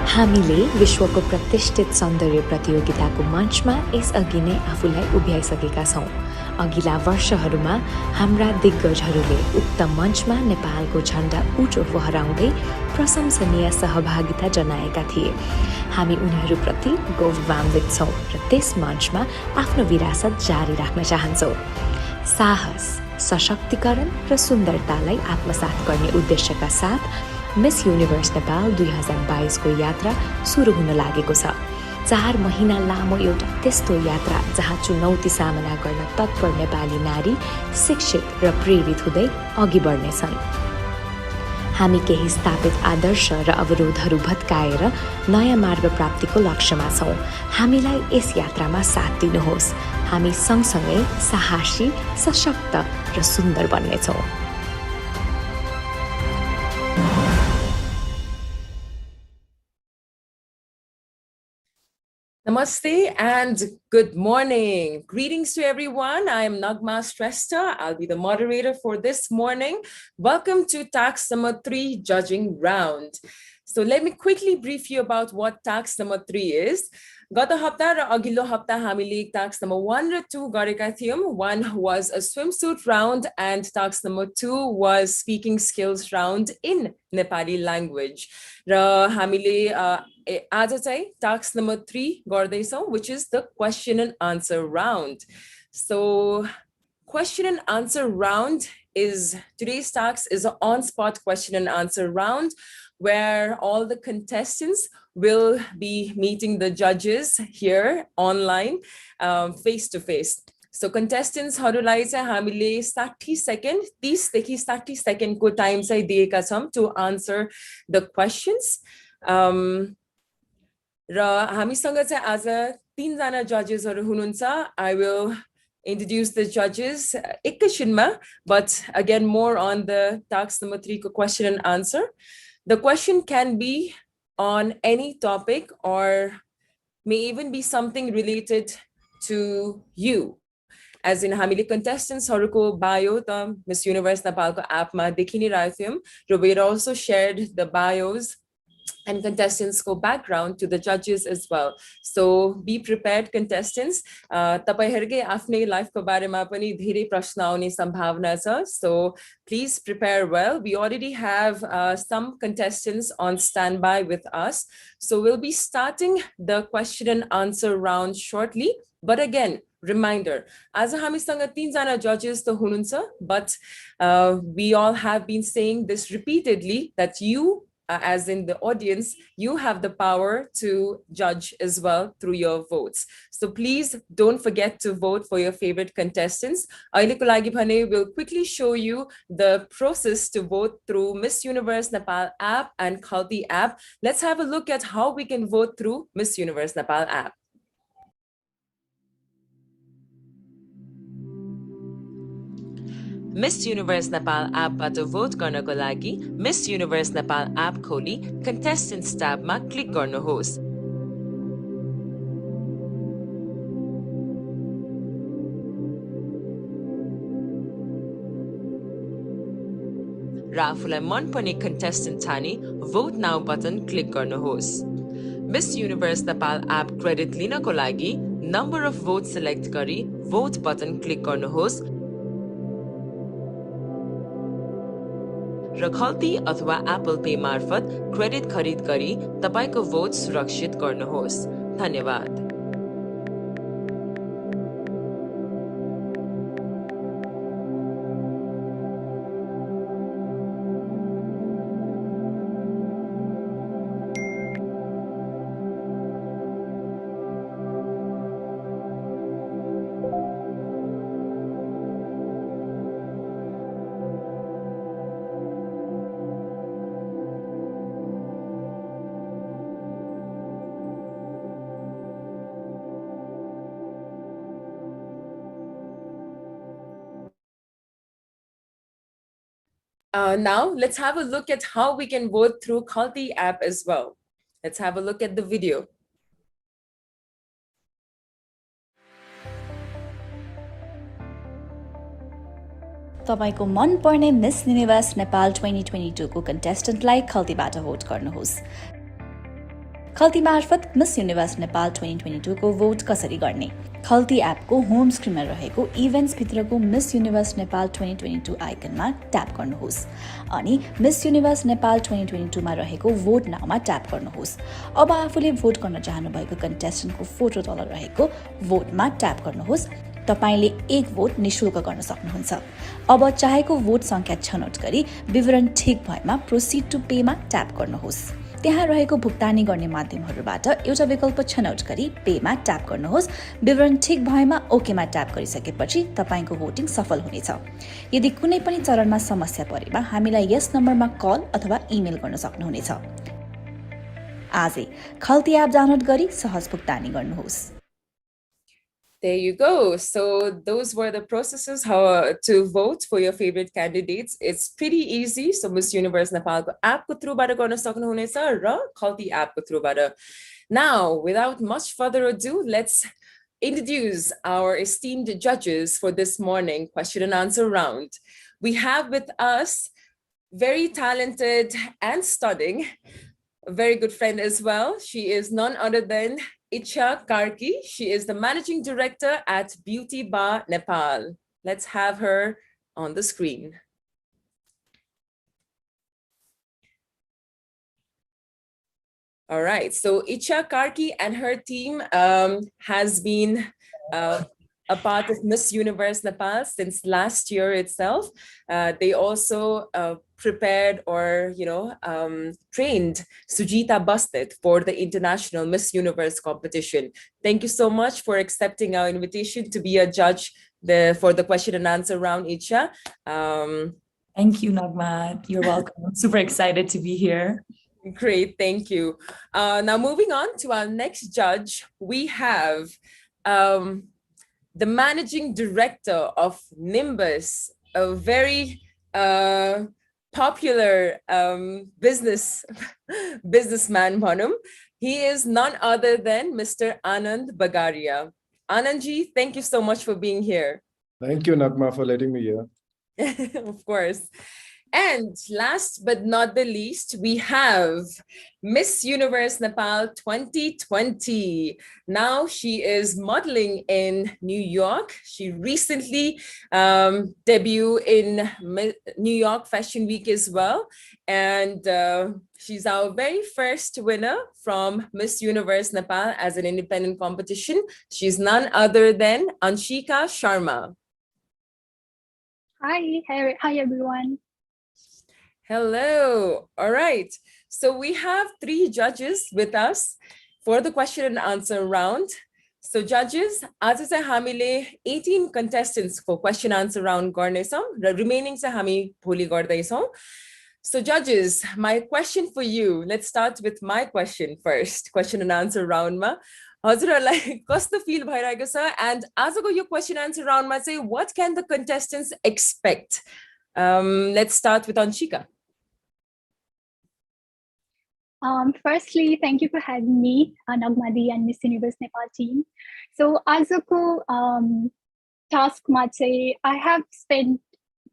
हामीले विश्वको प्रतिष्ठित सौन्दर्य प्रतियोगिताको मञ्चमा यसअघि नै आफूलाई उभ्याइसकेका छौँ। अघिल्ला वर्षहरूमा हाम्रा दिग्गजहरूले उक्त मञ्चमा नेपालको झण्डा उँचो फहराउँदै प्रशंसनीय सहभागिता जनाएका थिए। हामी उनीहरूप्रति गौरवान्वित छौँ र त्यस मञ्चमा आफ्नो विरासत जारी राख्न चाहन्छौँ। साहस, सशक्तिकरण र सुन्दरतालाई आत्मसात गर्ने उद्देश्यका साथ मिस युनिभर्स नेपाल 2022 को यात्रा सुरु हुन लागेको छ। 4 महिना लामो एउटा त्यस्तो यात्रा जहाँ चुनौती सामना गर्न तत्पर नेपाली नारी शिक्षित र प्रेरित हुँदै अघि बढ्नेछन्। हामी केही स्थापित आदर्श र अवरोधहरू भत्काएर नयाँ मार्ग प्राप्तिको लक्ष्यमा छौँ। हामीलाई यस यात्रामा साथ दिनुहोस्। हामी सँगसँगै साहसी, सशक्त र सुन्दर बन्नेछौँ। Namaste and good morning. Greetings to everyone. I am Nagma Shrestha. I'll be the moderator for this morning. Welcome to tax number 3 judging round. So let me quickly brief you about what tax number 3 is. गत हप्ता र अघिल्लो हप्ता हामीले tax number 1 र 2 गरेका थियौं. 1 was a swimsuit round and tax number 2 was speaking skills round in Nepali language. र हामीले आज चाहिँ tax number 3 गर्दैछौं, which is the question and answer round. So question and answer round is today's tax is an on-spot question and answer round where all the contestants will be meeting the judges here online, face to face. So contestants हरूलाई चाहिँ हामीले 60 second 30 देखि 60 second को time चाहिँ दिएका छौं to answer the questions. र हामीसँग चाहिँ आज 3 जना जजेसहरू हुनुहुन्छ. I will introduce the judges एकैछिनमा, but again more on the tax number 3 को question and answer. The question can be on any topic or may even be something related to you. As in, हामीले contestants-हरुको bio त Miss Universe Nepalको app-मा देखिरहेको थियौं. We also shared the bios and contestants को background to the judges as well. So be prepared, contestants. तपाईहरुकै आफ्नै life को बारेमा पनि धेरै प्रश्न आउने सम्भावना छ. So please prepare well. We already have some contestants on standby with us. So we'll be starting the question and answer round shortly. But again, reminder, as हामीसँग 3 जना judges त हुनुहुन्छ, but we all have been saying this repeatedly that you as in the audience, you have the power to judge as well through your votes. So please don't forget to vote for your favorite contestants. Ahileको लागि भने we'll quickly show you the process to vote through Miss Universe Nepal app and Khalti app. Let's have a look at how we can vote through Miss Universe Nepal app. Miss Universe Nepal app-बाट vote गर्नको लागि Miss Universe Nepal app खोली Contestants tab-मा click गर्नुहोस्। र आफूलाई मनपर्ने contestant छानी Vote Now button click गर्नुहोस्। Miss Universe Nepal app credit लिनको लागि Number of votes select गरी Vote बटन क्लिक गर्नुहोस्। र खल्ती अथवा एप्पल पे मार्फत क्रेडिट खरिद गरी तपाईको भोट सुरक्षित गर्नुहोस्। धन्यवाद। Now let's have a look at how we can vote through Khalti app as well. Let's have a look at the video. तपाईको मन पर्ने मिस युनिभर्स नेपाल 2022 को कन्टेस्टेन्टलाई खल्तीबाट भोट गर्नुहोस्। खल्ती मार्फत मिस युनिभर्स नेपाल 2022 को भोट कसरी गर्ने? खल्ती एपको होम स्क्रिनमा रहेको इभेन्ट्स भित्रको मिस युनिभर्स नेपाल 2022 आइकनमा ट्याप गर्नुहोस् अनि मिस युनिभर्स नेपाल 2022 मा रहेको भोट नाउमा ट्याप गर्नुहोस्। अब आफूले भोट गर्न चाहनु भएको कन्टेस्टेन्टको फोटो तल रहेको भोटमा ट्याप गर्नुहोस्। तपाईले एक भोट निशुल्क गर्न सक्नुहुन्छ। अब चाहेको भोट संख्या छनौट गरी विवरण ठीक भएमा प्रोसिड टु पेमा ट्याप गर्नुहोस्। त्यहाँ रहेको भुक्तानी गर्ने माध्यमहरूबाट एउटा विकल्प छनौट गरी पेमा ट्याप गर्नुहोस्। विवरण ठीक भएमा ओकेमा ट्याप गरिसकेपछि तपाईको भोटिङ सफल हुनेछ। यदि कुनै पनि चरणमा समस्या परेमा हामीलाई यस नम्बरमा कल अथवा इमेल गर्न सक्नुहुनेछ। आजै खल्ती एप डाउनलोड गरी सहज भुक्तानी गर्नुहोस्। There you go. So those were the processes how to vote for your favorite candidates. It's pretty easy. So Miss Universe Nepal ko app ko through bata garna saknuhunecha ra Khalti app ko through bata. Now, without much further ado, let's introduce our esteemed judges for this morning question and answer round. We have with us very talented and stunning, a very good friend as well. She is none other than Icha Karki. She is the managing director at Vibhaa Nepal. Let's have her on the screen. All right, so Icha Karki and her team has been a part of Miss Universe Nepal since last year itself. They also prepared or trained Sujita Busted for the international Miss Universe competition. Thank you so much for accepting our invitation to be a judge for the question and answer round, Icha. Thank you, Nagma. You're welcome. I'm super excited to be here. Great, thank you. Now moving on to our next judge, we have the managing director of Nimbus, a very popular businessman, Bhanum. He is none other than Mr. Anand Bagaria. Anandji, thank you so much for being here. Thank you, Nagma, for letting me here. Of course. And last but not the least, we have Miss Universe Nepal 2020. Now she is modeling in New York. She recently debuted in New York Fashion Week as well. And she's our very first winner from Miss Universe Nepal as an independent competition. She's none other than Anshika Sharma. Hi everyone. Hello. All right. So we have 3 judges with us for the question and answer round. So judges, आज चाहिँ हामीले 18 contestants for question answer round गर्नेछौँ र remaining चाहिँ हामी भोलि गर्दैछौँ. So judges, my question for you, let's start with my question first, question and answer round मा. हजुरहरुलाई कस्तो feel भइरहेको छ and आजको यो question answer round मा चाहिँ what can the contestants expect? Let's start with Anshika. Firstly, thank you for having me, Nagmadi and Miss Universe Nepal team. So, Azako task mache, I have spent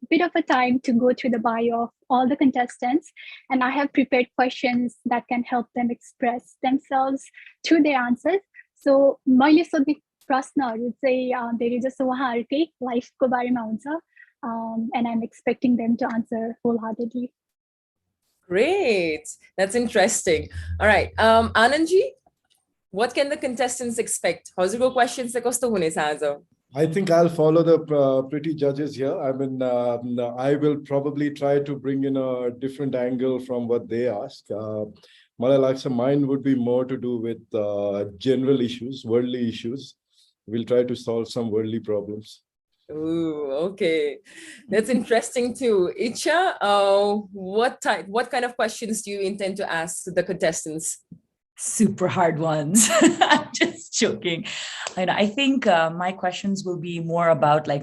a bit of a time to go through the bio of all the contestants, and I have prepared questions that can help them express themselves through their answers. So, मैले सोधेको प्रश्नहरू चाहिँ धेरै जसो उहाँहरूकै लाइफको बारेमा हुन्छ, and I'm expecting them to answer wholeheartedly. Great. That's interesting. All right. Anandji, what can the contestants expect? Hazurko questions se kasto hunecha आज? I think I'll follow the pretty judges here. I mean, I will probably try to bring in a different angle from what they ask. मलाई लाग्छ mine would be more to do with general issues, worldly issues. We'll try to solve some worldly problems. Ooh, okay. That's interesting too. Icha, what kind of questions do you intend to ask the contestants? Super hard ones. I'm just joking. And I think my questions will be more about like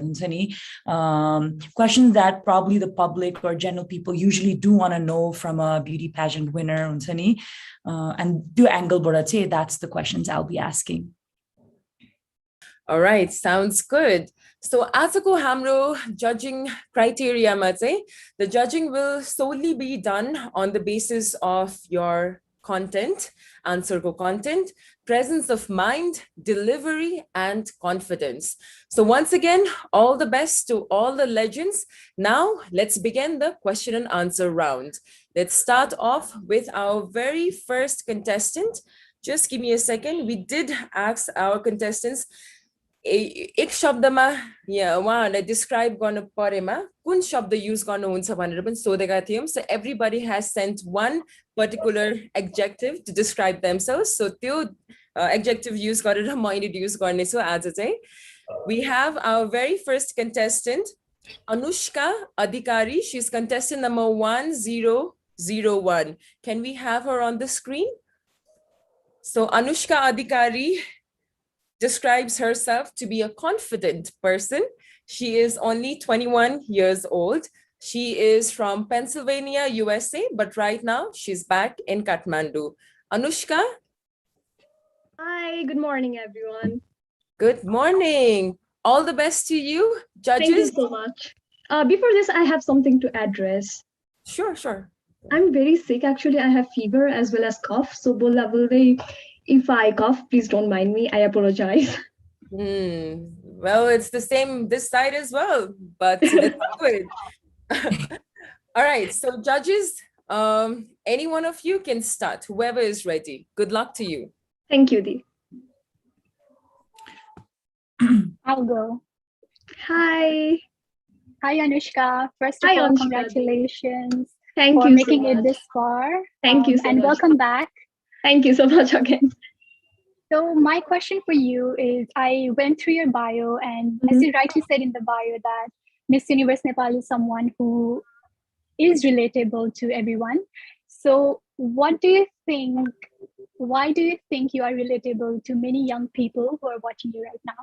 questions that probably the public or general people usually do want to know from a beauty pageant winner. And do angle borache, that's the questions I'll be asking. All right, sounds good. So आजको हाम्रो judging criteria मा चाहिँ, the judging will solely be done on the basis of your content, answer ko content, presence of mind, delivery, and confidence. So once again, all the best to all the legends. Now let's begin the question and answer round. Let's start off with our very first contestant. Just give me a second. We did ask our contestants एक शब्दमा यहाँ उहाँहरूलाई describe गर्नु परेमा कुन शब्द use गर्नुहुन्छ भनेर पनि सोधेका थियौं. So everybody has sent one particular adjective to describe themselves. So त्यो adjective use गरेर म introduce गर्नेछु आज चाहिँ. We have our very first contestant, Anushka Adhikari. She's contestant number 1001. Can we have her on the screen? So Anushka Adhikari describes herself to be a confident person. She is only 21 years old. She is from Pennsylvania, USA, but right now she's back in Kathmandu. Anushka? Hi, good morning, everyone. Good morning. All the best to you, judges. Thank you so much. Before this, I have something to address. Sure. I'm very sick. Actually, I have fever as well as cough. So, bola bolde, if I cough, please don't mind me. I apologize. Well, it's the same this side as well, but let's do it. All right, so judges, any one of you can start. Whoever is ready. Good luck to you. Thank you, Dee. I'll go. Hi. Hi, Anushka. First of Hi, all, Anushka. Congratulations Thank for you making so it much. this far. Thank you so and much. welcome back. Thank you so much again. So my question for you is, I went through your bio, and as you rightly said in the bio that Miss Universe Nepal is someone who is relatable to everyone. So what do you think, why do you think you are relatable to many young people who are watching you right now?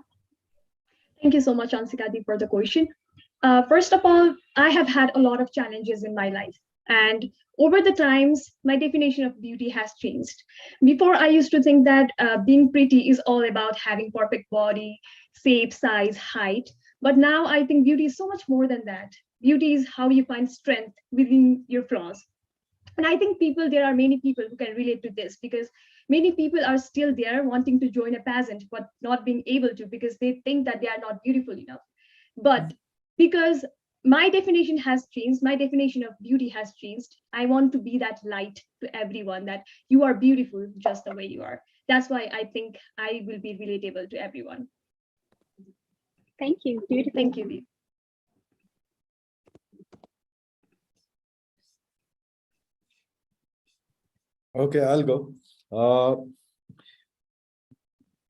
Thank you so much, Ansikadi, for the question. First of all, I have had a lot of challenges in my life. And over the times, my definition of beauty has changed. Before, I used to think that being pretty is all about having perfect body, shape, size, height. But now I think beauty is so much more than that. Beauty is how you find strength within your flaws. And I think there are many people who can relate to this, because many people are still there wanting to join a pageant, but not being able to because they think that they are not beautiful enough. But because my definition has changed, my definition of beauty has changed, I want to be that light to everyone, that you are beautiful just the way you are. That's why I think I will be relatable to everyone. Thank you. Beautiful. Thank you, Dee. Okay, I'll go.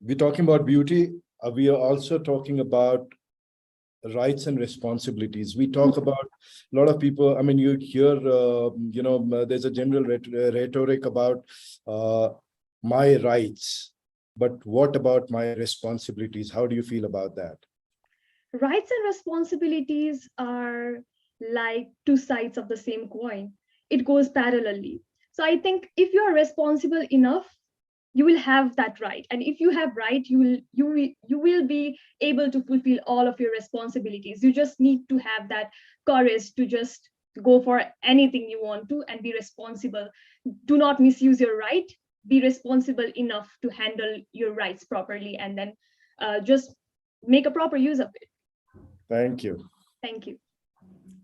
We're talking about beauty. We are also talking about rights and responsibilities. We talk about a lot of people. I mean, you hear, there's a general rhetoric about my rights, but what about my responsibilities? How do you feel about that? Rights and responsibilities are like two sides of the same coin. It goes parallelly. So I think if you are responsible enough, you will have that right. And if you have right, you will be able to fulfill all of your responsibilities. You just need to have that courage to just go for anything you want to and be responsible. Do not misuse your right. Be responsible enough to handle your rights properly, and then just make a proper use of it. Thank you. Thank you.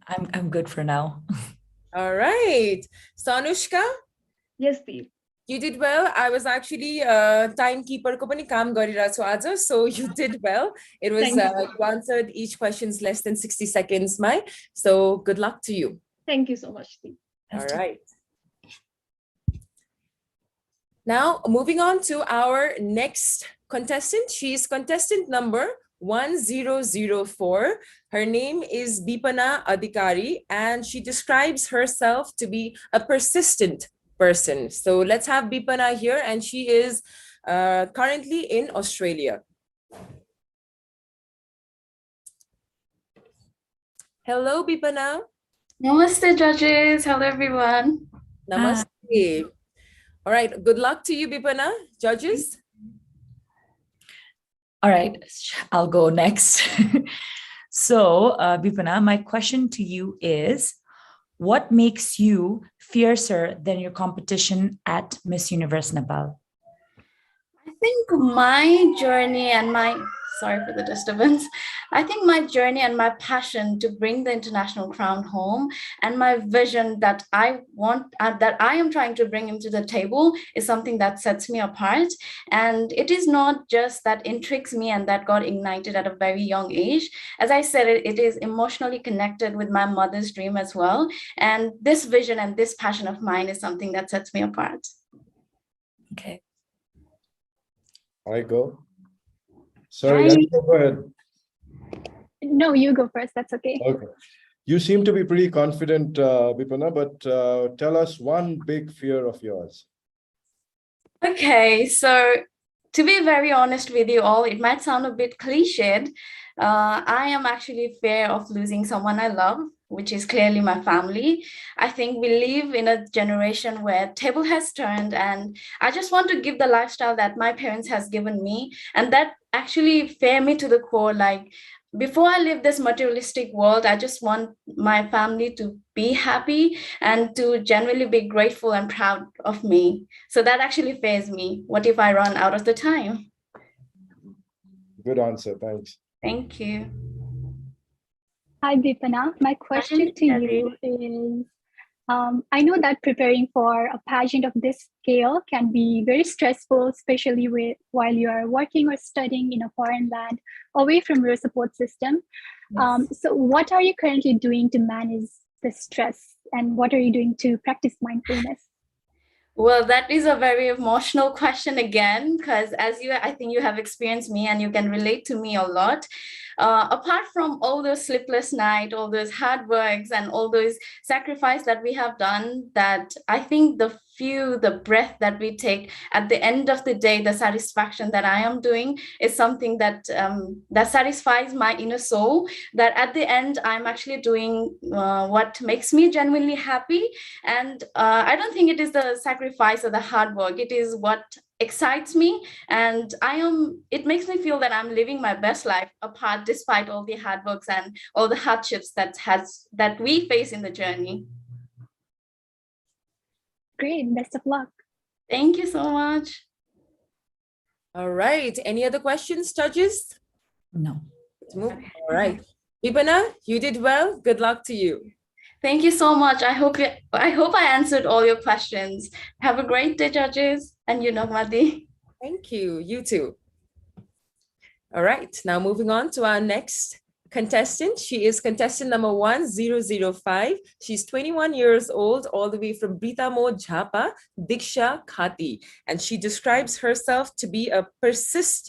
I'm good for now. All right. So Anushka? Yes, Steve. You did well. I was actually timekeeper ko pani kaam garira chu aaj, so you did well. It was you answered each questions less than 60 seconds, Mai. So good luck to you. Thank you so much, Steve. All right. Now moving on to our next contestant. She's contestant number 1004. Her name is Vibhaa Adhikari, and she describes herself to be a persistent person. So let's have Vibhaa here, and she is currently in Australia. Hello, Vibhaa. Namaste, judges. Hello, everyone. Namaste. All right, good luck to you, Vibhaa. Judges? All right, I'll go next. So, Vibhaa, my question to you is, what makes you fiercer than your competition at Miss Universe Nepal? I think my journey and sorry for the disturbance. I think my journey and my passion to bring the international crown home and my vision that I want, that I am trying to bring into the table is something that sets me apart. And it is not just that intrigues me and that got ignited at a very young age. As I said, it is emotionally connected with my mother's dream as well. And this vision and this passion of mine is something that sets me apart. Okay. I go. Sorry, go ahead. No, you go first. That's okay. Okay. You seem to be pretty confident, Vipana, but tell us one big fear of yours. Okay, so to be very honest with you all, it might sound a bit cliched. I am actually fear of losing someone I love, which is clearly my family. I think we live in a generation where table has turned, and I just want to give the lifestyle that my parents has given me, and that actually fear me to the core. Like, before I leave this materialistic world, I just want my family to be happy and to genuinely be grateful and proud of me. So that actually fears me. What if I run out of the time? Good answer. Thanks. Thank you. Hi, Vipana. My question to you is, I know that preparing for a pageant of this scale can be very stressful, especially while you are working or studying in a foreign land, away from your support system. Yes. So what are you currently doing to manage the stress? And what are you doing to practice mindfulness? Well, that is a very emotional question again, because I think you have experienced me and you can relate to me a lot. Apart from all those sleepless nights, all those hard works and all those sacrifices that we have done, that I think the breath that we take at the end of the day, the satisfaction that I am doing is something that that satisfies my inner soul, that at the end I'm actually doing what makes me genuinely happy. And I don't think it is the sacrifice or the hard work, it is what excites me, and it makes me feel that I'm living my best life apart, despite all the hard works and all the hardships that we face in the journey. Great, best of luck. Thank you so much. All right. Any other questions, judges? No. Let's move. All right. Vipana, you did well. Good luck to you. Thank you so much. I hope I answered all your questions. Have a great day, judges, and Nagmati. Thank you. You too. All right. Now moving on to our next contestant. She is contestant number 1005. She's 21 years old, all the way from Britamo Jhapa, Diksha Khati. And she describes herself to be a perseverant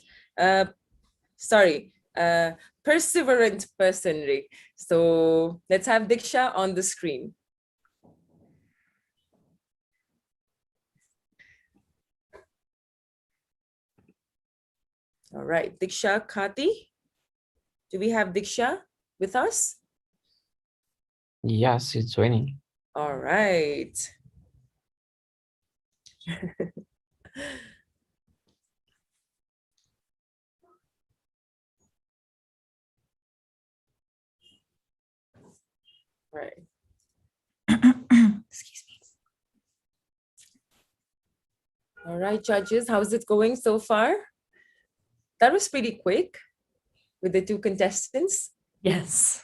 person. So let's have Diksha on the screen. All right, Diksha Khati. Do we have Diksha with us? Yes, it's joining. All right. Right. Excuse me. All right, judges, how's it going so far? That was pretty quick with the two contestants. Yes.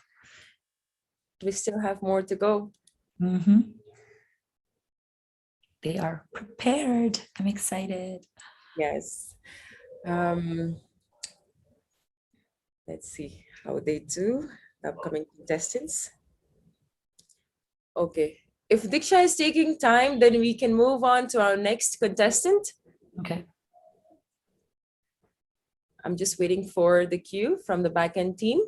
We still have more to go. Mm-hmm. They are prepared. I'm excited. Yes. Let's see how they do, the upcoming contestants. Okay. If Diksha is taking time, then we can move on to our next contestant. Okay. I'm just waiting for the cue from the backend team.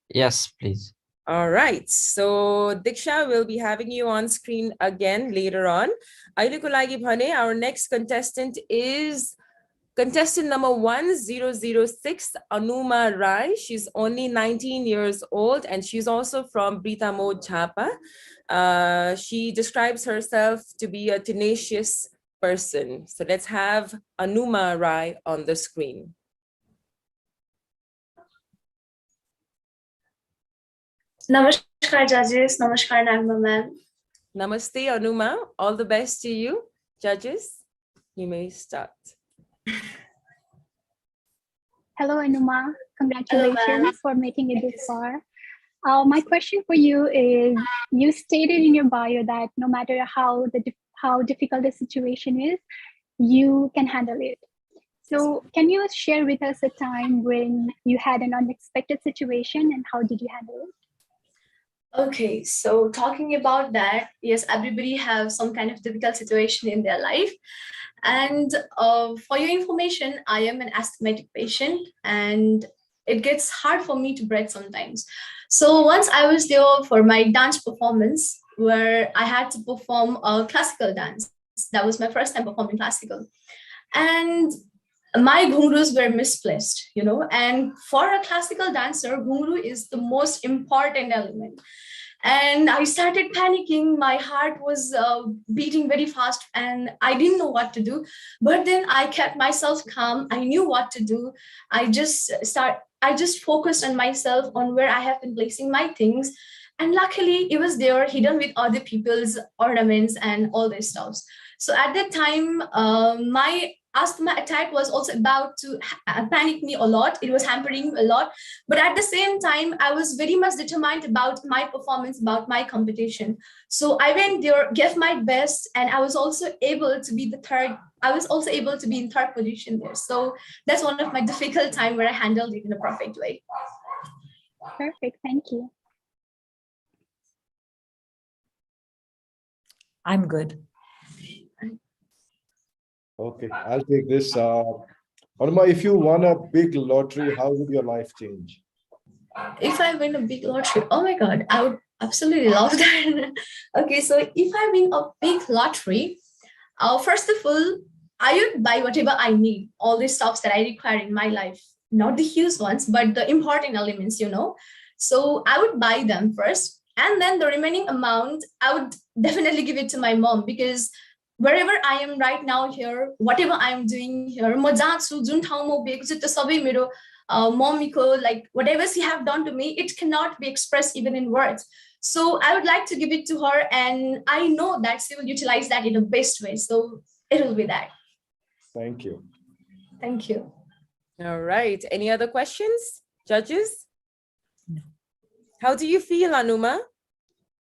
Yes, please. All right. So Diksha will be having you on screen again later on. Our next contestant is contestant number 1006, Anuma Rai. She's only 19 years old and she's also from Britamo Jhapa. She describes herself to be a tenacious person. So let's have Anuma Rai on the screen. Namaskar judges, Namaskar Nagma ma'am. Namaste, Anuma. All the best to you. Judges, you may start. Hello, Anuma. Hello, Congratulations ma'am. for making it this far. My question for you is, you stated in your bio that no matter how difficult the situation is, you can handle it. So can you share with us a time when you had an unexpected situation and how did you handle it? Okay, so talking about that, yes, everybody have some kind of difficult situation in their life. And for your information, I am an asthmatic patient and it gets hard for me to breathe sometimes. So once I was there for my dance performance where I had to perform a classical dance. That was my first time performing classical. And my ghungroos were misplaced, and for a classical dancer, ghungroo is the most important element. And I started panicking. My heart was beating very fast and I didn't know what to do. But then I kept myself calm. I knew what to do. I just focused on myself, on where I have been placing my things. And luckily it was there hidden with other people's ornaments and all this stuff. So at that time, my asthma attack was also about to panic me a lot. It was hampering me a lot. But at the same time, I was very much determined about my performance, about my competition. So I went there, gave my best, and I was also able to be in third position there. So that's one of my difficult time where I handled it in a perfect way. Perfect, thank you. I'm good. Okay, I'll take this. Anuma, if you won a big lottery, how would your life change? If I win a big lottery, oh my God, I would absolutely love that. Okay, so if I win a big lottery, first of all, I would buy whatever I need, all the stuffs that I require in my life, not the huge ones, but the important elements, So I would buy them first. And then the remaining amount, I would definitely give it to my mom because wherever I am right now here, whatever I am doing here, like whatever she have done to me, it cannot be expressed even in words. So I would like to give it to her, and I know that she will utilize that in the best way. So it will be that. Thank you. Thank you. All right. Any other questions, judges? No. How do you feel, Anuma?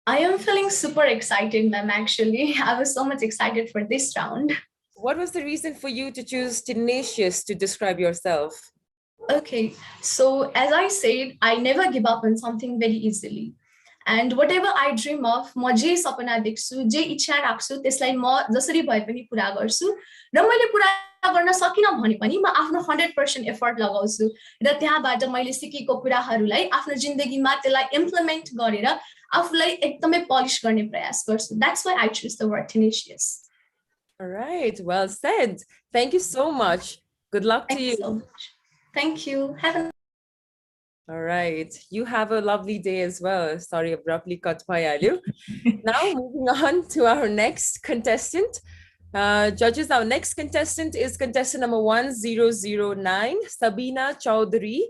I am feeling super excited, ma'am, actually. I was so much excited for this round. What was the reason for you to choose tenacious to describe yourself? Okay, so as I said, I never give up on something very easily. And whatever I dream of, म जे सपना देख्छु, जे इच्छा राख्छु, त्यसलाई म जसरी भए पनि पुरा गर्छु। र मैले पुरा गर्न सकिनँ भने पनि म आफ्नो 100% एफर्ट लगाउँछु। र त्यहाँबाट मैले सिकेको कुराहरूलाई आफ्नो जिन्दगीमा त्यसलाई इम्प्लिमेन्ट गरेर आफूलाई एकदमै पलिश गर्ने प्रयास गर्छु. That's why I choose the word tenacious. All right, well said. Thank you so much. Good luck to you. Thank you so much. Thank you. Have a All right. You have a lovely day as well. Sorry, abruptly cut bhayihalyo. Now moving on to our next contestant. Judges, our next contestant is contestant number 1009, Sabina Chowdhury.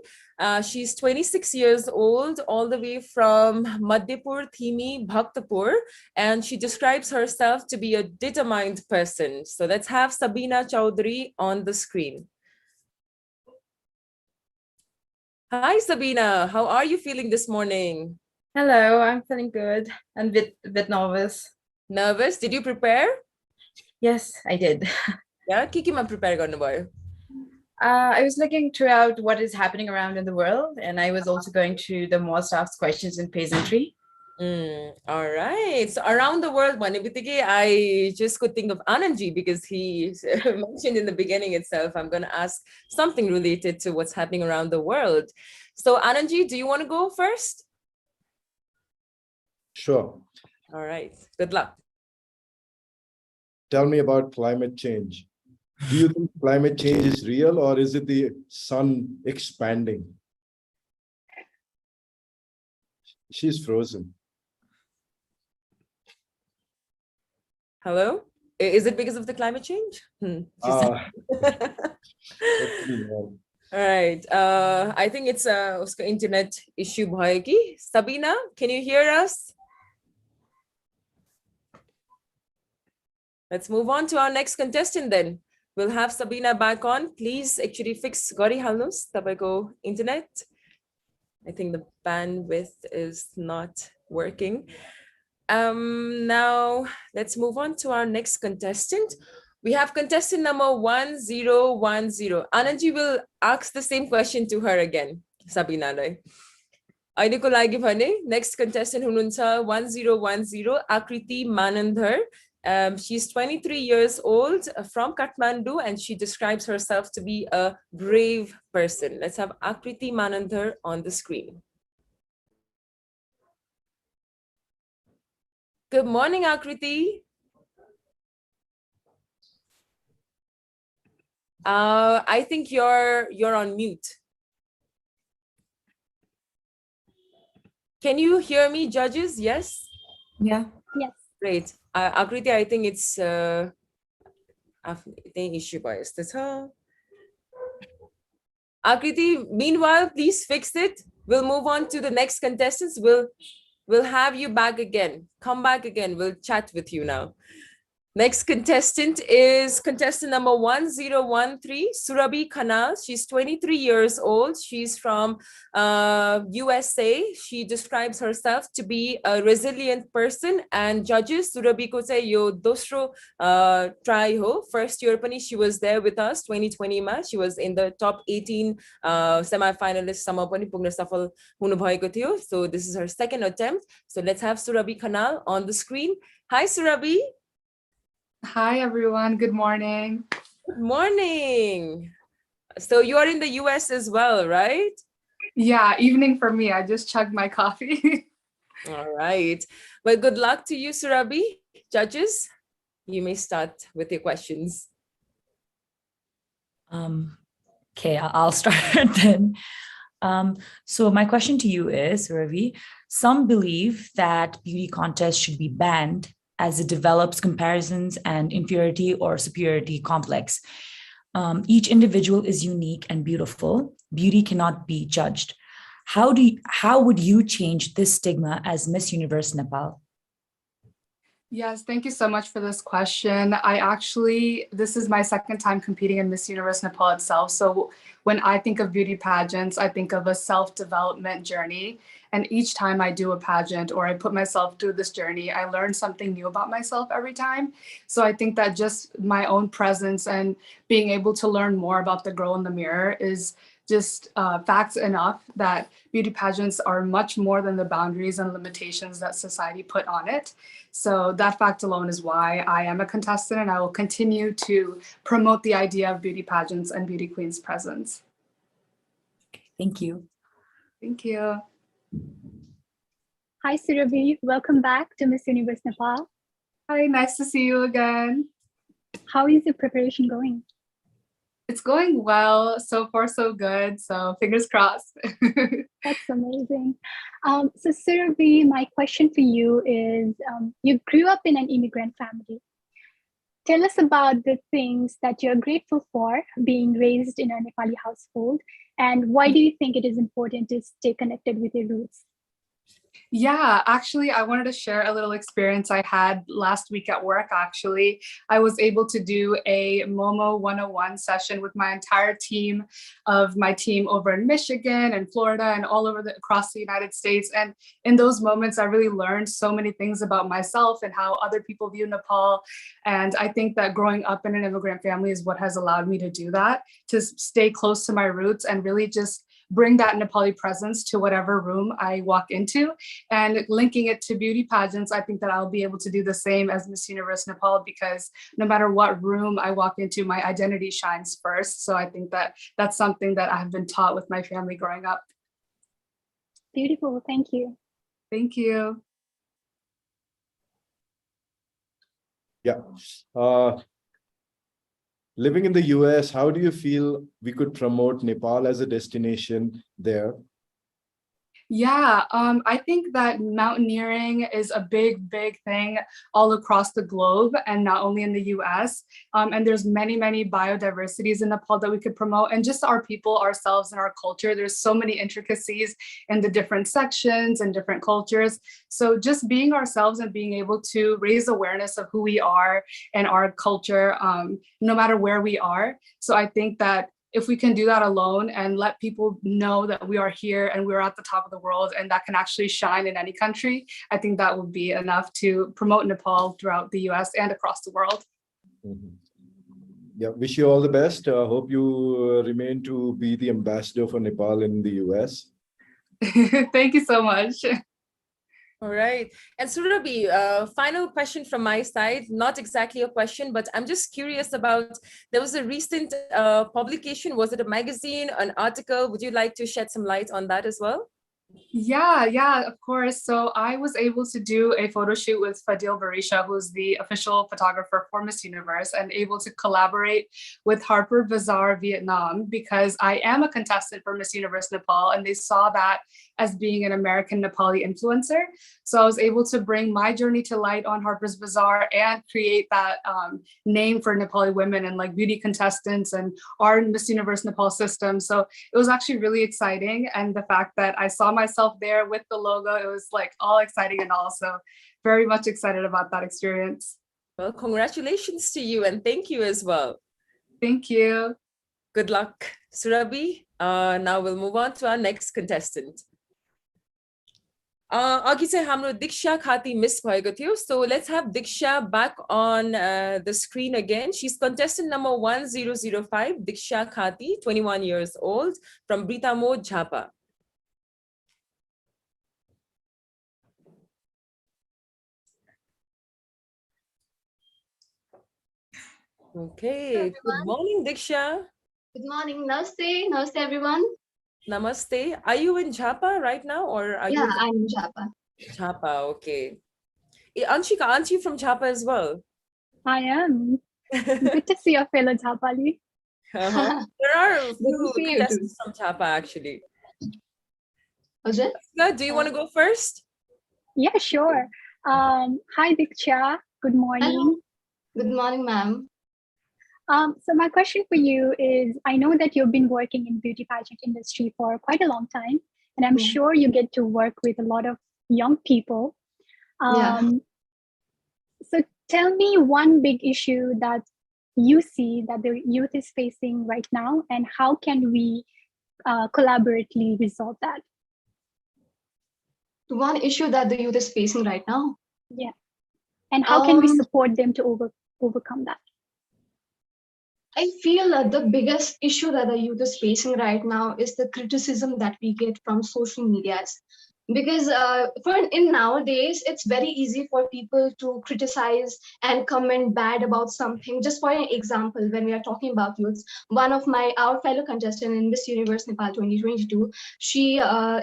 She's 26 years old, all the way from Madhyapur, Thimi, Bhaktapur, and she describes herself to be a determined person. So let's have Sabina Chowdhury on the screen. Hi, Sabina. How are you feeling this morning? Hello, I'm feeling good. I'm a bit nervous. Nervous? Did you prepare? Yes, I did. Yeah, kiki-ma prepare garnu bhayo? I was looking throughout what is happening around in the world, and I was also going through the most asked questions in peasantry. All right. So around the world, I just could think of Anandji because he mentioned in the beginning itself, I'm going to ask something related to what's happening around the world. So Anandji, do you want to go first? Sure. All right. Good luck. Tell me about climate change. Do you think climate change is real, or is it the sun expanding? She's frozen. Hello? Is it because of the climate change? All right. I think it's uska internet issue bhayo ki. Sabina, can you hear us? Let's move on to our next contestant then. We'll have Sabina back on. Please actually fix Gori Halnus, Tabago internet. I think the bandwidth is not working. Now let's move on to our next contestant. We have contestant number 1010. Anandji will ask the same question to her again, Sabina. अहिलेको लागि भने next contestant हुनुहुन्छ 1010 Akriti Manandhar. She's 23 years old from Kathmandu and she describes herself to be a brave person. Let's have Akriti Manandhar on the screen. Good morning, Akriti. I think you're on mute. Can you hear me, judges? Yes? Yeah. Yes. Great. Akriti, I think it's an issue bias. That's how. Akriti, meanwhile, please fix it. We'll move on to the next contestants. We'll have you back again. Come back again. We'll chat with you now. Next contestant is contestant number 1013, Surabhi Khanal. She's 23 years old. She's from USA. She describes herself to be a resilient person. And judges, Surabhi ko chahi yo dosro try ho. First year pani she was there with us, 2020 ma. She was in the top 18 semi-finalists. Sama pani pugna safal hunu bhayeko थियो. So this is her second attempt. So let's have Surabhi Khanal on the screen. Hi, Surabhi. Hi, everyone. Good morning. Good morning. So you are in the US as well, right? Yeah, evening for me. I just chugged my coffee. All right. Well, good luck to you, Surabhi. Judges, you may start with your questions. Okay, I'll start then. So my question to you is, Ravi, some believe that beauty contests should be banned as it develops comparisons and inferiority or superiority complex. Each individual is unique and beautiful. Beauty cannot be judged. How would you change this stigma as Miss Universe Nepal? Yes, thank you so much for this question. This is my second time competing in Miss Universe Nepal itself. So when I think of beauty pageants, I think of a self-development journey. And each time I do a pageant or I put myself through this journey, I learn something new about myself every time. So I think that just my own presence and being able to learn more about the girl in the mirror is just facts enough that beauty pageants are much more than the boundaries and limitations that society put on it. So that fact alone is why I am a contestant and I will continue to promote the idea of beauty pageants and beauty queens presence. Thank you. Thank you. Hi, Surabhi. Welcome back to Miss Universe Nepal. Hi, nice to see you again. How is your preparation going? It's going well. So far, so good. So fingers crossed. That's amazing. So Surabhi, my question for you is, you grew up in an immigrant family. Tell us about the things that you're grateful for being raised in a Nepali household, and why do you think it is important to stay connected with your roots? Yeah, actually, I wanted to share a little experience I had last week at work, actually. I was able to do a Momo 101 session with my entire team of my team over in Michigan and Florida and all over across the United States. And in those moments, I really learned so many things about myself and how other people view Nepal. And I think that growing up in an immigrant family is what has allowed me to do that, to stay close to my roots and really just bring that Nepali presence to whatever room I walk into. And linking it to beauty pageants, I think that I'll be able to do the same as Miss Universe Nepal, because no matter what room I walk into, my identity shines first. So I think that that's something that I have been taught with my family growing up. Beautiful, thank you. Thank you. Yeah. Living in the US, how do you feel we could promote Nepal as a destination there? Yeah, I think that mountaineering is a big thing all across the globe and not only in the US. And there's many biodiversities in Nepal that we could promote, and just our people, ourselves, and our culture. There's so many intricacies in the different sections and different cultures. So just being ourselves and being able to raise awareness of who we are and our culture, no matter where we are. So I think that if we can do that alone and let people know that we are here and we're at the top of the world and that can actually shine in any country, I think that would be enough to promote Nepal throughout the US and across the world. Yeah, wish you all the best. Hope you remain to be the ambassador for Nepal in the US. Thank you so much. All right. And Surabhi, final question from my side, not exactly a question, but I'm just curious about, there was a recent publication, was it a magazine, an article? Would you like to shed some light on that as well? Yeah, of course. So I was able to do a photo shoot with Fadil Barisha, who's the official photographer for Miss Universe, and able to collaborate with Harper Bazaar Vietnam because I am a contestant for Miss Universe Nepal, and they saw that as being an American Nepali influencer. So I was able to bring my journey to light on Harper's Bazaar and create that name for Nepali women and like beauty contestants and our Miss Universe Nepal system. So it was actually really exciting. And the fact that I saw myself there with the logo, it was like all exciting and also very much excited about that experience. Well, congratulations to you and thank you as well. Thank you. Good luck, Surabhi. Now we'll move on to our next contestant. अघि चाहिँ हाम्रो दीक्षा खाती miss भएको थियो, so let's have Diksha back on the screen again. She's contestant number 1005, Diksha Khati, 21 years old, from Britamo, Jhapa. Okay, good morning, Diksha. Good morning. Namaste. Namaste, everyone. Namaste. Are you in Jhapa right now, or are you? Yeah, I'm in Jhapa. Jhapa, okay. Anshika, aren't you from Jhapa as well? I am. Good to see a fellow Jhapali. There are a few contestants from Jhapa, actually. Ajay? Do you want to go first? Yeah, sure. Hi, Diksha. Good morning. Hello. Good morning, ma'am. So my question for you is, I know that you've been working in beauty pageant industry for quite a long time, and I'm sure you get to work with a lot of young people. So tell me one big issue that you see that the youth is facing right now, and how can we collaboratively resolve that? One issue that the youth is facing right now? Yeah. And how can we support them to overcome that? I feel that the biggest issue that the youth is facing right now is the criticism that we get from social medias. Because in nowadays, it's very easy for people to criticize and comment bad about something. Just for an example, when we are talking about youths, one of our fellow contestant in Miss Universe Nepal 2022, she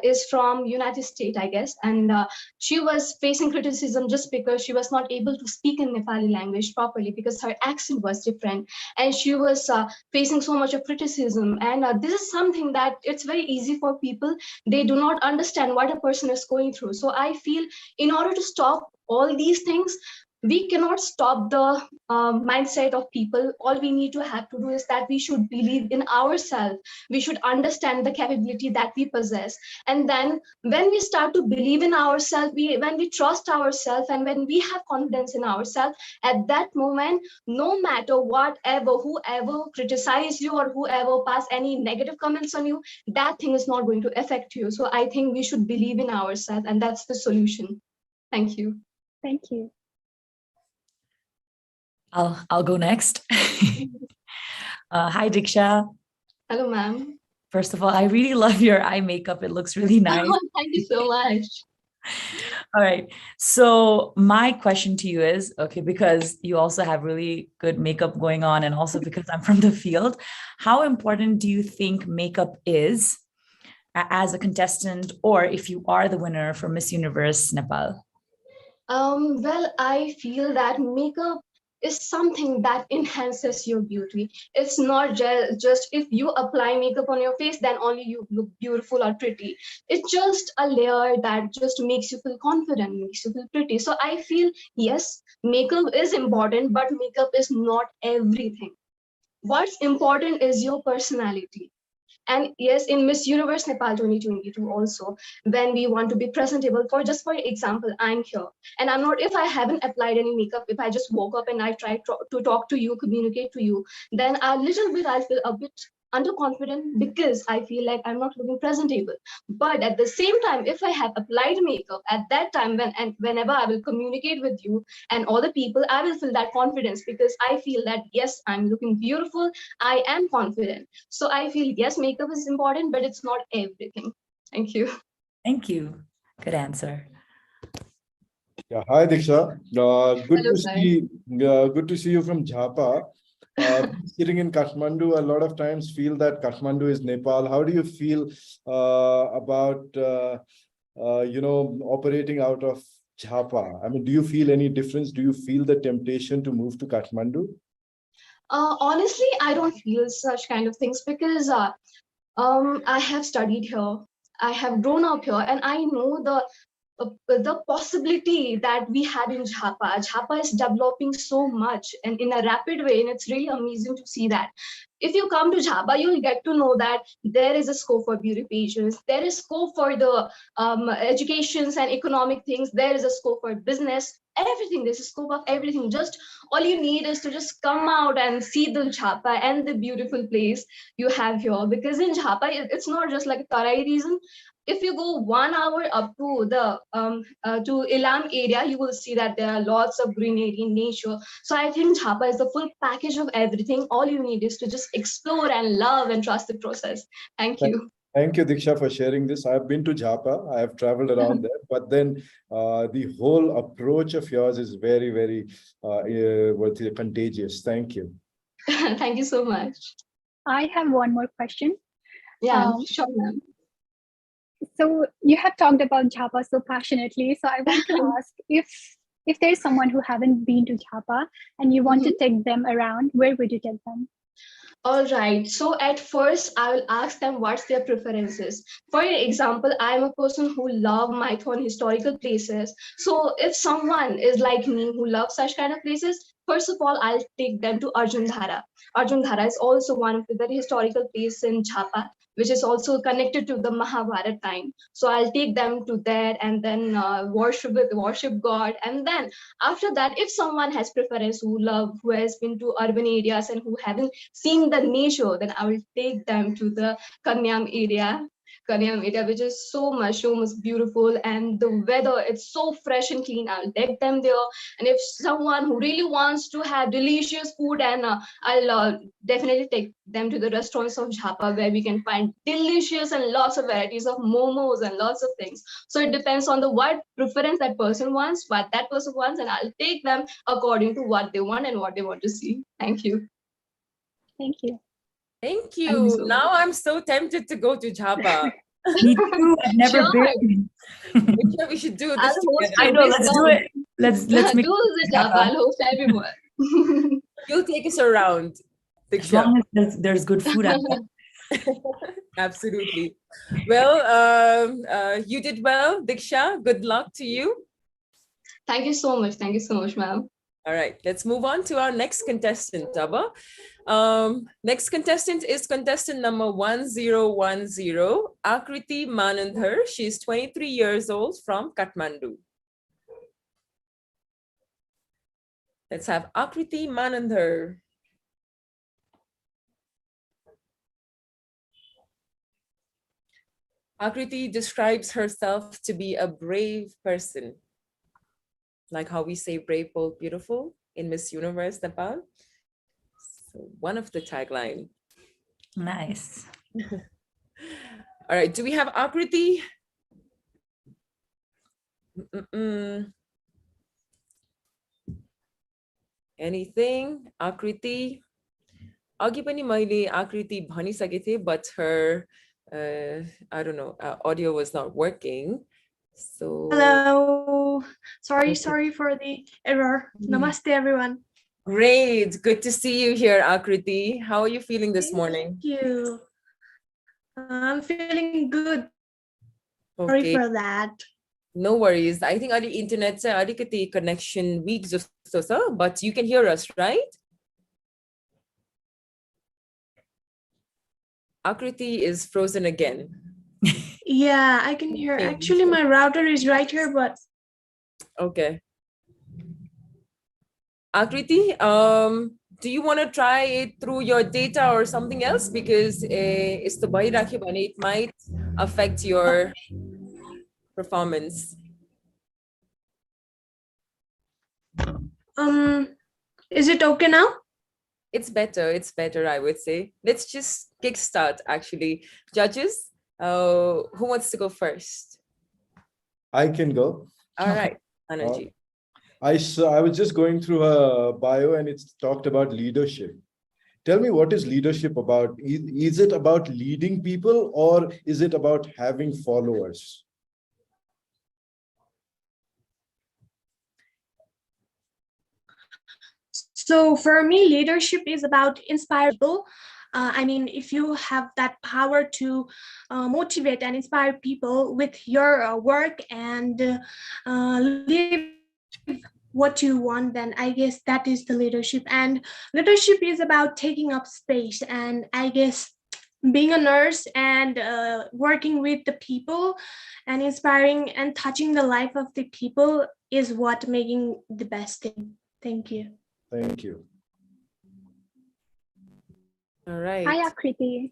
is from United States, I guess, and she was facing criticism just because she was not able to speak in Nepali language properly because her accent was different, and she was facing so much of criticism. And this is something that it's very easy for people. They do not understand what a person is going through. So I feel in order to stop all these things, we cannot stop the mindset of people. All we need to have to do is that we should believe in ourselves. We should understand the capability that we possess. And then when we start to believe in ourselves, when we trust ourselves, and when we have confidence in ourselves, at that moment, no matter whoever criticize you or whoever pass any negative comments on you, that thing is not going to affect you. So I think we should believe in ourselves, and that's the solution. Thank you. Thank you. I'll go next. Hi, Diksha. Hello, ma'am. First of all, I really love your eye makeup. It looks really nice. Thank you so much. All right. So my question to you is, okay, because you also have really good makeup going on, and also because I'm from the field, how important do you think makeup is as a contestant, or if you are the winner for Miss Universe Nepal? Well, I feel that makeup is something that enhances your beauty. It's not just if you apply makeup on your face, then only you look beautiful or pretty. It's just a layer that just makes you feel confident, makes you feel pretty. So I feel, yes, makeup is important, but makeup is not everything. What's important is your personality. And yes, in Miss Universe Nepal 2022 also, when we want to be presentable, for example, I'm here and I'm not, if I haven't applied any makeup, if I just woke up and I try to talk to you, communicate to you, then I feel a bit underconfident because I feel like I'm not looking presentable. But at the same time, if I have applied makeup at that time, whenever I will communicate with you and other people, I will feel that confidence because I feel that yes, I'm looking beautiful, I am confident. So I feel yes, makeup is important, but it's not everything. Thank you. Thank you. Good answer. Yeah, hi Diksha. Hello, sir. Good to see you from Jhapa. Sitting in Kathmandu, a lot of times feel that Kathmandu is Nepal. How do you feel about operating out of Jhapa? I mean, do you feel any difference? Do you feel the temptation to move to Kathmandu? Honestly, I don't feel such kind of things because I have studied here, I have grown up here, and I know the possibility that we had in Jhapa. Jhapa is developing so much and in a rapid way, and it's really amazing to see that. If you come to Jhapa, you'll get to know that there is a scope for beauty pageants, there is scope for the educations and economic things, there is a scope for business, everything, there's a scope of everything. Just all you need is to just come out and see the Jhapa and the beautiful place you have here. Because in Jhapa, it's not just like a Tarai region. If you go 1 hour up to the to Ilam area, you will see that there are lots of greenery, nature. So I think Jhapa is the full package of everything. All you need is to just explore and love and trust the process. Thank you. Thank you, Diksha, for sharing this. I've been to Jhapa. I have traveled around there, but then the whole approach of yours is very, very contagious. Thank you. Thank you so much. I have one more question. Yeah, sure, ma'am. So you have talked about Jhapa so passionately. So I want to ask if there's someone who haven't been to Jhapa and you want to take them around, where would you take them? All right. So at first, I will ask them what's their preferences. For example, I'm a person who love mython historical places. So if someone is like me who loves such kind of places, first of all, I'll take them to Arjun Dhara. Arjun Dhara is also one of the very historical places in Jhapa, which is also connected to the Mahabharata time. So I'll take them to there and then worship God. And then after that, if someone has preference who has been to urban areas and who haven't seen the nature, then I will take them to the Kanyam area, which is so much beautiful, and the weather, it's so fresh and clean. I'll take them there. And if someone who really wants to have delicious food, and I'll definitely take them to the restaurants of Jhapa, where we can find delicious and lots of varieties of momos and lots of things. So it depends on the what preference that person wants, what that person wants, and I'll take them according to what they want and what they want to see. Thank you. Thank you. Thank you. Now I'm so tempted to go to Jhapa. Me too. I've never been. We should do this together. I know. Let's do it. Let's make the Jhapa. I'll host everyone. You'll take us around. As long as there's good food out there. Absolutely. Well, you did well, Diksha. Good luck to you. Thank you so much. Thank you so much, ma'am. All right, let's move on to our next contestant, Taba. Next contestant is contestant number 1010, Akriti Manandhar. She's 23 years old from Kathmandu. Let's have Akriti Manandhar. Akriti describes herself to be a brave person. Like how we say brave, bold, beautiful in Miss Universe Nepal. So one of the tagline. Nice. All right, do we have Akriti? Anything? Akriti? Agi pani maile Akriti bhanisake thiye, but her, I don't know, audio was not working. So hello, sorry for the error. Namaste everyone. Great. Good to see you here, Akriti. How are you feeling this morning? Thank you. I'm feeling good. Sorry Okay. for that. No worries. I think our internet connection weak but you can hear us, right? Akriti is frozen again. Yeah, I can hear. Okay. Actually, my router is right here, but Okay. Akriti, do you want to try it through your data or something else? Because it might affect your performance. is it okay now? It's better, I would say. Let's just kickstart, actually. Judges, who wants to go first? I can go. All right, Ananji. I was just going through her bio and it's talked about leadership. Tell me, what is leadership about? Is it about leading people or is it about having followers? So for me, leadership is about inspiring people. I mean, if you have that power to motivate and inspire people with your work and live what you want, then I guess that is the leadership. And leadership is about taking up space. And I guess being a nurse and working with the people and inspiring and touching the life of the people is what making the best thing. Thank you. Thank you. All right. Hi, Akriti.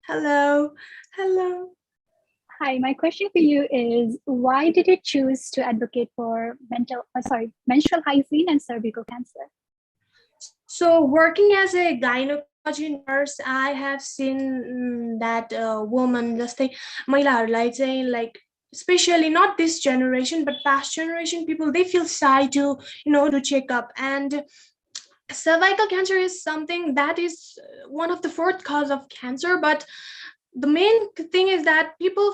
Hello. Hello. Hi, my question for you is, why did you choose to advocate for menstrual hygiene and cervical cancer? So working as a gynecology nurse, I have seen that woman जस्तै महिलाहरूलाई चाहिँ like especially not this generation but past generation people, they feel shy to to check up. And cervical cancer is something that is one of the fourth cause of cancer, but the main thing is that people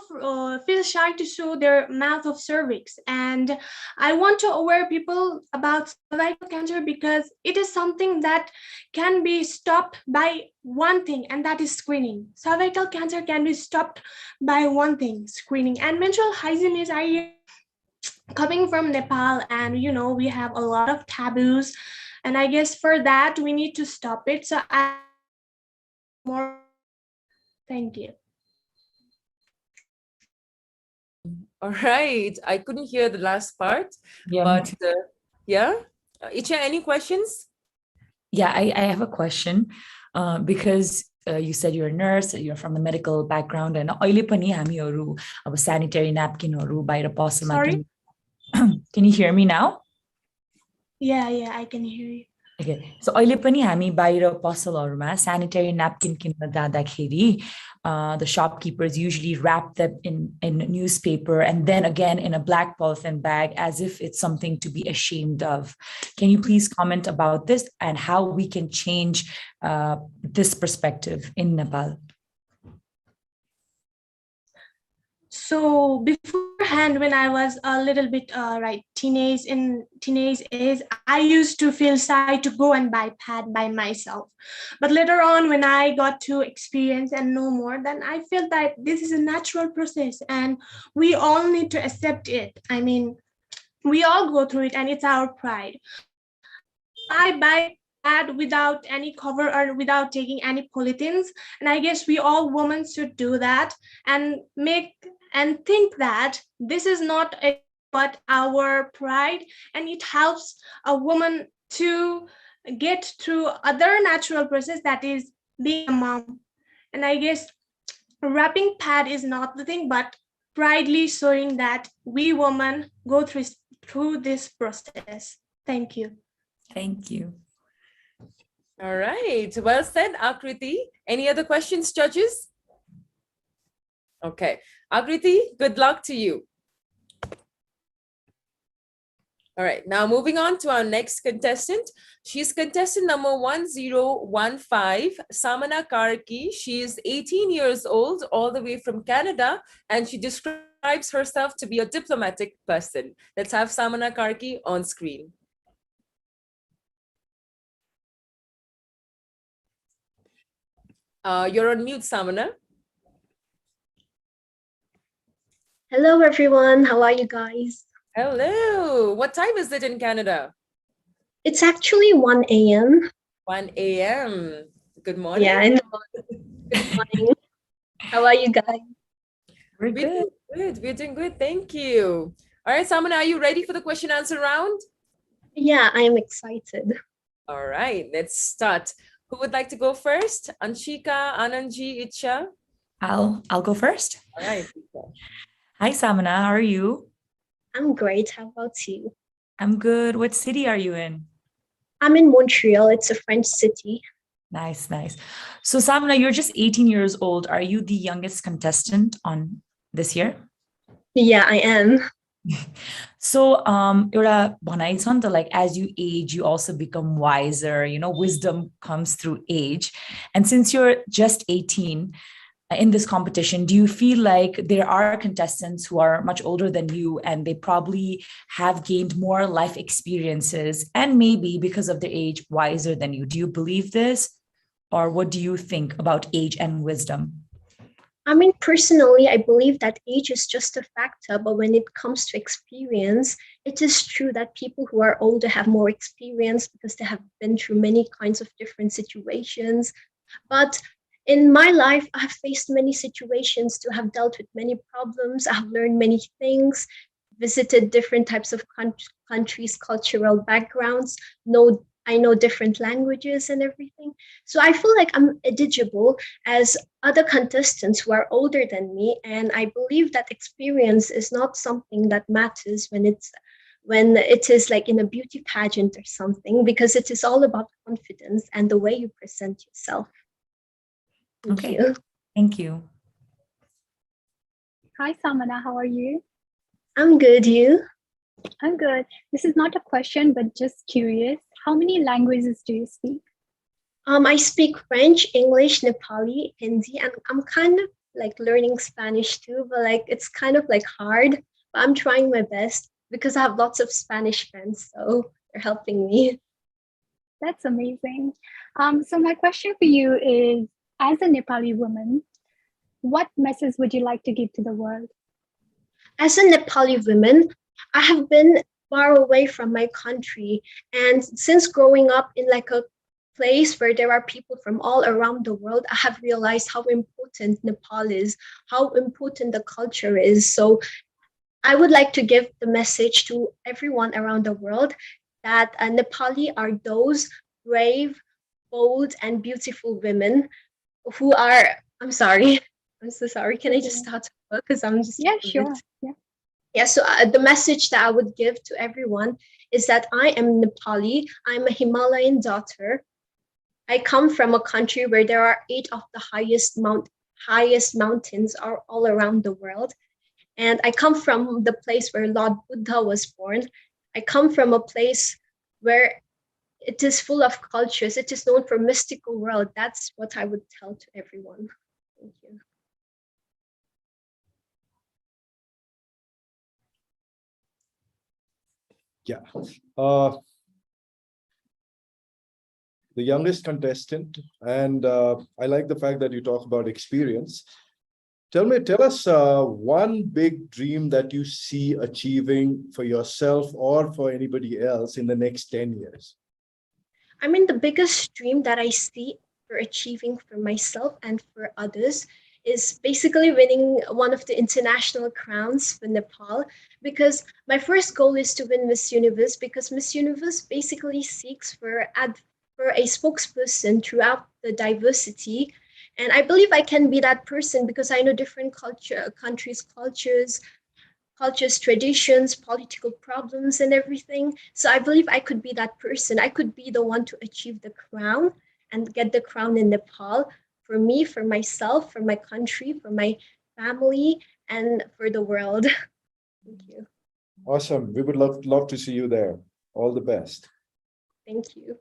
feel shy to show their mouth of cervix. And I want to aware people about cervical cancer because it is something that can be stopped by one thing, and that is screening. Cervical cancer can be stopped by one thing, screening. And menstrual hygiene is coming from Nepal, and we have a lot of taboos, and I guess for that we need to stop it. So thank you. All right. I couldn't hear the last part, but yeah. Icha, any questions? Yeah, I have a question because you said you're a nurse, you're from the medical background, and अहिले पनि हामीहरु अब sanitary napkinहरु बाहिर पसलमा Sorry? Can you hear me now? Yeah, I can hear you. Okay, so अहिले पनि हामी बाहिर पसलहरुमा sanitary napkin किन्न जाँदाखेरि the shopkeepers usually wrap them in newspaper and then again in a black polythene bag as if it's something to be ashamed of. Can you please comment about this and how we can change this perspective in Nepal? So beforehand, when I was a little bit teenage age, I used to feel shy to go and buy pad by myself. But later on, when I got to experience and know more, then I felt that this is a natural process and we all need to accept it. I mean, we all go through it and it's our pride. I buy pad without any cover or without taking any polythenes, and I guess we all women should do that and think that this is not but our pride, and it helps a woman to get through other natural process, that is being a mom. And I guess wrapping pad is not the thing, but proudly showing that we women go through this process. Thank you. Thank you. All right, well said, Akriti. Any other questions, judges? Okay, Akriti, good luck to you. All right, now moving on to our next contestant. She's contestant number 1015, Samana Karki. She is 18 years old, all the way from Canada, and she describes herself to be a diplomatic person. Let's have Samana Karki on screen. You're on mute, Samana. Hello, everyone. How are you guys? Hello. What time is it in Canada? It's actually 1 a.m. 1 a.m. Good morning. Yeah, in the morning. Good morning. How are you guys? We're We're good. doing good. We're doing good. Thank you. All right, Samana, are you ready for the question answer round? Yeah, I am excited. All right, let's start. Who would like to go first? Anshika, Ananji, Icha? I'll go first. All right. Hi, Samana. How are you? I'm great. How about you? I'm good. What city are you in? I'm in Montreal. It's a French city. Nice, nice. So, Samana, you're just 18 years old. Are you the youngest contestant on this year? Yeah, I am. So, एउटा भनाइ छ नि त, like as you age, you also become wiser. Wisdom comes through age. And since you're just 18 in this competition, do you feel like there are contestants who are much older than you and they probably have gained more life experiences and maybe because of their age wiser than you? Do you believe this? Or what do you think about age and wisdom? I mean, personally, I believe that age is just a factor, but when it comes to experience, it is true that people who are older have more experience because they have been through many kinds of different situations. But in my life, I've faced many situations to have dealt with many problems. I've learned many things, visited different types of countries, cultural backgrounds, I know different languages and everything. So I feel like I'm eligible as other contestants who are older than me. And I believe that experience is not something that matters when it is like in a beauty pageant or something, because it is all about confidence and the way you present yourself. Thank you. Thank you. Hi, Samana. How are you? I'm good. You? I'm good. This is not a question, but just curious. How many languages do you speak? I speak French, English, Nepali, Hindi, and I'm kind of like learning Spanish too, but like it's kind of like hard. But I'm trying my best because I have lots of Spanish friends, so they're helping me. That's amazing. So my question for you is, as a Nepali woman, what message would you like to give to the world? As a Nepali woman, I have been far away from my country. And since growing up in like a place where there are people from all around the world, I have realized how important Nepal is, how important the culture is. So I would like to give the message to everyone around the world that Nepali are those brave, bold, and beautiful women who are, I'm sorry. I'm so sorry. Can I just start? Because I'm just. Yeah, sure. Yeah. Yeah, so the message that I would give to everyone is that I am Nepali. I'm a Himalayan daughter. I come from a country where there are 8 of the highest mountains are all around the world. And I come from the place where Lord Buddha was born. I come from a place where it is full of cultures. It is known for mystical world. That's what I would tell to everyone. Thank you. Yeah. The youngest contestant, and I like the fact that you talk about experience. Tell us one big dream that you see achieving for yourself or for anybody else in the next 10 years. I mean, the biggest dream that I see for achieving for myself and for others is basically winning one of the international crowns for Nepal, because my first goal is to win Miss Universe, because Miss Universe basically seeks for a spokesperson throughout the diversity. And I believe I can be that person because I know different countries, cultures, traditions, political problems, and everything. So I believe I could be that person. I could be the one to achieve the crown and get the crown in Nepal for me, for myself, for my country, for my family, and for the world. Thank you. Awesome. We would love to see you there. All the best. Thank you.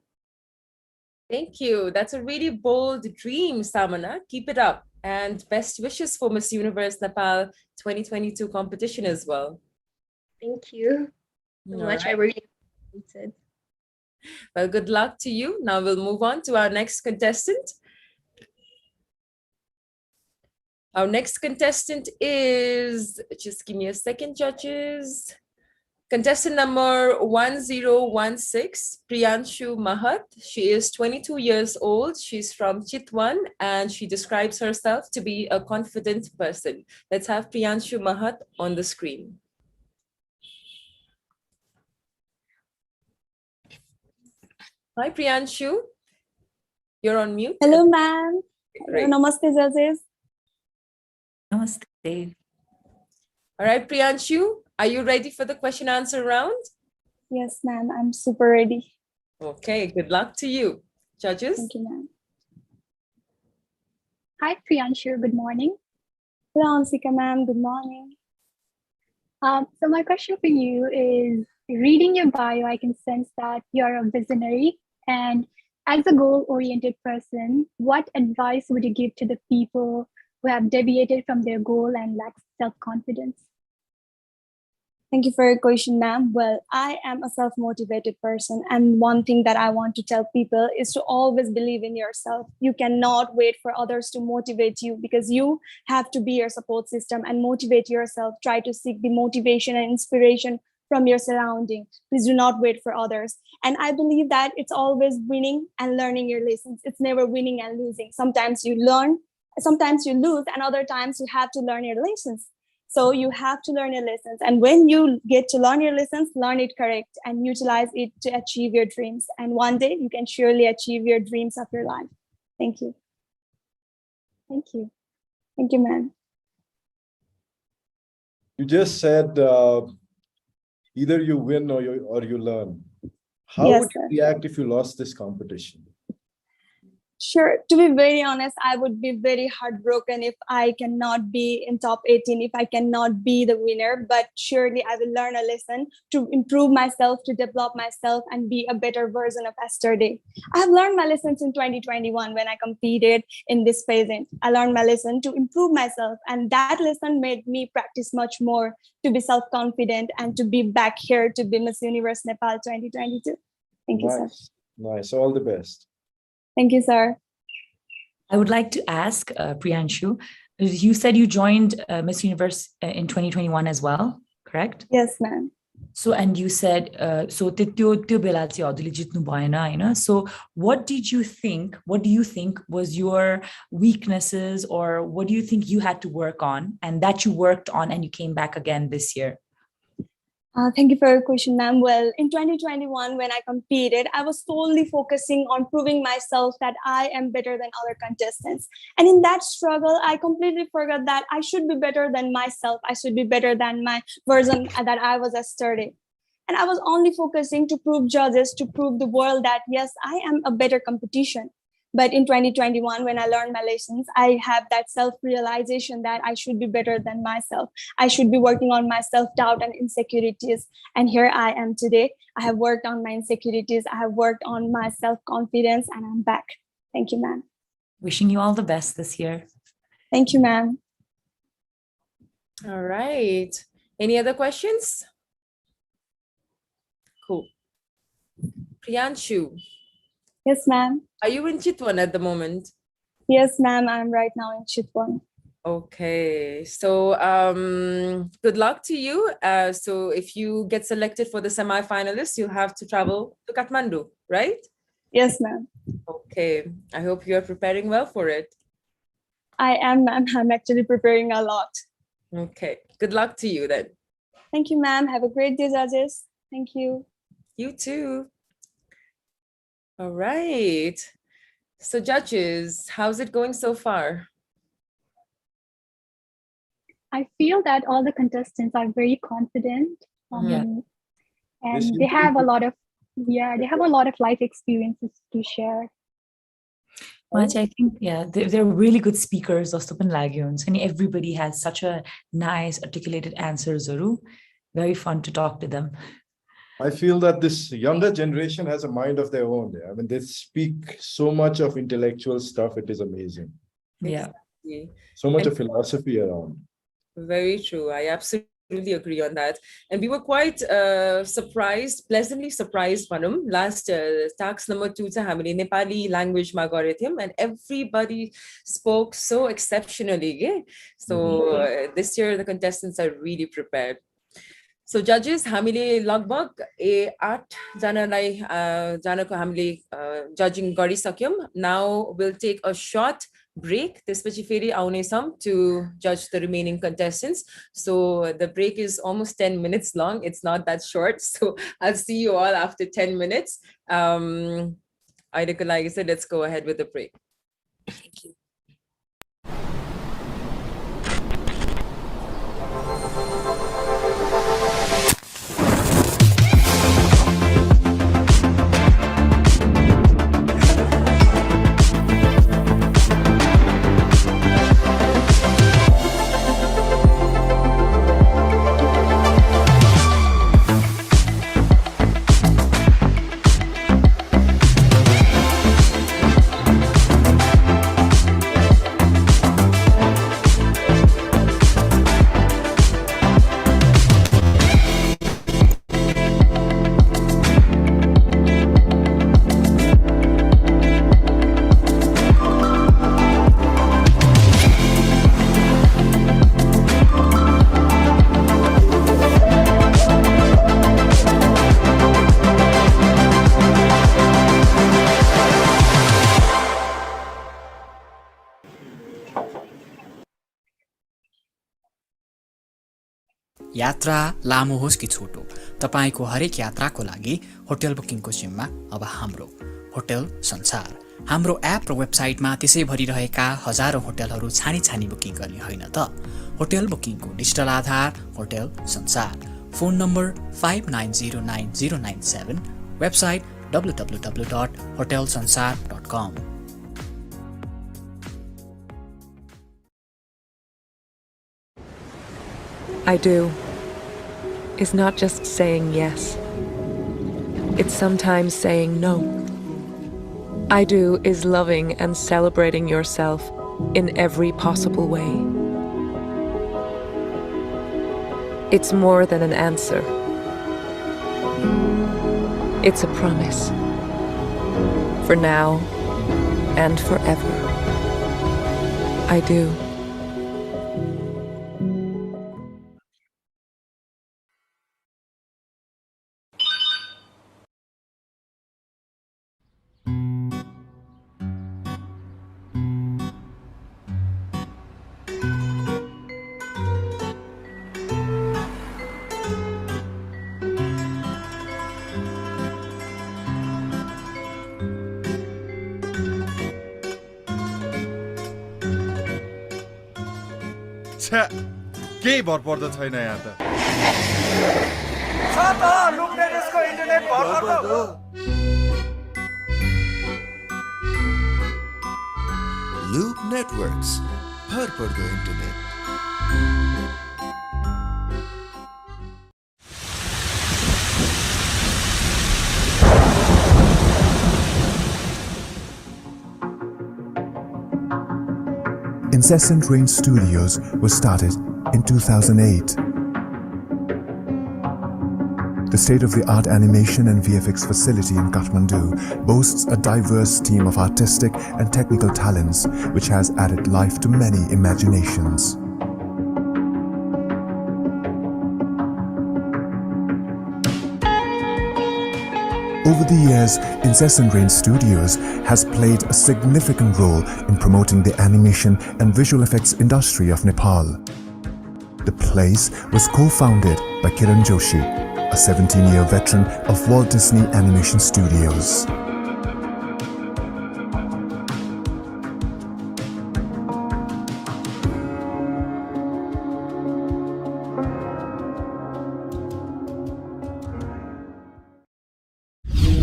Thank you. That's a really bold dream, Samana. Keep it up. And best wishes for Miss Universe Nepal 2022 competition as well. Thank you so much. I really appreciate it. Well, good luck to you. Now we'll move on to our next contestant. Our next contestant is, just give me a second, judges. Contestant number 1016, Priyanshu Mahat. She is 22 years old. She's from Chitwan and she describes herself to be a confident person. Let's have Priyanshu Mahat on the screen. Hi, Priyanshu. You're on mute. Hello, ma'am. Great. Namaste, judges. Namaste. All right, Priyanshu, are you ready for the question answer round? Yes, ma'am. I'm super ready. Okay, good luck to you. Judges? Thank you, ma'am. Hi, Priyanshu. Good morning. Hello, Ansika, ma'am. Good morning. So my question for you is, reading your bio, I can sense that you're a visionary. And as a goal-oriented person, what advice would you give to the people who have deviated from their goal and lack self-confidence? Thank you for your question, ma'am. Well, I am a self-motivated person. And one thing that I want to tell people is to always believe in yourself. You cannot wait for others to motivate you because you have to be your support system and motivate yourself. Try to seek the motivation and inspiration from your surrounding. Please do not wait for others. And I believe that it's always winning and learning your lessons. It's never winning and losing. Sometimes you learn, sometimes you lose, and other times you have to learn your lessons. So you have to learn your lessons. And when you get to learn your lessons, learn it correct and utilize it to achieve your dreams. And one day you can surely achieve your dreams of your life. Thank you. Thank you. Thank you, ma'am. You just said either you win or you learn. How Yes, would you sir. react if you lost this competition? Sure. To be very honest, I would be very heartbroken if I cannot be in top 18, if I cannot be the winner. But surely I will learn a lesson to improve myself, to develop myself, and be a better version of yesterday. I have learned my lessons in 2021 when I competed in this pageant. I learned my lesson to improve myself, and that lesson made me practice much more to be self-confident and to be back here to be Miss Universe Nepal 2022. Thank you, sir. Nice. All the best. Thank you, sir. I would like to ask Priyanshu, you said you joined Miss Universe in 2021 as well, correct? Yes, ma'am. So, and you said, so त्यो बेला चाहिँ हजुरले जित्नु भएन हैन? So what do you think was your weaknesses, or what do you think you had to work on and that you worked on and you came back again this year? Thank you for your question, ma'am. Well, in 2021, when I competed, I was solely focusing on proving myself that I am better than other contestants. And in that struggle, I completely forgot that I should be better than myself. I should be better than my version that I was yesterday. And I was only focusing to prove judges, to prove the world that, yes, I am a better competition. But in 2021, when I learned my lessons, I have that self-realization that I should be better than myself. I should be working on my self-doubt and insecurities. And here I am today. I have worked on my insecurities. I have worked on my self-confidence, and I'm back. Thank you, ma'am. Wishing you all the best this year. Thank you, ma'am. All right. Any other questions? Cool. Priyanshu. Yes, ma'am. Are you in Chitwan at the moment? Yes, ma'am. I'm right now in Chitwan. Okay. So good luck to you. So if you get selected for the semi-finalists, you'll have to travel to Kathmandu, right? Yes, ma'am. Okay. I hope you're preparing well for it. I am, ma'am. I'm actually preparing a lot. Okay. Good luck to you then. Thank you, ma'am. Have a great day, judges. Thank you. You too. All right. So judges, how's it going so far? I feel that all the contestants are very confident. And they have a lot of life experiences to share. I think, yeah, they're really good speakers. And everybody has such a nice articulated answers. Very fun to talk to them. I feel that this younger generation has a mind of their own. I mean, they speak so much of intellectual stuff. It is amazing. Yeah. Exactly. So much of philosophy around. Very true. I absolutely totally agree on that. And we were quite surprised, pleasantly surprised, Panum. Last task number 2 cha hamile Nepali language ma garethiyam, and everybody spoke so exceptionally. So this year the contestants are really prepared. So judges, हामीले लगभग 8 जनालाई जनाको हामीले judging गरिसक्यौं. Now we'll take a short break. त्यसपछि फेरि आउनेछौं to judge the remaining contestants. So the break is almost 10 minutes long. It's not that short. So I'll see you all after 10 minutes. Like I said, let's go ahead with the break. Thank you. यात्रा लामो होस् कि छोटो, तपाईको हरेक यात्राको लागि hotel बुकिङको जिम्मा अब हाम्रो होटल संसार। हाम्रो एप र वेबसाइटमा त्यसै भरि रहेका हजारौं होटलहरू छानी बुकिङ गर्ने होइन त। होटल बुकिङको डिजिटल आधार होटल संसार। Phone number 59090997, website www.hotelsansar.com। I do is not just saying yes. It's sometimes saying no. I do is loving and celebrating yourself in every possible way. It's more than an answer. It's a promise. For now and forever. I do. केही भर पर्दो छैन यहाँ त। Loop Networks, भर पर्दो internet. Incessant Rain Studios was started in 2008. The state-of-the-art animation and VFX facility in Kathmandu boasts a diverse team of artistic and technical talents, which has added life to many imaginations. Over the years, Incessant Rain Studios has played a significant role in promoting the animation and visual effects industry of Nepal. The place was co-founded by Kiran Joshi, a 17-year veteran of Walt Disney Animation Studios.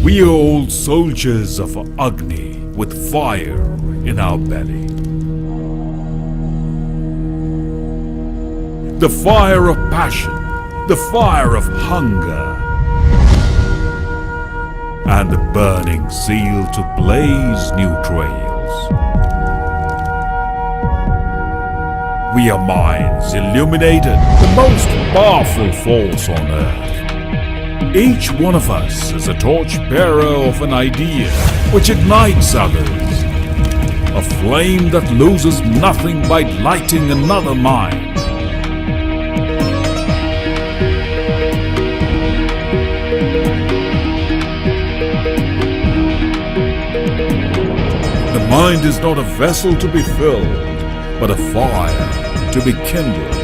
We are all soldiers of Agni with fire in our belly. The fire of passion, the fire of hunger, and the burning zeal to blaze new trails. We are minds illuminated, the most powerful force on earth. Each one of us is a torch-bearer of an idea which ignites others. A flame that loses nothing by lighting another mind. The mind is not a vessel to be filled, but a fire to be kindled.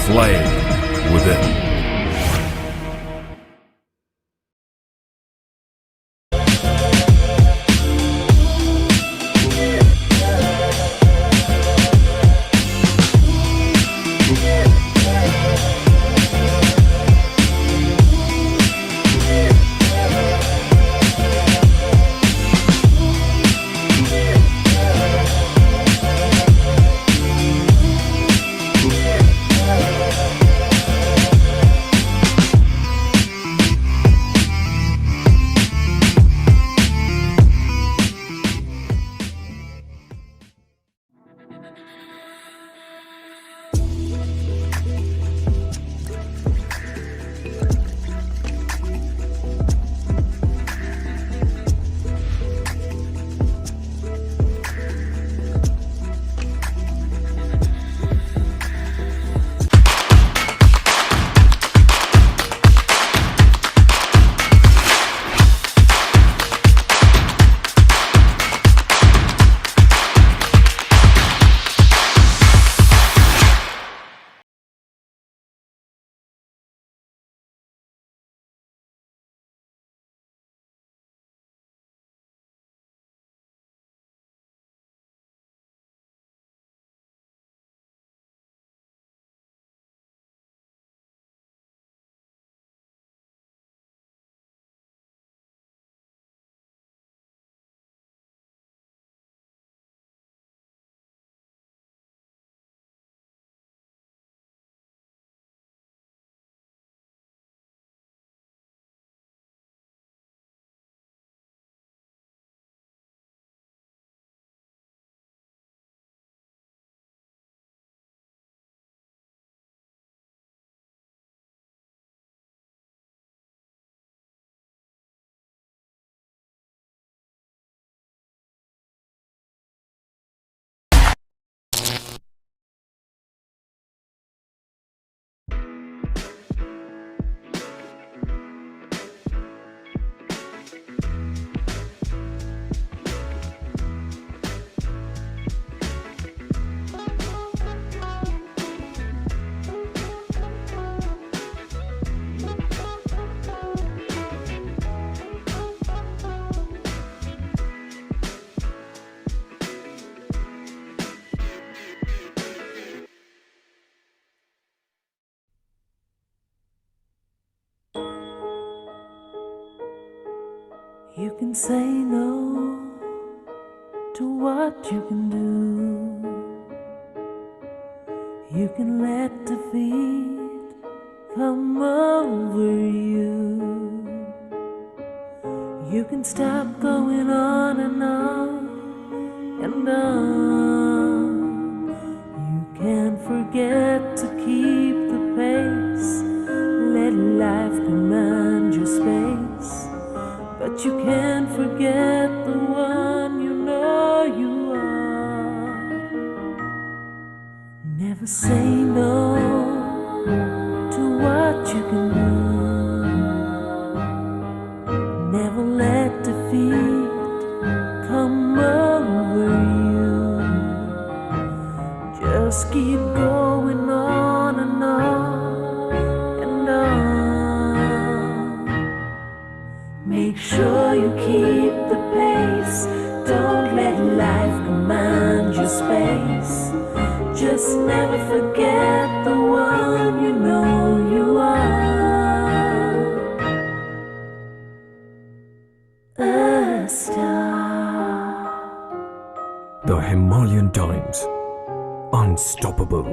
Flame within. You can say no to what you can do. You can let defeat come over you. You can stop going on and on and on. You can't forget to keep the pace. Let life command your space. But you can't forget the one you know you are. Never say no to what you can do. Never let defeat come over you. Just keep going on and on and on. Make sure you keep the pace. Don't let life command your space. Just never forget the one you know you are. A star. The Himalayan Times. Unstoppable.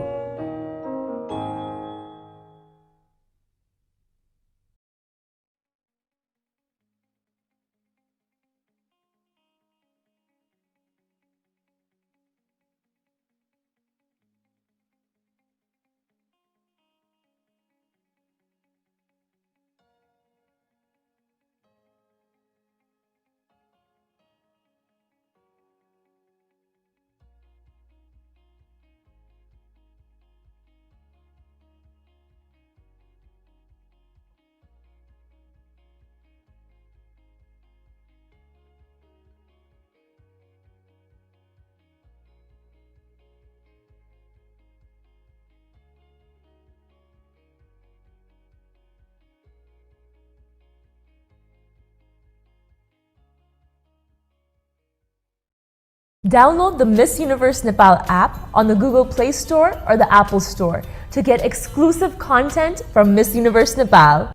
Download the Miss Universe Nepal app on the Google Play Store or the Apple Store to get exclusive content from Miss Universe Nepal.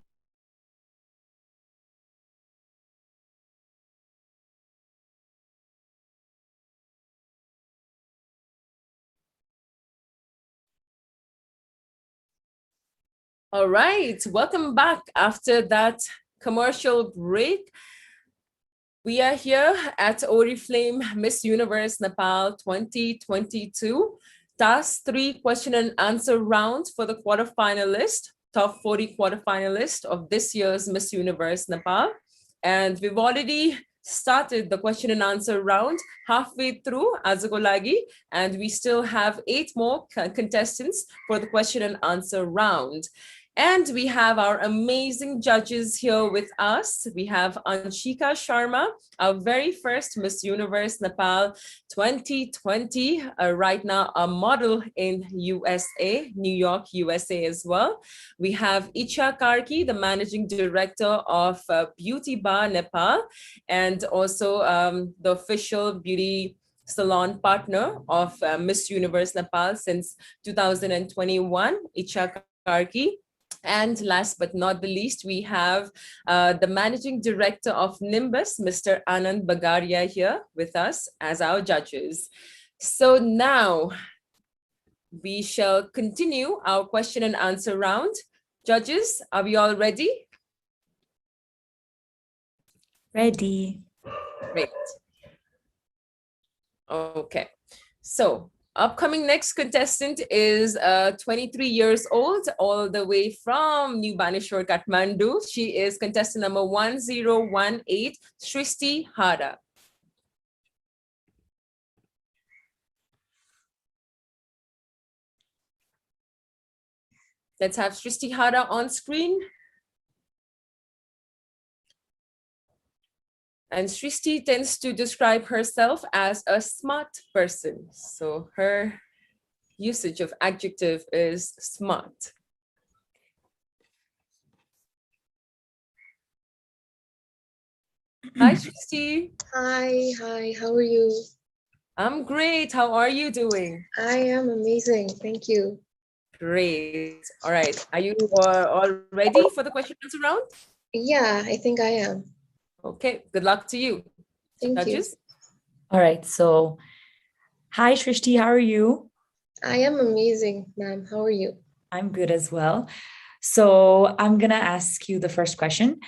All right, welcome back after that commercial break. We are here at Oriflame Miss Universe Nepal 2022. Task 3 question and answer round for the quarterfinalist, top 40 quarterfinalist of this year's Miss Universe Nepal. And we've already started the question and answer round halfway through Azuko Lagi, and we still have 8 more contestants for the question and answer round. And we have our amazing judges here with us. We have Anshika Sharma, our very first Miss Universe Nepal 2020, right now a model in USA, New York, USA as well. We have Icha Karki, the managing director of Vibhaa Nepal, and also the official beauty salon partner of Miss Universe Nepal since 2021, Icha Karki. And last but not the least, we have the managing director of Nimbus, Mr. Anand Bagaria, here with us as our judges. So now we shall continue our question and answer round. Judges, are we all ready? Ready. Great. Okay, so upcoming next contestant is 23 years old, all the way from New Baneshwar, Kathmandu. She is contestant number 1018, Srishti Hara. Let's have Srishti Hara on screen. And Srishti tends to describe herself as a smart person. So her usage of adjective is smart. Hi, Srishti. Hi, how are you? I'm great. How are you doing? I am amazing. Thank you. Great. All right. Are you all ready for the question and answer round? Yeah, I think I am. Okay. Good luck to you. Thank Judges. you. All right. So, hi, Srishti. How are you? I am amazing, ma'am. How are you? I'm good as well. So, I'm going to ask you the first question.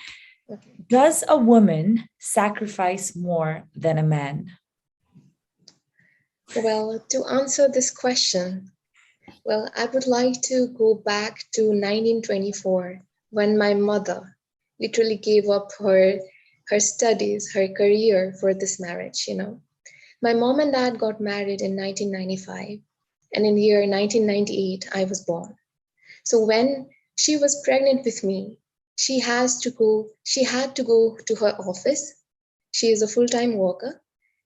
Okay. Does a woman sacrifice more than a man? Well, to answer this question, I would like to go back to 1924 when my mother literally gave up her studies, her career for this marriage, you know. My mom and dad got married in 1995, and in the year 1998, I was born. So when she was pregnant with me, she had to go to her office. She is a full-time worker,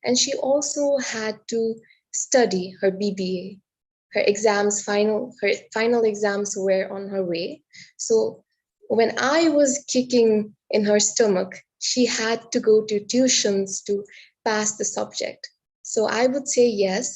and she also had to study her BBA. Her final exams were on her way. So when I was kicking in her stomach, she had to go to tuitions to pass the subject. So I would say yes,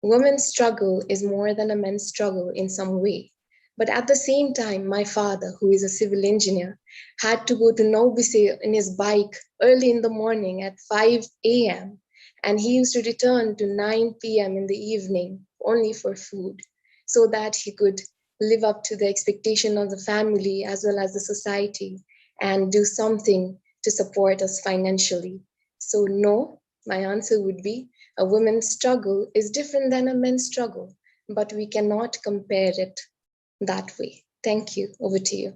women's struggle is more than a man's struggle in some way. But at the same time, my father, who is a civil engineer, had to go to Novice in his bike early in the morning at 5 a.m. And he used to return to 9 p.m. in the evening only for food, so that he could live up to the expectation of the family as well as the society and do something to support us financially. So no, my answer would be a woman's struggle is different than a man's struggle, but we cannot compare it that way. Thank you. Over to you.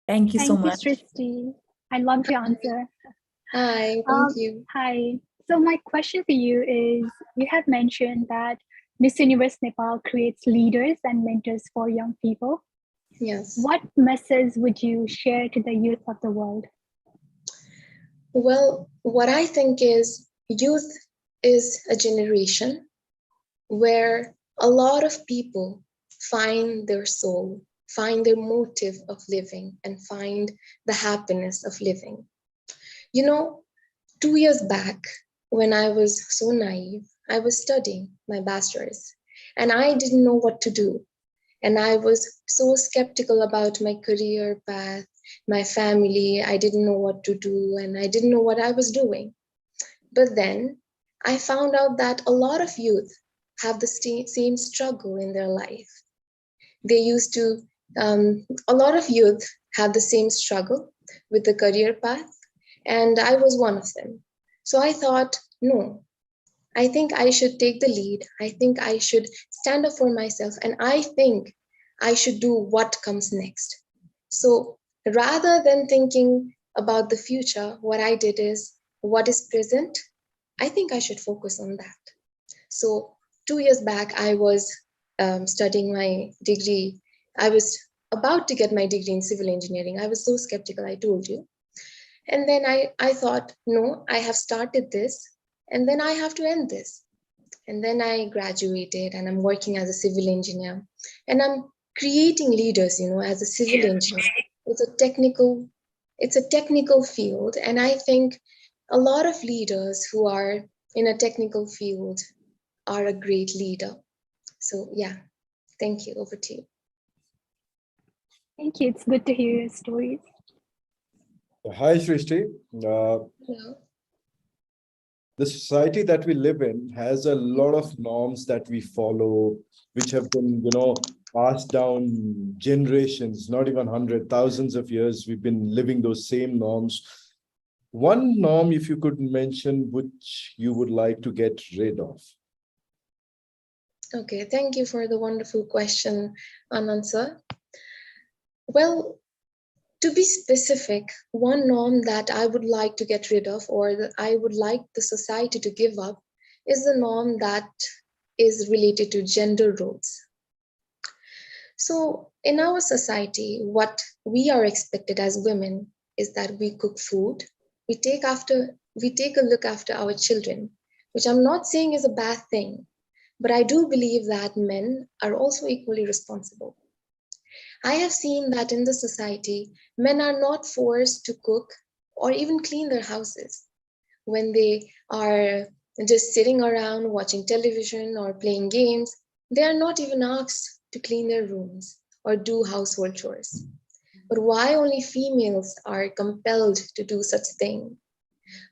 Thank you so much. Thank you, Srishti. I love your answer. Hi, thank you. Hi. So my question for you is, you have mentioned that Miss Universe Nepal creates leaders and mentors for young people. Yes. What message would you share to the youth of the world? Well, what I think is youth is a generation where a lot of people find their soul, find their motive of living, and find the happiness of living. You know, 2 years back, when I was so naive, I was studying my bachelor's and I didn't know what to do. And I was so skeptical about my career path, my family. I didn't know what to do and I didn't know what I was doing. But then I found out that a lot of youth have the same struggle in their life. They used to, a lot of youth have the same struggle with the career path, and I was one of them. So I thought, no, I think I should take the lead. I think I should stand up for myself, and I think I should do what comes next. So rather than thinking about the future, what I did is what is present. I think I should focus on that. So 2 years back, I was studying my degree. I was about to get my degree in civil engineering. I was so skeptical, I told you. And then I thought, no, I have started this and then I have to end this. And then I graduated and I'm working as a civil engineer and I'm creating leaders, you know, as a civil engineer. It's a technical field. And I think a lot of leaders who are in a technical field are a great leader. So yeah, thank you. Over to you. Thank you. It's good to hear your stories. Hi, Srishti. Hello. The society that we live in has a lot of norms that we follow, which have been, passed down generations, not even 100, thousands of years. We've been living those same norms. One norm, if you could mention, which you would like to get rid of. Okay, thank you for the wonderful question, Anansa. Well, to be specific, one norm that I would like to get rid of, or that I would like the society to give up, is the norm that is related to gender roles. So in our society, what we are expected as women is that we cook food, we take a look after our children, which I'm not saying is a bad thing, but I do believe that men are also equally responsible. I have seen that in the society, men are not forced to cook or even clean their houses. When they are just sitting around watching television or playing games, they are not even asked to clean their rooms or do household chores. But why only females are compelled to do such thing?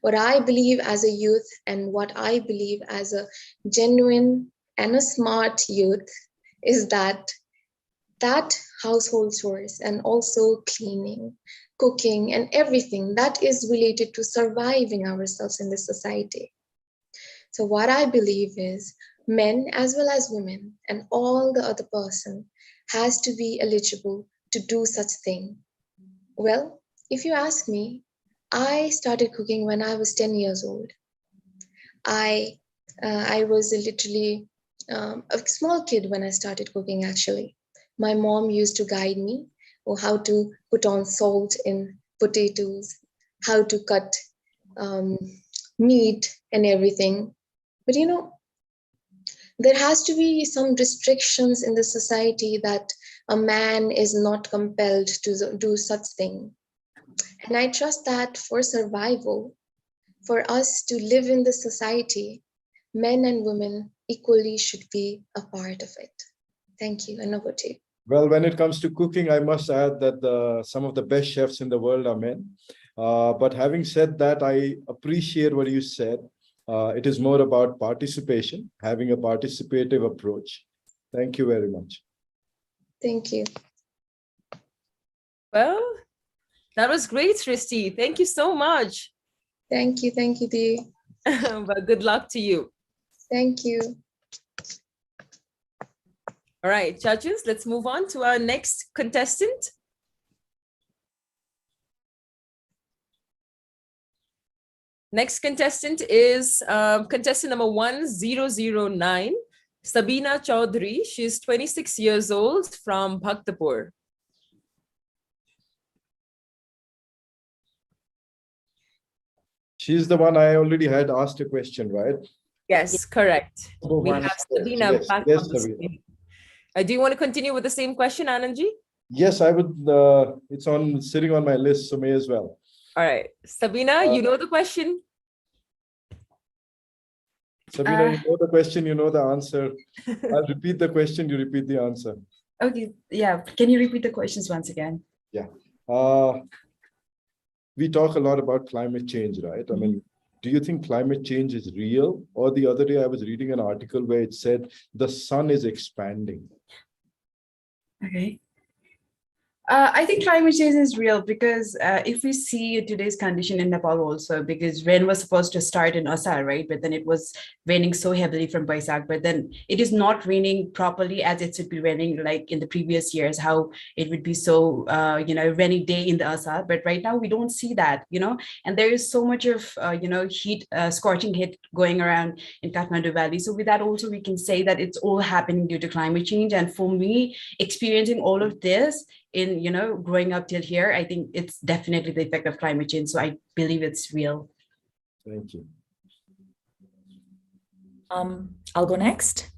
What I believe as a youth and what I believe as a genuine and a smart youth is that household chores and also cleaning, cooking, and everything that is related to surviving ourselves in this society. So what I believe is men as well as women and all the other person has to be eligible to do such thing. Well, if you ask me, I started cooking when I was 10 years old. I was literally a small kid when I started cooking, actually. My mom used to guide me on how to put on salt in potatoes, how to cut meat and everything. But there has to be some restrictions in the society that a man is not compelled to do such thing. And I trust that for survival, for us to live in this society, men and women equally should be a part of it. Thank you, and over to you. Well, when it comes to cooking, I must add that some of the best chefs in the world are men. But having said that, I appreciate what you said. It is more about participation, having a participative approach. Thank you very much. Thank you. Well, that was great, Srishti. Thank you so much. Thank you, Dee. But good luck to you. Thank you. All right, judges, let's move on to our next contestant. Next contestant is contestant number 1009, Sabina Chaudhary. She's 26 years old from Bhaktapur. She's the one I already had asked a question, right? Yes, correct. We have Sabina back on the screen. Do you want to continue with the same question, Anandji? Yes, I would. It's sitting on my list, so may as well. All right, Sabina, you know the question? Sabina, you know the question, you know the answer. I'll repeat the question, you repeat the answer. Okay, yeah. Can you repeat the questions once again? Yeah. We talk a lot about climate change, right? I mean, do you think climate change is real? Or the other day I was reading an article where it said the sun is expanding. Okay. I think climate change is real because if we see today's condition in Nepal also, because rain was supposed to start in Asar, right? But then it was raining so heavily from Baisakh, but then it is not raining properly as it should be raining like in the previous years, how it would be so, rainy day in the Asar. But right now we don't see that, and there is so much of, heat, scorching heat going around in Kathmandu Valley. So with that also, we can say that it's all happening due to climate change. And for me, experiencing all of this, in growing up till here, I think it's definitely the effect of climate change. So I believe it's real. Thank you. I'll go next.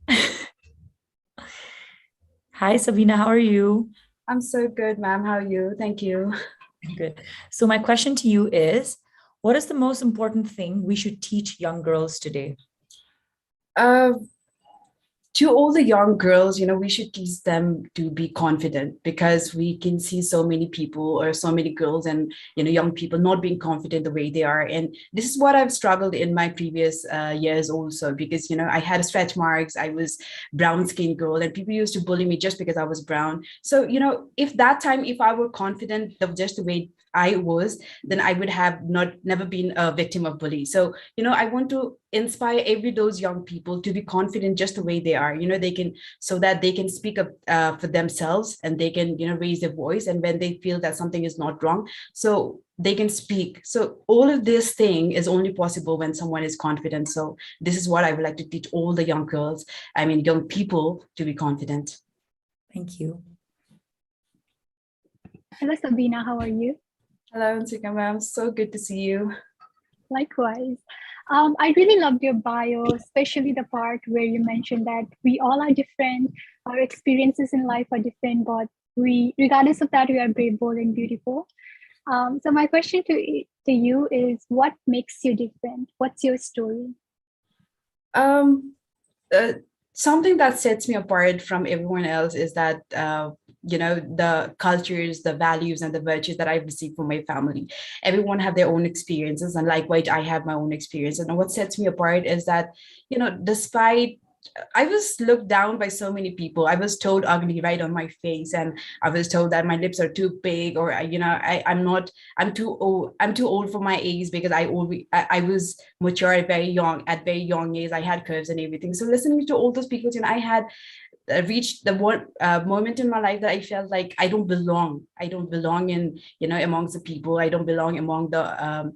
Hi, Sabina, how are you? I'm so good, ma'am. How are you? Thank you. Good. So my question to you is, what is the most important thing we should teach young girls today? To all the young girls, we should teach them to be confident, because we can see so many people or so many girls and, young people not being confident the way they are. And this is what I've struggled in my previous years also, because, I had stretch marks, I was brown skinned girl, and people used to bully me just because I was brown. So, if that time, if I were confident of just the way I was, then I would have never been a victim of bully. So, I want to inspire every those young people to be confident just the way they are, so that they can speak up for themselves, and they can, raise their voice. And when they feel that something is not wrong, so they can speak. So all of this thing is only possible when someone is confident. So this is what I would like to teach all the young girls, young people, to be confident. Thank you. Hello, Sabina. How are you? Hello, Antika ma'am. So good to see you. Likewise. I really loved your bio, especially the part where you mentioned that we all are different, our experiences in life are different, but regardless of that, we are brave, bold, and beautiful. So my question to you is, what makes you different? What's your story? Something that sets me apart from everyone else is that the cultures, the values, and the virtues that I've received from my family. Everyone have their own experiences, and likewise I have my own experience. And what sets me apart is that, despite I was looked down by so many people, I was told ugly right on my face, and I was told that my lips are too big, or I'm too old for my age, because I was mature at very young age. I had curves and everything. So listening to all those people, I had reached the moment in my life that I felt like I don't belong in, amongst the people. I don't belong among the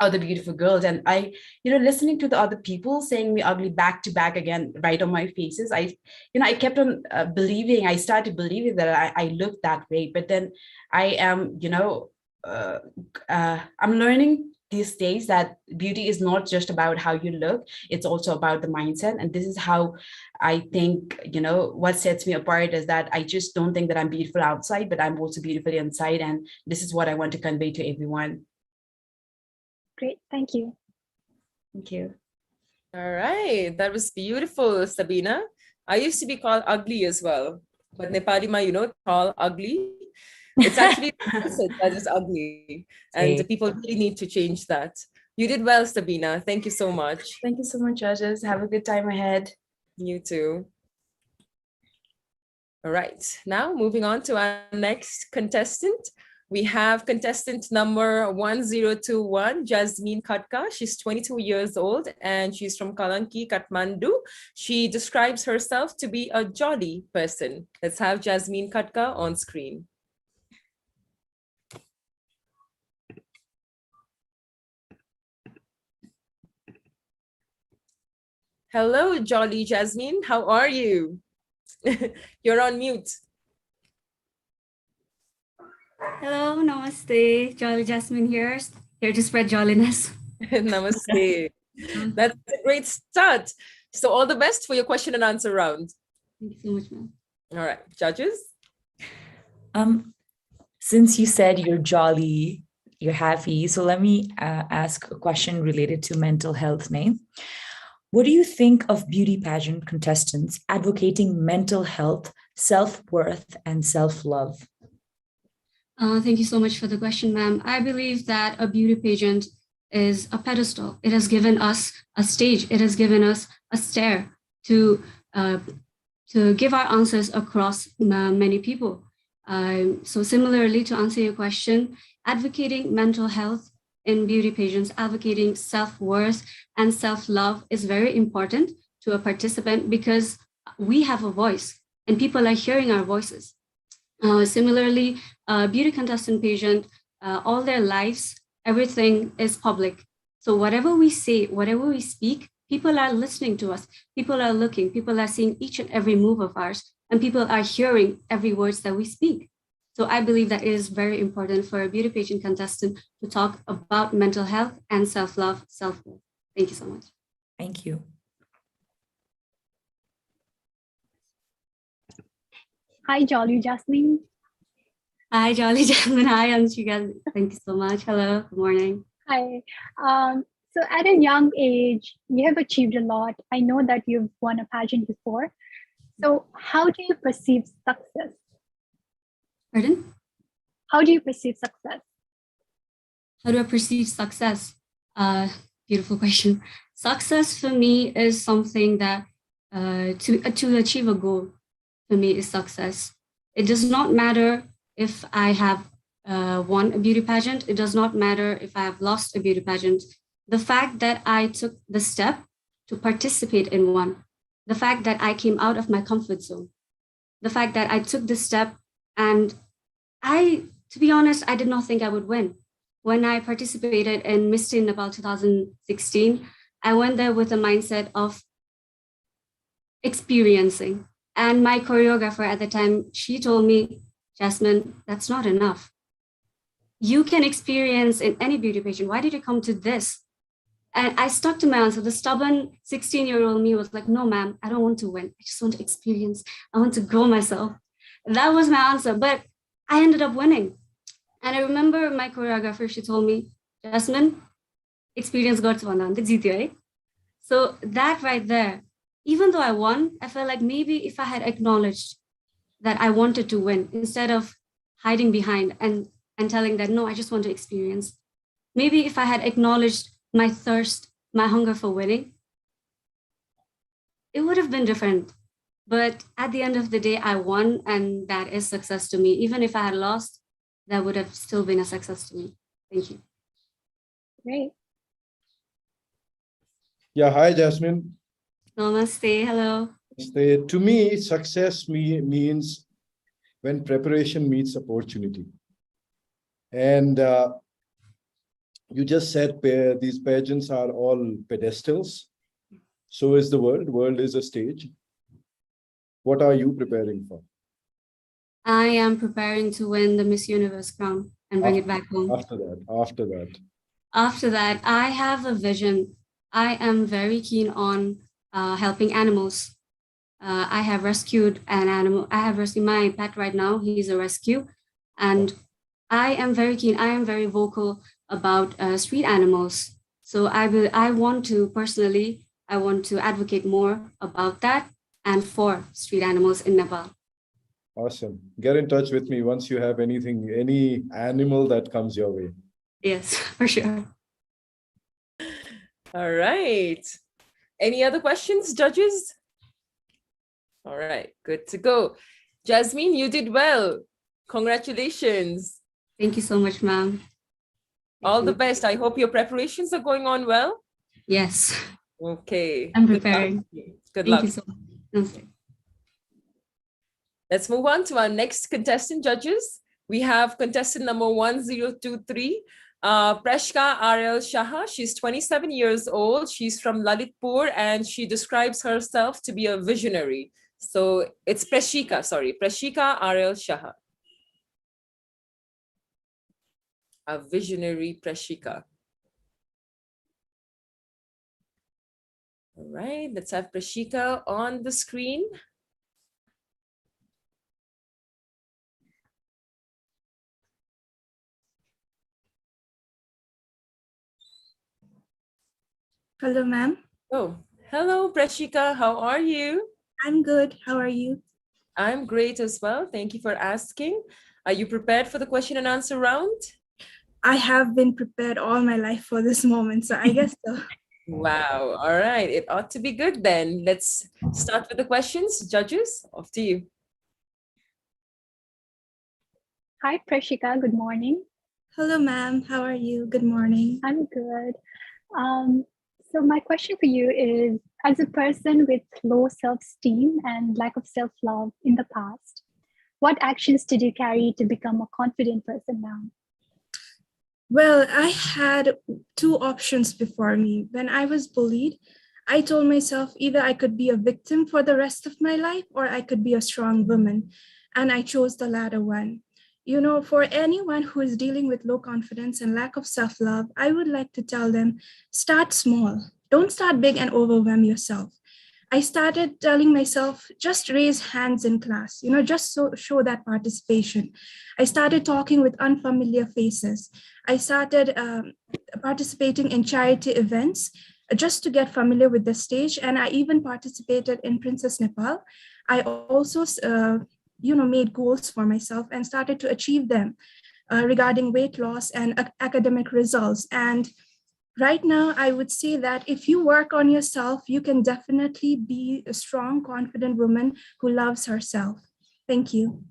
other beautiful girls. And I, listening to the other people saying me ugly back to back again, right on my faces, I kept on believing. I started believing that I looked that way. But then I am, I'm learning these days that beauty is not just about how you look, it's also about the mindset. And this is how I think, what sets me apart is that I just don't think that I'm beautiful outside, but I'm also beautiful inside. And this is what I want to convey to everyone. Great, thank you. Thank you. All right, that was beautiful, Sabina. I used to be called ugly as well, but Nepali ma, tall, ugly. It's actually that is ugly, and people really need to change that. You did well, Sabina. Thank you so much. Thank you so much, judges. Have a good time ahead. You too. All right, now moving on to our next contestant. We have contestant number 1021, Jasmine Khatka. She's 22 years old and she's from Kalanki, Kathmandu. She describes herself to be a jolly person. Let's have Jasmine Khatka on screen. Hello, jolly Jasmine. How are you? You're on mute. Hello, namaste. Jolly Jasmine here to spread jolliness. Namaste. That's a great start. So all the best for your question and answer round. Thank you so much, ma'am. All right, judges. Since you said you're jolly, you're happy. So let me ask a question related to mental health, Nay. What do you think of beauty pageant contestants advocating mental health, self-worth, and self-love? Thank you so much for the question, ma'am. I believe that a beauty pageant is a pedestal. It has given us a stage. It has given us a stair to give our answers across many people. So similarly, to answer your question, advocating mental health in beauty pageants, advocating self-worth and self-love is very important to a participant because we have a voice and people are hearing our voices. Similarly, beauty contestant pageant, all their lives, everything is public. So whatever we say, whatever we speak, people are listening to us. People are looking, people are seeing each and every move of ours, and people are hearing every words that we speak. So I believe that it is very important for a beauty pageant contestant to talk about mental health and self-love, self-worth. Thank you so much. Thank you. Hi, Jolly Jasmine. Hi, Jolly Jasmine. Hi, Anshika. Thank you so much. Hello, good morning. Hi. So at a young age, you have achieved a lot. I know that you've won a pageant before. So how do you perceive success? Pardon? How do you perceive success? How do I perceive success? Beautiful question. Success for me is something that to achieve a goal for me is success. It does not matter if I have won a beauty pageant. It does not matter if I have lost a beauty pageant. The fact that I took the step to participate in one, the fact that I came out of my comfort zone, the fact that I took the step, and to be honest, I did not think I would win. When I participated in Miss Teen Nepal 2016, I went there with a mindset of experiencing. And my choreographer at the time, she told me, Jasmine, that's not enough. You can experience in any beauty pageant. Why did you come to this? And I stuck to my answer. The stubborn 16-year-old me was like, no, ma'am, I don't want to win. I just want to experience. I want to grow myself. That was my answer. But I ended up winning. And I remember my choreographer, she told me, Jasmine, experience got to. So that right there, even though I won, I felt like maybe if I had acknowledged that I wanted to win instead of hiding behind and telling that, no, I just want to experience. Maybe if I had acknowledged my thirst, my hunger for winning, it would have been different. But at the end of the day, I won, and that is success to me. Even if I had lost, that would have still been a success to me. Thank you. Great. Yeah, hi, Jasmine. Namaste, hello. To me, success means when preparation meets opportunity. And you just said these pageants are all pedestals. So is the world. World is a stage. What are you preparing for? I am preparing to win the Miss Universe crown and bring it back home. After that, I have a vision. I am very keen on helping animals. I have rescued an animal. I have rescued my pet right now. He's a rescue. And I am very keen. I am very vocal about street animals. So I want to personally, I want to advocate more about that and for street animals in Nepal. Awesome. Get in touch with me once you have anything, any animal that comes your way. Yes, for sure. All right. Any other questions, judges? All right, good to go. Jasmine, you did well. Congratulations. Thank you so much, ma'am. All the best. I hope your preparations are going on well. Yes. Okay. I'm preparing. Good luck. Thank you so much. Let's move on to our next contestant, judges. We have contestant number 1023, Prashka R.L. Shaha. She's 27 years old. She's from Lalitpur, and she describes herself to be a visionary. So it's Prashika R.L. Shaha. A visionary Prashika. All right, let's have Prashika on the screen. Hello, ma'am. Oh, hello, Prashika. How are you? I'm good. How are you? I'm great as well. Thank you for asking. Are you prepared for the question and answer round? I have been prepared all my life for this moment, so I guess so. Wow. All right. It ought to be good then. Let's start with the questions. Judges, off to you. Hi, Prashika. Good morning. Hello, ma'am. How are you? Good morning. I'm good. So my question for you is, as a person with low self-esteem and lack of self-love in the past, what actions did you carry to become a confident person now? Well, I had two options before me. When I was bullied, I told myself either I could be a victim for the rest of my life or I could be a strong woman. And I chose the latter one. You know, for anyone who is dealing with low confidence and lack of self love, I would like to tell them start small. Don't start big and overwhelm yourself. I started telling myself, just raise hands in class, you know, just show that participation. I started talking with unfamiliar faces. I started participating in charity events just to get familiar with the stage. And I even participated in Princess Nepal. I also, made goals for myself and started to achieve them regarding weight loss and academic results. And right now, I would say that if you work on yourself, you can definitely be a strong, confident woman who loves herself. Thank you.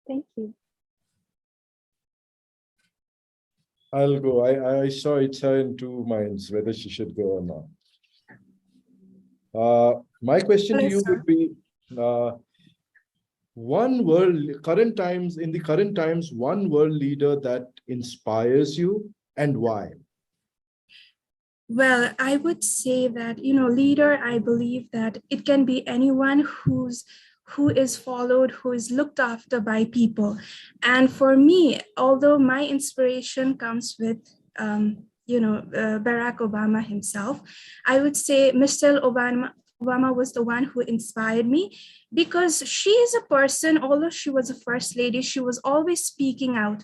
Thank you. I'll go. I saw it's her in two minds whether she should go or not. My question to you would be, one current times, one world leader that inspires you and why? Well, I would say that, leader, I believe that it can be anyone who is followed, who is looked after by people. And for me, although my inspiration comes with, Barack Obama himself, I would say Michelle Obama was the one who inspired me because she is a person, although she was a first lady, she was always speaking out,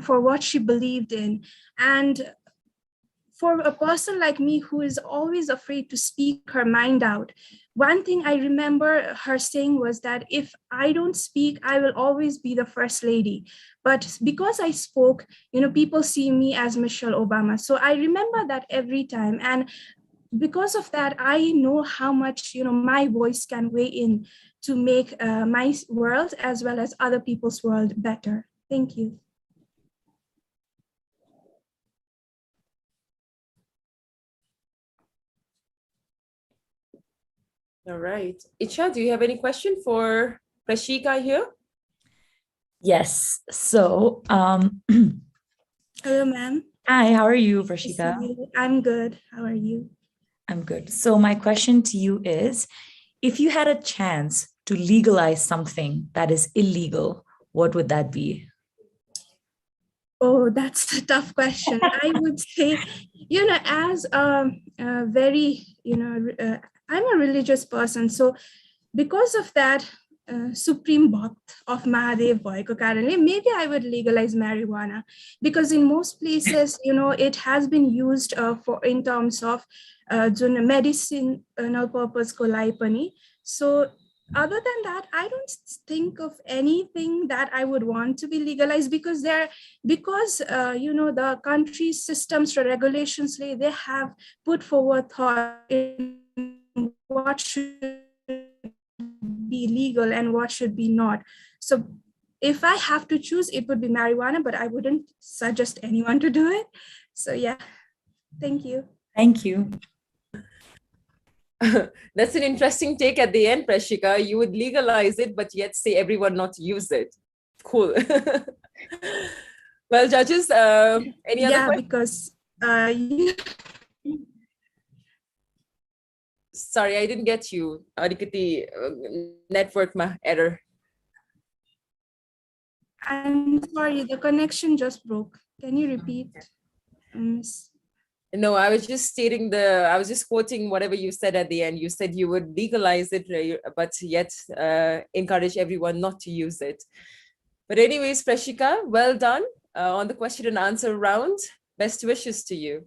for what she believed in. And for a person like me who is always afraid to speak her mind out, one thing I remember her saying was that if I don't speak, I will always be the first lady. But because I spoke, people see me as Michelle Obama. So I remember that every time. And because of that, I know how much, my voice can weigh in to make my world as well as other people's world better. Thank you. All right. Icha, do you have any question for Prashika here? Yes. So, hello, ma'am. Hi, how are you, Prashika? I'm good. How are you? I'm good. So my question to you is, if you had a chance to legalize something that is illegal, what would that be? Oh, that's a tough question. I would say, as a very, I'm a religious person. So because of that, Supreme Bhakt of Mahadev भएको karanle, maybe I would legalize marijuana because in most places, it has been used for in terms of medicinal purpose ko lai pani. So other than that, I don't think of anything that I would want to be legalized because the country's systems or regulations, they have put forward thought in what should be legal and what should be not. So if I have to choose, it would be marijuana, but I wouldn't suggest anyone to do it. So yeah, thank you. Thank you. That's an interesting take at the end, Prashika. You would legalize it, but yet say everyone not to use it. Cool. Well, judges, any other questions? Because sorry, I didn't get you. Adikati network ma error. I'm sorry, the connection just broke. Can you repeat? No, I was just stating I was just quoting whatever you said at the end. You said you would legalize it, but yet encourage everyone not to use it. But anyways, Prashika, well done on the question and answer round. Best wishes to you.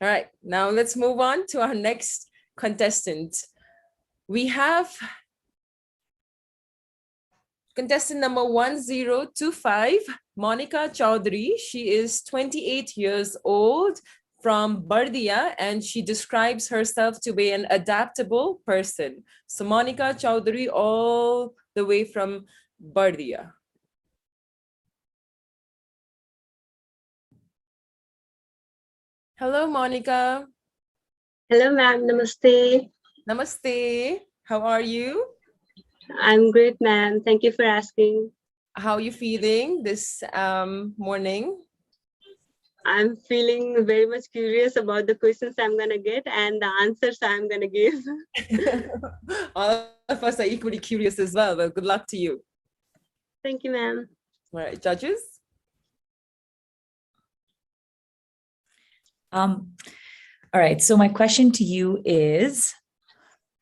All right, now let's move on to our next contestant. We have contestant number 1025, Monica Chaudhary. She is 28 years old from Bardia, and she describes herself to be an adaptable person. So Monica Chaudhary, all the way from Bardia. Hello, Monica. Hello, ma'am. Namaste. Namaste. How are you? I'm great, ma'am. Thank you for asking. How are you feeling this morning? I'm feeling very much curious about the questions I'm going to get and the answers I'm going to give. All of us are equally curious as well. Well, good luck to you. Thank you, ma'am. All right, judges. All right, so my question to you is,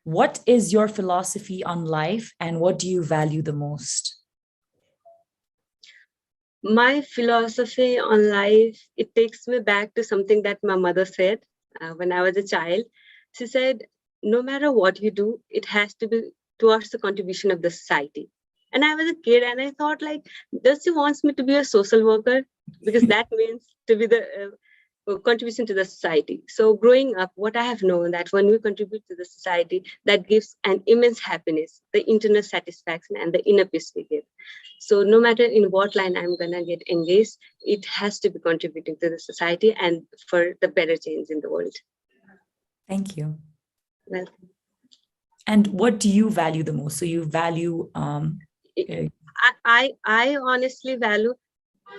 what is your philosophy on life and what do you value the most? My philosophy on life, it takes me back to something that my mother said when I was a child. She said, no matter what you do, it has to be towards the contribution of the society. And I was a kid and I thought, like, does she want me to be a social worker? Because that means to be the contribution to the society. So growing up, what I have known that when we contribute to the society, that gives an immense happiness, the internal satisfaction and the inner peace we get. So no matter in what line I'm gonna get engaged, it has to be contributing to the society and for the better change in the world. Thank you. Welcome. And what do you value the most? So you value I honestly value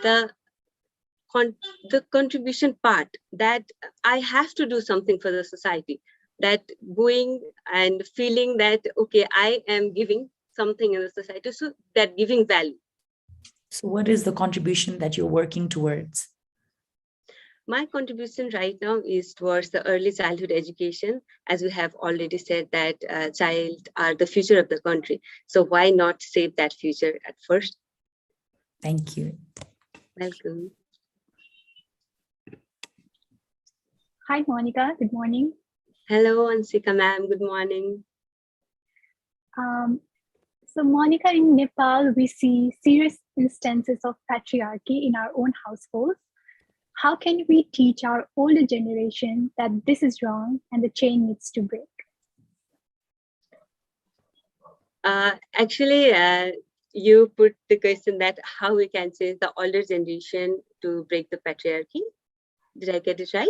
the contribution part, that I have to do something for the society, that going and feeling that, okay, I am giving something in the society, so that giving value. So what is the contribution that you're working towards? My contribution right now is towards the early childhood education. As we have already said that child are the future of the country. So why not save that future at first? Thank you. Welcome. Hi, Monica. Good morning. Hello, Ansika ma'am. Good morning. So, Monica, in Nepal, we see serious instances of patriarchy in our own households. How can we teach our older generation that this is wrong and the chain needs to break? Actually, you put the question that how we can change the older generation to break the patriarchy. Did I get it right?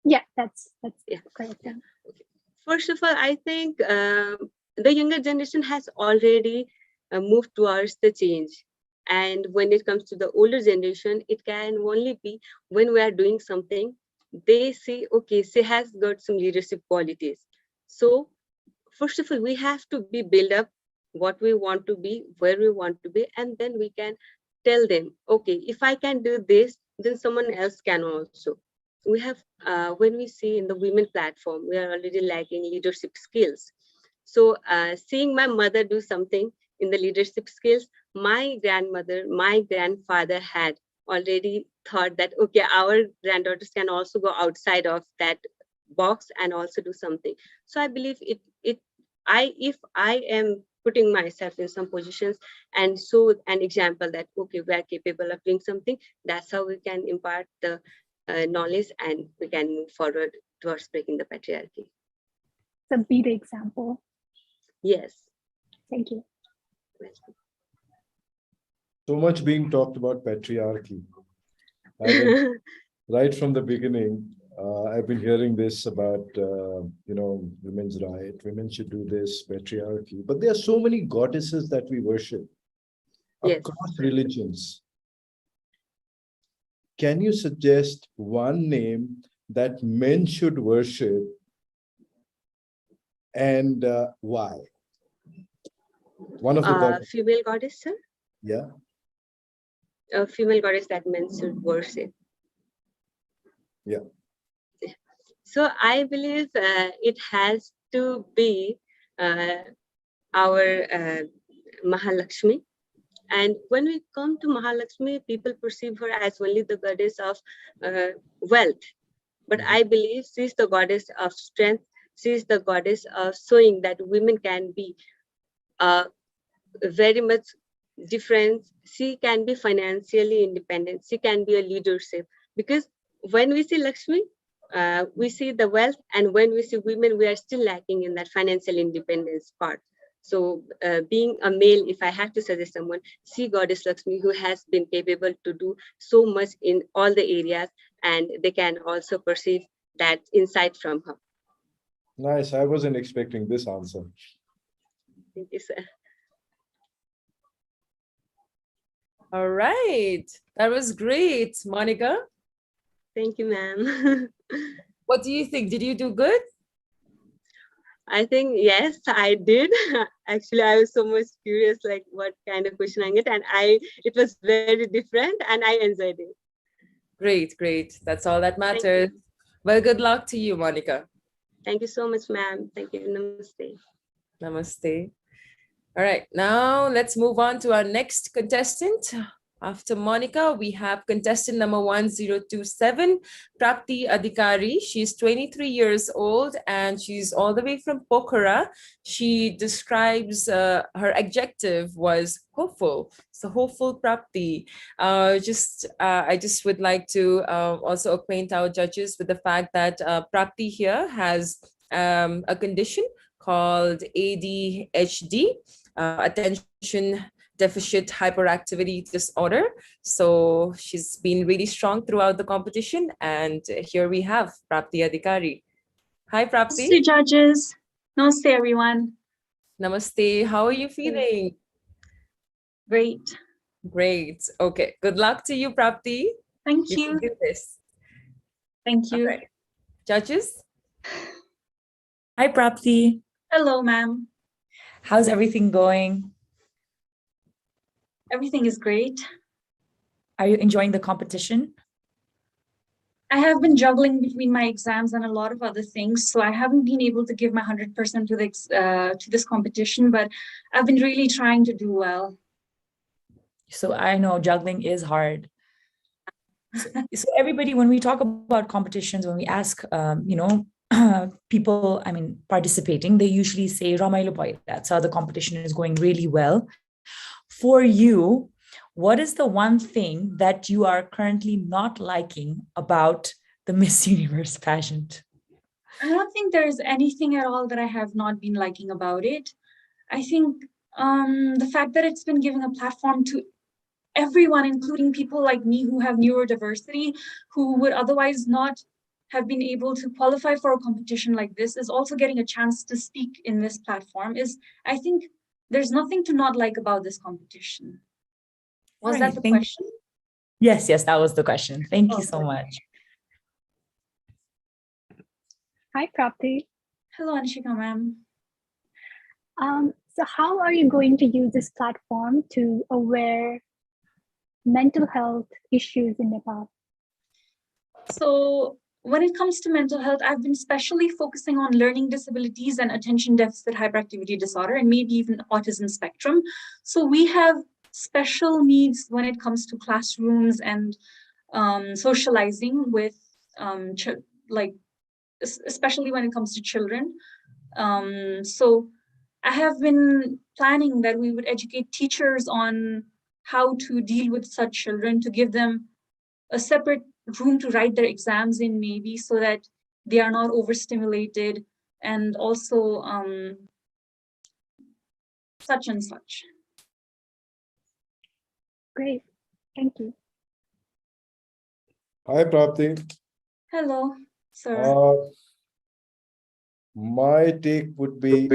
Yeah, that's yeah. correct. Yeah. First of all, I think the younger generation has already moved towards the change. And when it comes to the older generation, it can only be when we are doing something, they see, okay, she has got some leadership qualities. So first of all, we have to be build up what we want to be, where we want to be, and then we can tell them, okay, if I can do this, then someone else can also. We have, when we see in the women platform, we are already lacking leadership skills. So seeing my mother do something in the leadership skills, my grandmother, my grandfather had already thought that, okay, our granddaughters can also go outside of that box and also do something. So I believe if I am putting myself in some positions and show an example that, okay, we are capable of doing something, that's how we can impart the knowledge and we can move forward towards breaking the patriarchy. So be the example. Yes. Thank you. So much being talked about patriarchy. Right from the beginning, I've been hearing this about, women's right, women should do this, patriarchy. But there are so many goddesses that we worship across religions. Can you suggest one name that men should worship and why? One of the female goddess, sir? Yeah. A female goddess that men should worship. Yeah. So I believe it has to be our Mahalakshmi. And when we come to Mahalakshmi, people perceive her as only the goddess of wealth. But I believe she is the goddess of strength. She is the goddess of showing that women can be very much different. She can be financially independent. She can be a leadership, because when we see Lakshmi, we see the wealth, and when we see women, we are still lacking in that financial independence part. So being a male, if I have to suggest someone, see Goddess Lakshmi, who has been capable to do so much in all the areas, and they can also perceive that insight from her. Nice. I wasn't expecting this answer. Thank you, sir. All right. That was great, Monica. Thank you, ma'am. What do you think? Did you do good? I think, yes, I did. Actually, I was so much curious, like what kind of question I get, and it was very different, and I enjoyed it. Great, great. That's all that matters. Well, good luck to you, Monica. Thank you so much, ma'am. Thank you. Namaste. Namaste. All right, now let's move on to our next contestant. After Monica, we have contestant number 1027, Prapti Adhikari. She's 23 years old and she's all the way from Pokhara. She describes her adjective was hopeful. So hopeful Prapti. I just would like to also acquaint our judges with the fact that Prapti here has a condition called ADHD, attention deficit hyperactivity disorder. So she's been really strong throughout the competition. And here we have Prapti Adhikari. Hi, Prapti. Namaste, judges. Namaste, everyone. Namaste. How are you feeling? Great. Great. Okay. Good luck to you, Prapti. Thank You you. can do this. Thank you. Right. Judges? Hi, Prapti. Hello, ma'am. How's everything going? Everything is great. Are you enjoying the competition? I have been juggling between my exams and a lot of other things, so I haven't been able to give my 100% to this competition, but I've been really trying to do well. So I know juggling is hard. So everybody, when we talk about competitions, when we ask, people, participating, they usually say, Ramailo bhairahach, so the competition is going really well. For you, what is the one thing that you are currently not liking about the Miss Universe pageant? I don't think there's anything at all that I have not been liking about it. I think the fact that it's been giving a platform to everyone, including people like me who have neurodiversity, who would otherwise not have been able to qualify for a competition like this, is also getting a chance to speak in this platform. I think there's nothing to not like about this competition. Was that the question? Yes, that was the question. Thank you so much. Hi, Prapti. Hello, Anshika, ma'am. So how are you going to use this platform to aware mental health issues in Nepal? So when it comes to mental health, I've been specially focusing on learning disabilities and attention deficit hyperactivity disorder, and maybe even autism spectrum. So we have special needs when it comes to classrooms and socializing with, especially when it comes to children. So I have been planning that we would educate teachers on how to deal with such children, to give them a separate room to write their exams in, maybe, so that they are not overstimulated, and also such and such. Great, thank you. Hi, Prapti. Hello, sir. My take would be,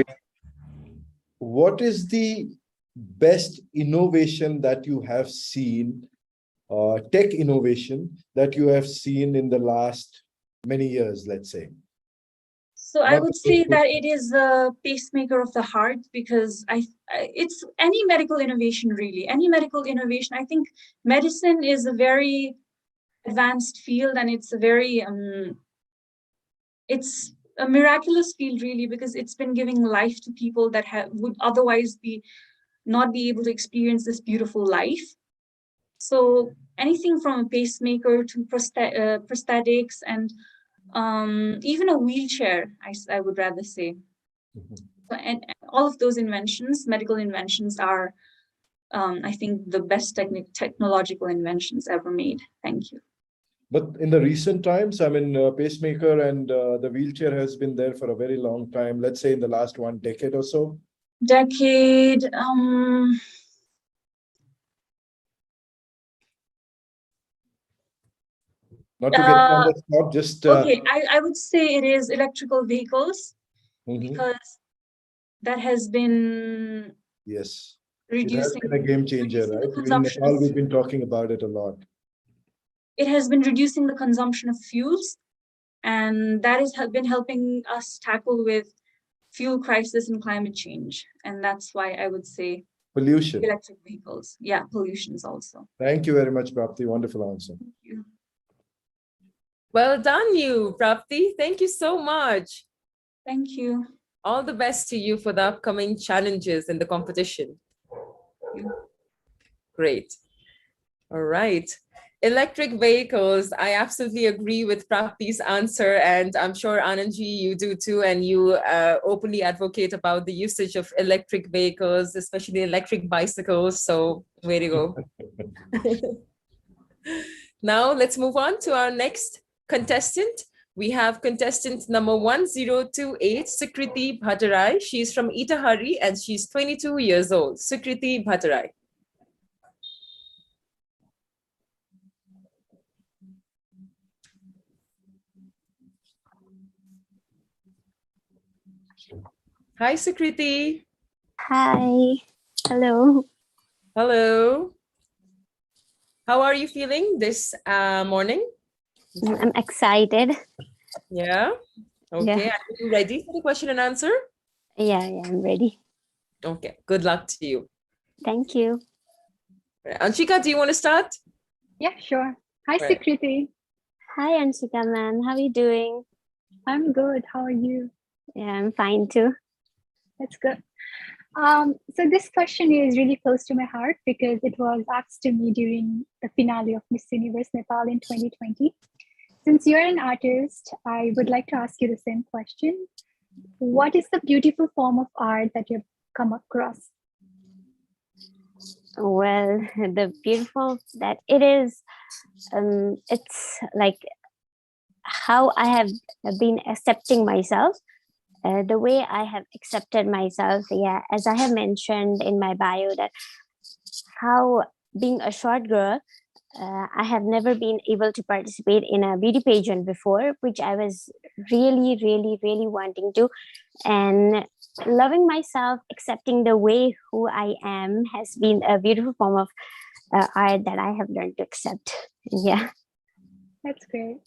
what is the best innovation that you have seen, tech innovation that you have seen in the last many years, let's say? So I would say that it is a pacemaker of the heart, because it's any medical innovation, really. Any medical innovation. I think medicine is a very advanced field, and it's a very, it's a miraculous field, really, because it's been giving life to people that would otherwise not be able to experience this beautiful life. So anything from a pacemaker to prosthetics and even a wheelchair, I would rather say. And all of those inventions, medical inventions, are, I think, the best technological inventions ever made. Thank you. But in the recent times, I mean, pacemaker and the wheelchair has been there for a very long time. Let's say in the last 1 decade or so. Decade. Not to get on the spot, just okay, I would say it is electrical vehicles, mhm. because that has been Yes, reducing, it has been a game changer, right? In Nepal, we've been talking about it a lot. It has been reducing the consumption of fuels, and that has been helping us tackle with fuel crisis and climate change. And that's why I would say Pollution. electric vehicles. Yeah, pollutions also. Thank you very much, Prapti. Wonderful answer. Thank you. Well done, Prapti. Thank you so much. Thank you. All the best to you for the upcoming challenges in the competition. Great. All right. Electric vehicles, I absolutely agree with Prapti's answer, and I'm sure Anandji, you do too, and you openly advocate about the usage of electric vehicles, especially electric bicycles, so way to go. Now let's move on to our next contestant. We have contestant number 1028, Sukriti Bhattarai. She's from Itahari and she's 22 years old. Sukriti Bhattarai. Hi, Sukriti. Hi. Hello. Hello. How are you feeling this morning? I'm excited. Yeah. Okay. Yeah. Are you ready for the question and answer? Yeah, I'm ready. Okay. Good luck to you. Thank you. Anshika, do you want to start? Yeah, sure. Hi, Right. Sukriti. Hi, Anshika, ma'am. How are you doing? I'm good. How are you? Yeah, I'm fine too. That's good. So this question is really close to my heart because it was asked to me during the finale of Miss Universe Nepal in 2020. Since you're an artist, I would like to ask you the same question. What is the beautiful form of art that you've come across? Well, the beautiful that it is, it's like how I have been accepting myself. The way I have accepted myself, yeah, as I have mentioned in my bio, that how being a short girl, I have never been able to participate in a beauty pageant before, which I was really, really, really wanting to. And loving myself, accepting the way who I am has been a beautiful form of art that I have learned to accept. Yeah. That's great.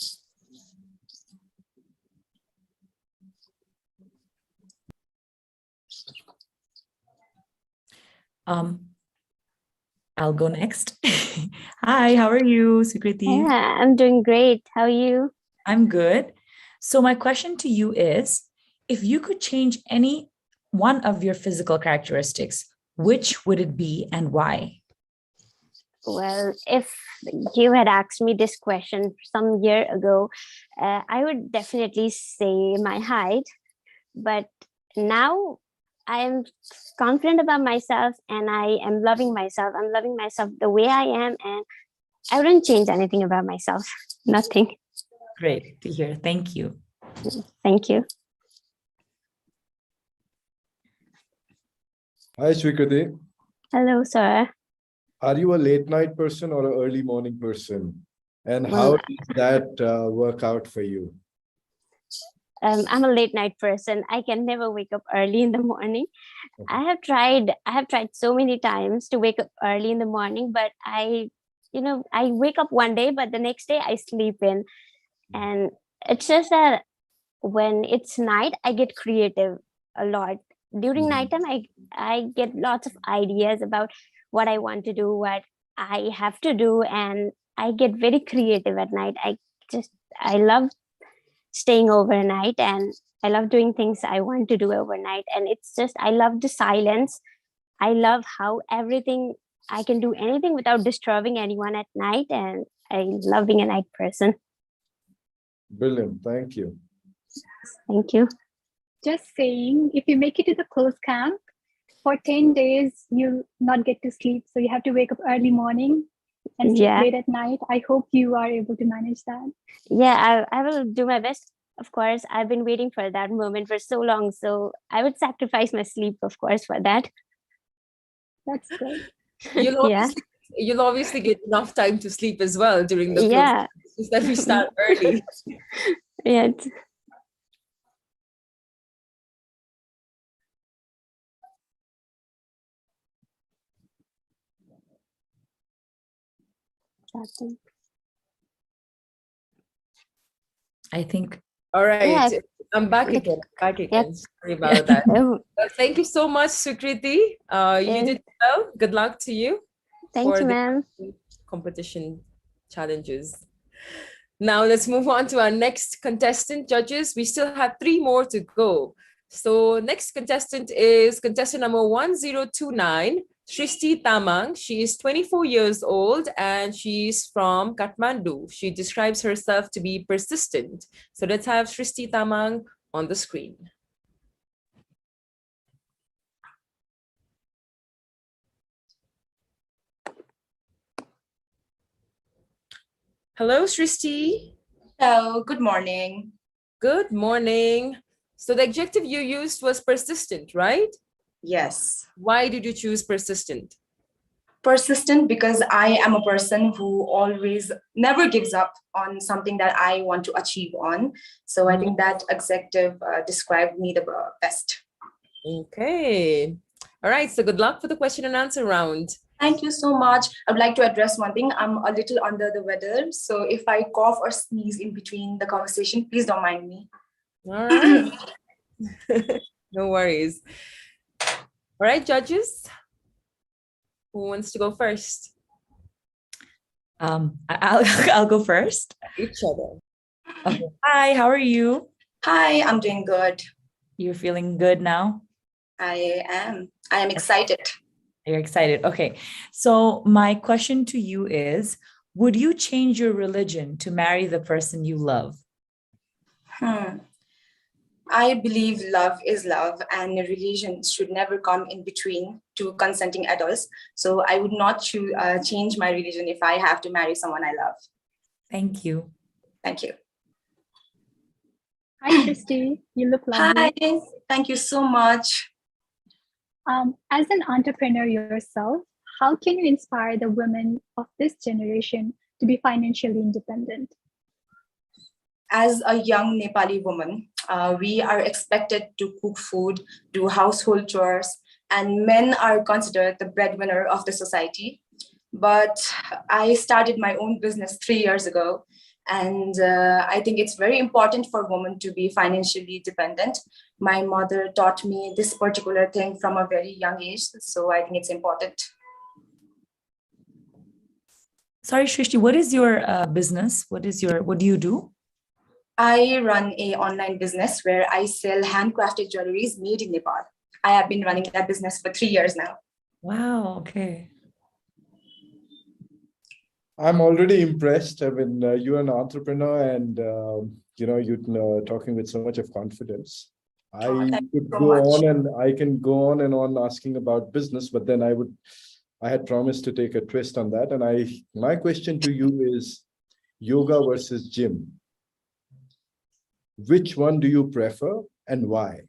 I'll go next. Hi, how are you, Sukriti? Yeah, I'm doing great. How are you? I'm good. So my question to you is, if you could change any one of your physical characteristics, which would it be and why? Well, if you had asked me this question some year ago, I would definitely say my height. But now I am confident about myself and I am loving myself. I'm loving myself the way I am, and I wouldn't change anything about myself. Nothing. Great to hear. Thank you. Thank you. Hi, Swikriti. Hello, sir. Are you a late night person or an early morning person? And Well, how does that work out for you? I'm a late night person. I can never wake up early in the morning. I have tried so many times to wake up early in the morning, but I wake up one day, but the next day I sleep in. And it's just that when it's night, I get creative a lot. During nighttime, I get lots of ideas about what I want to do, what I have to do, and I get very creative at night. I love staying overnight, and I love doing things I want to do overnight. And it's just, I love the silence. I love how I can do anything without disturbing anyone at night, and I love being a night person. Brilliant. Thank you. Thank you. Just saying, if you make it to the close camp, for 10 days, you'll not get to sleep. So you have to wake up early morning and sleep late at night. I hope you are able to manage that. Yeah, I will do my best. Of course, I've been waiting for that moment for so long. So I would sacrifice my sleep, of course, for that. That's great. You'll obviously get enough time to sleep as well during the Yeah. It's just that we start early. Yeah. I think. All right. Yeah. I'm back again. Sorry about that. Thank you so much, Sukriti. You did well. Good luck to you. Thank you, ma'am. Competition challenges. Now let's move on to our next contestant, judges. We still have 3 more to go. So next contestant is contestant number 1029, Shrishti Tamang. She is 24 years old and she's from Kathmandu. She describes herself to be persistent. So let's have Shrishti Tamang on the screen. Hello, Shrishti. Hello, good morning. Good morning. So the adjective you used was persistent, right? Yes. Why did you choose persistent? Persistent because I am a person who always never gives up on something that I want to achieve on. So I think that adjective described me the best. Okay. All right. So good luck for the question and answer round. Thank you so much. I would like to address one thing. I'm a little under the weather. So if I cough or sneeze in between the conversation, please don't mind me. All right. No worries. All right, judges. Who wants to go first? I'll go first. Each other. Okay. Hi, how are you? Hi, I'm doing good. You're feeling good now? I am excited. You're excited. Okay. So my question to you is, would you change your religion to marry the person you love? I believe love is love and religion should never come in between two consenting adults. So I would not change my religion if I have to marry someone I love. Thank you. Thank you. Hi, Shrishti. You look lovely. Hi. Thank you so much. As an entrepreneur yourself, how can you inspire the women of this generation to be financially independent? As a young Nepali woman, we are expected to cook food, do household chores, and men are considered the breadwinner of the society. But I started my own business 3 years ago, and I think it's very important for women to be financially dependent. My mother taught me this particular thing from a very young age, so I think it's important. Sorry, Shrishti, what is your business? What do you do? I run an online business where I sell handcrafted jewelries made in Nepal. I have been running that business for 3 years now. Wow, okay. I'm already impressed. I mean, you're an entrepreneur and, you're talking with so much of confidence. I could go on and I can go on and on asking about business, but then I had promised to take a twist on that. And my question to you is yoga versus gym. Which one do you prefer and why?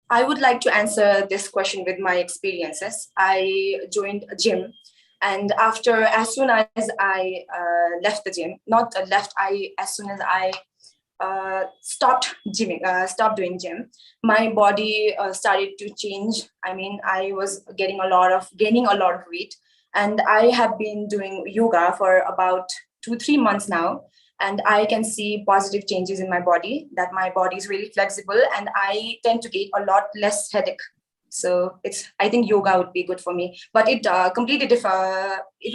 I would like to answer this question with my experiences. I joined a gym, and as soon as I left the gym, as soon as I stopped doing gym, my body started to change. I mean, I was gaining a lot of weight, and I have been doing yoga for about 2-3 months now. And I can see positive changes in my body, that my body is really flexible and I tend to get a lot less headache. So I think yoga would be good for me, but it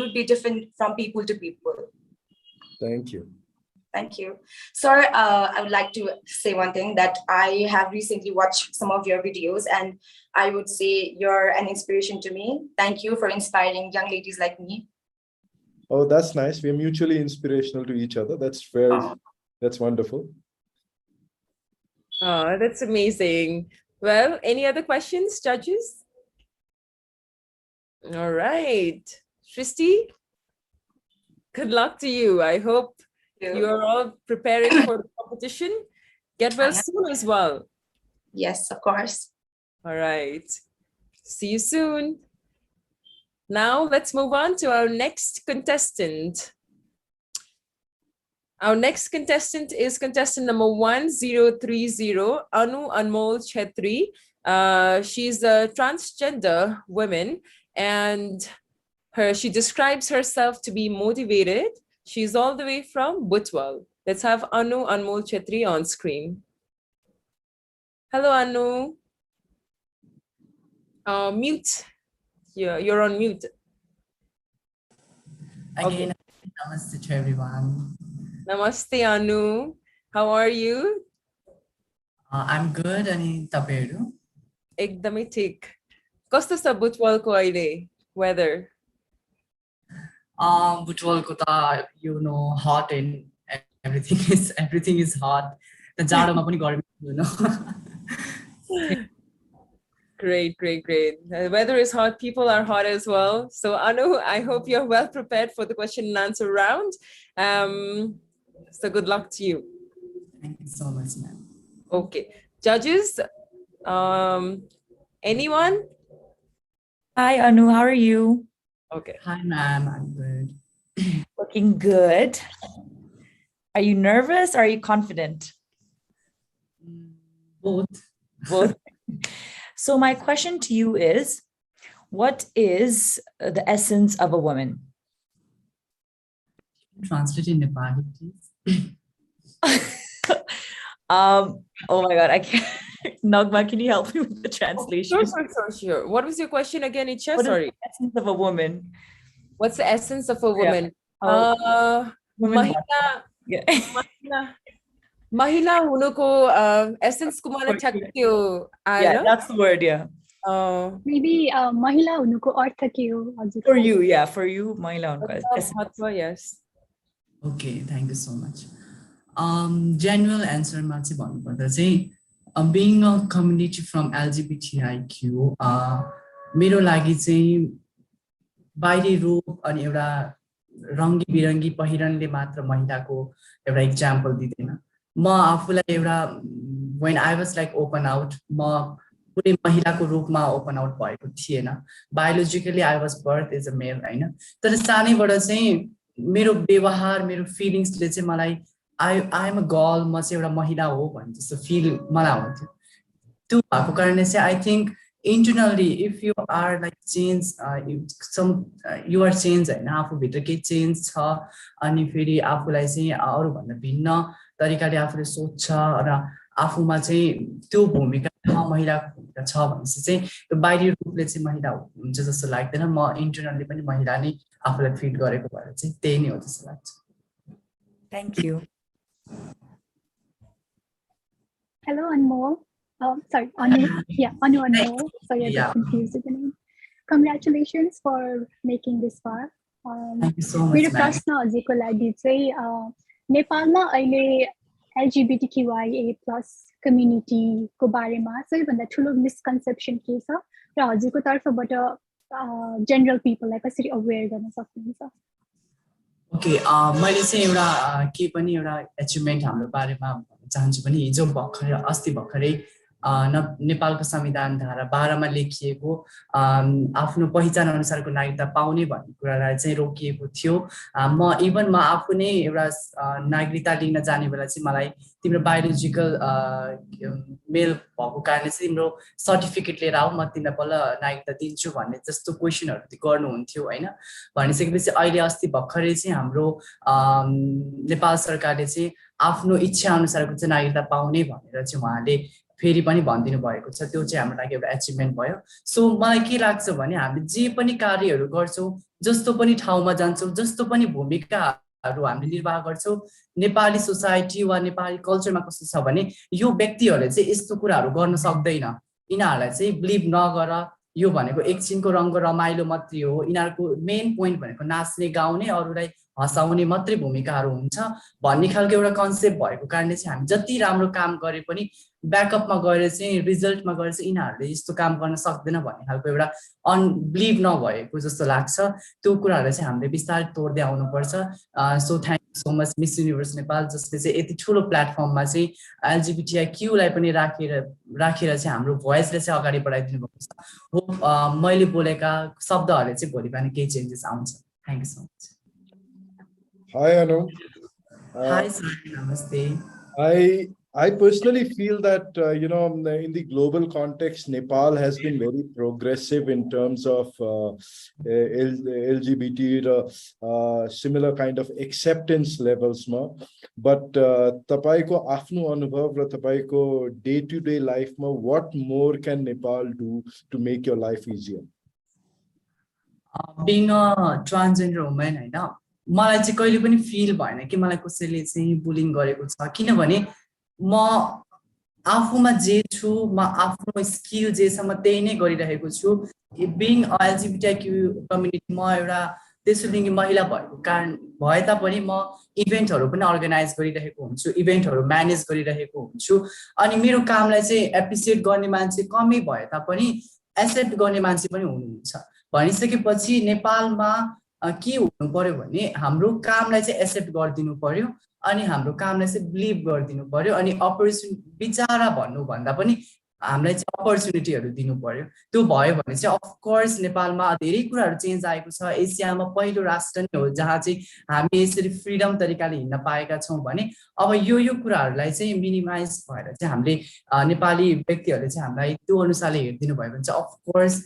would be different from people to people. Thank you. Thank you. Sir, I would like to say one thing, that I have recently watched some of your videos and I would say you're an inspiration to me. Thank you for inspiring young ladies like me. Oh, that's nice. We're mutually inspirational to each other. That's very That's wonderful. Oh, that's amazing. Well, any other questions, judges? All right. Shristi, good luck to you. I hope you are all preparing for the competition. Get well soon as well. Yes, of course. All right. See you soon. Now let's move on to our next contestant. Our next contestant is contestant number 1030, Anu Anmol Chetri. She's a transgender woman, and she describes herself to be motivated. She's all the way from Butwal. Let's have Anu Anmol Chetri on screen. Hello, Anu. Mute. You're on mute. Again, namaste to everyone. Namaste, Anu. How are you? I'm good. Ani tapaiharu? Ekdamai thik. Kasto cha Butwalko aile weather? Butwalko ta, you know, hot and everything is hot. The jadoma pani garmi, you know. Great. The weather is hot. People are hot as well. So Anu, I hope you're well prepared for the question and answer round. So good luck to you. Thank you so much, ma'am. Okay. Judges, anyone? Hi, Anu. How are you? Okay. Hi, ma'am. I'm good. Looking good. Are you nervous or are you confident? Both. So my question to you is, what is the essence of a woman? Translate in Nepali, please. Oh my God, I can't. Nagma, can you help me with the translation? Sure. What was your question again, Icha? What Sorry. is the essence of a woman? What's the essence of a woman? Mahila hunuko essence ko मलाई ठ्याक्कै त्यो आएन. Yeah, that's the word, yeah. Maybe mahila hunuko artha ke ho हजुर? For you, yeah, for you, Mahila hunko. Yes. Okay, thank you so much. General answer ma चाहिँ भन्नुपर्दा चाहिँ being a community from LGBTIQ, मेरो लागि चाहिँ बाहिरी रूप अनि एउटा रङ्गी बिरङ्गी पहिरनले मात्र महिलाको एउटा एक्जाम्पल दिदैन. म आफूलाई एउटा when I was like open out, म कुनै महिलाको रूपमा ओपन आउट भएको थिएन. Biologically I was birth as a male हैन. तर सानैबाट चाहिँ मेरो व्यवहार, मेरो फिलिङ्सले चाहिँ मलाई I am a girl, म चाहिँ एउटा महिला हो भन्ने जस्तो फिल मलाई हुन्थ्यो. त्यो भएको कारणले चाहिँ I think internally if you are like change, you are change हैन, आफूभित्र केही चेन्ज छ अनि फेरि आफूलाई चाहिँ अरूभन्दा भिन्न तरिकाले आफूले सोच्छ र आफूमा चाहिँ त्यो भूमिका महिलाको भूमिका छ भनेपछि चाहिँ त्यो बाहिरी रूपले चाहिँ महिला हुन्छ जस्तो लाग्दैन. म इन्टरनली पनि महिला नै आफूलाई फिट गरेको भएर चाहिँ त्यही नै हो जस्तो लाग्छ. Thank you. Hello, Anmol. Sorry, Anu. Yeah, Anu Anmol. Sorry, I got confused with the name. Congratulations for making this far. Thank you so much. मेरो प्रश्न हजुरको लागि चाहिँ नेपालमा अहिले LGBTQIA+ कम्युनिटीको बारेमा सबैभन्दा ठुलो मिसकन्सेप्सन के छ र हजुरको तर्फबाट जनरल पिपललाई कसरी अवेयर गर्न सक्नुहुन्छ? ओके, मैले चाहिँ एउटा के पनि एउटा एचिभमेन्ट हाम्रो बारेमा भन्न चाहन्छु पनि. हिजो अस्ति भर्खरै नेपालको संविधान धारा 12 मा लेखिएको आफ्नो पहिचान अनुसारको नागरिकता पाउने भन्ने कुरालाई चाहिँ रोकिएको थियो. म आफू नै एउटा नागरिकता लिन जाने बेला चाहिँ मलाई तिम्रो बायोलोजिकल मेल भएको कारणले चाहिँ तिम्रो सर्टिफिकेट लिएर आऊ, म तिमीलाई बल्ल नागरिकता दिन्छु भन्ने जस्तो क्वेसनहरू गर्नुहुन्थ्यो हैन. भनिसकेपछि अहिले अस्ति भर्खरै चाहिँ हाम्रो नेपाल सरकारले चाहिँ आफ्नो इच्छा अनुसारको चाहिँ नागरिकता पाउने भनेर चाहिँ उहाँले फेरि पनि भनिदिनु भएको छ. त्यो चाहिँ हाम्रो लागि एउटा एचिभमेन्ट भयो. सो मलाई के लाग्छ भने हामीले जे पनि कार्यहरू गर्छौँ, जस्तो पनि ठाउँमा जान्छौँ, जस्तो पनि भूमिकाहरू हामीले निर्वाह गर्छौँ, नेपाली सोसाइटी वा नेपाली कल्चरमा कस्तो छ भने यो व्यक्तिहरूले चाहिँ यस्तो कुराहरू गर्न सक्दैन, यिनीहरूलाई चाहिँ बिलिभ नगर, यो भनेको एकछिनको रङ्ग रमाइलो मात्रै हो, यिनीहरूको मेन पोइन्ट भनेको नाच्ने गाउने, अरूलाई हँसाउने मात्रै भूमिकाहरू हुन्छ भन्ने खालको एउटा कन्सेप्ट भएको कारणले चाहिँ हामी जति राम्रो काम गरे पनि ब्याकअपमा गएर चाहिँ रिजल्टमा गएर चाहिँ यिनीहरूले यस्तो काम गर्न सक्दैन भन्ने खालको एउटा अनबिलिभ नभएको जस्तो लाग्छ त्यो कुराहरूलाई चाहिँ हामीले बिस्तारै तोड्दै आउनुपर्छ so thank you so much miss universe Nepal जसले चाहिँ यति ठुलो प्लेटफर्ममा चाहिँ एलजिबिटिआई लाई पनि राखेर चाहिँ हाम्रो भोइसले चाहिँ अगाडि बढाइदिनु भएको छ होप मैले बोलेका शब्दहरूले चाहिँ भोलि बिहान केही चेन्जेस आउँछ thank you so much Hi, Anu. Hi, sir. Namaste. I personally feel that, in the global context, Nepal has been very progressive in terms of LGBT, similar kind of acceptance levels. But tapaiko afno anubhav ra tapaiko day-to-day life, what more can Nepal do to make your life easier? Being a transgender woman, I know. मलाई चाहिँ कहिले पनि fill भएन कि मलाई कसैले चाहिँ bullying गरेको छ किनभने म आफूमा जे छु म आफ्नो स्किल जे छ म त्यही नै गरिरहेको छु बिङ एलजिबिटिक्यू कम्युनिटी म एउटा तेस्रो लिङ्गी महिला भएको कारण भए तापनि म इभेन्टहरू पनि अर्गनाइज गरिरहेको हुन्छु इभेन्टहरू म्यानेज गरिरहेको हुन्छु अनि मेरो कामलाई चाहिँ एप्रिसिएट गर्ने मान्छे कमै भए तापनि एक्सेप्ट गर्ने मान्छे पनि हुनुहुन्छ भनिसकेपछि नेपालमा के हुनु पर्यो भने हाम्रो कामलाई चाहिँ एक्सेप्ट गरिदिनु पर्यो अनि हाम्रो कामलाई चाहिँ बिलिभ गरिदिनु पर्यो अनि अपर्च्युनिटी बिचारा भन्नु भन्दा पनि हामीलाई चाहिँ अपर्च्युनिटीहरू दिनु पर्यो त्यो भयो भने चाहिँ अफ कोर्स नेपालमा धेरै कुराहरू चेन्ज आएको छ एसियामा पहिलो राष्ट्र नै हो जहाँ चाहिँ हामी यसरी फ्रिडम तरिकाले हिँड्न पाएका छौँ भने अब यो कुराहरूलाई चाहिँ मिनिमाइज भएर चाहिँ हामीले नेपाली व्यक्तिहरूले चाहिँ हामीलाई त्यो अनुसारले हेरिदिनु भयो भने चाहिँ अफ कोर्स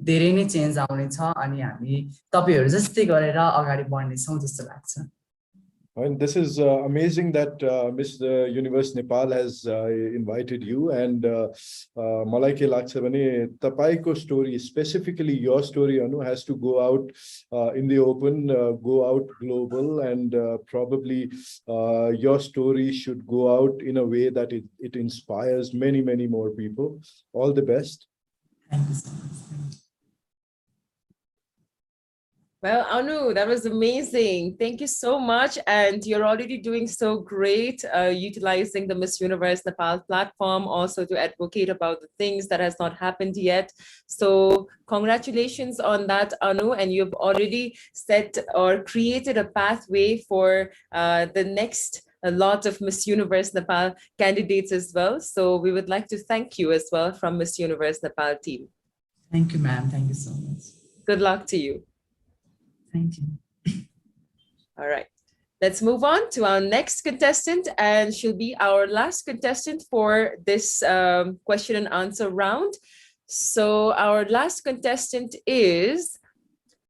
धेरै नै चेन्ज आउनेछ अनि हामी तपाईहरु जस्तै गरेर अगाडि बढ्नेछौँ जस्तो लाग्छ And this is amazing that Miss Universe Nepal has invited you and malai ke लाग्छ भने तपाईको story specifically your story Anu has to go out in the open go out global and probably your story should go out in a way that it inspires many more people. All the best. Thank you so much. Well, Anu, that was amazing. Thank you so much. And you're already doing so great, utilizing the Miss Universe Nepal platform also to advocate about the things that has not happened yet. So congratulations on that, Anu. And you've already set or created a pathway for the next a lot of Miss Universe Nepal candidates as well. So we would like to thank you as well from Miss Universe Nepal team. Thank you, ma'am. Thank you so much. Good luck to you. Thank you. All right, let's move on to our next contestant, and she'll be our last contestant for this question and answer round. So our last contestant is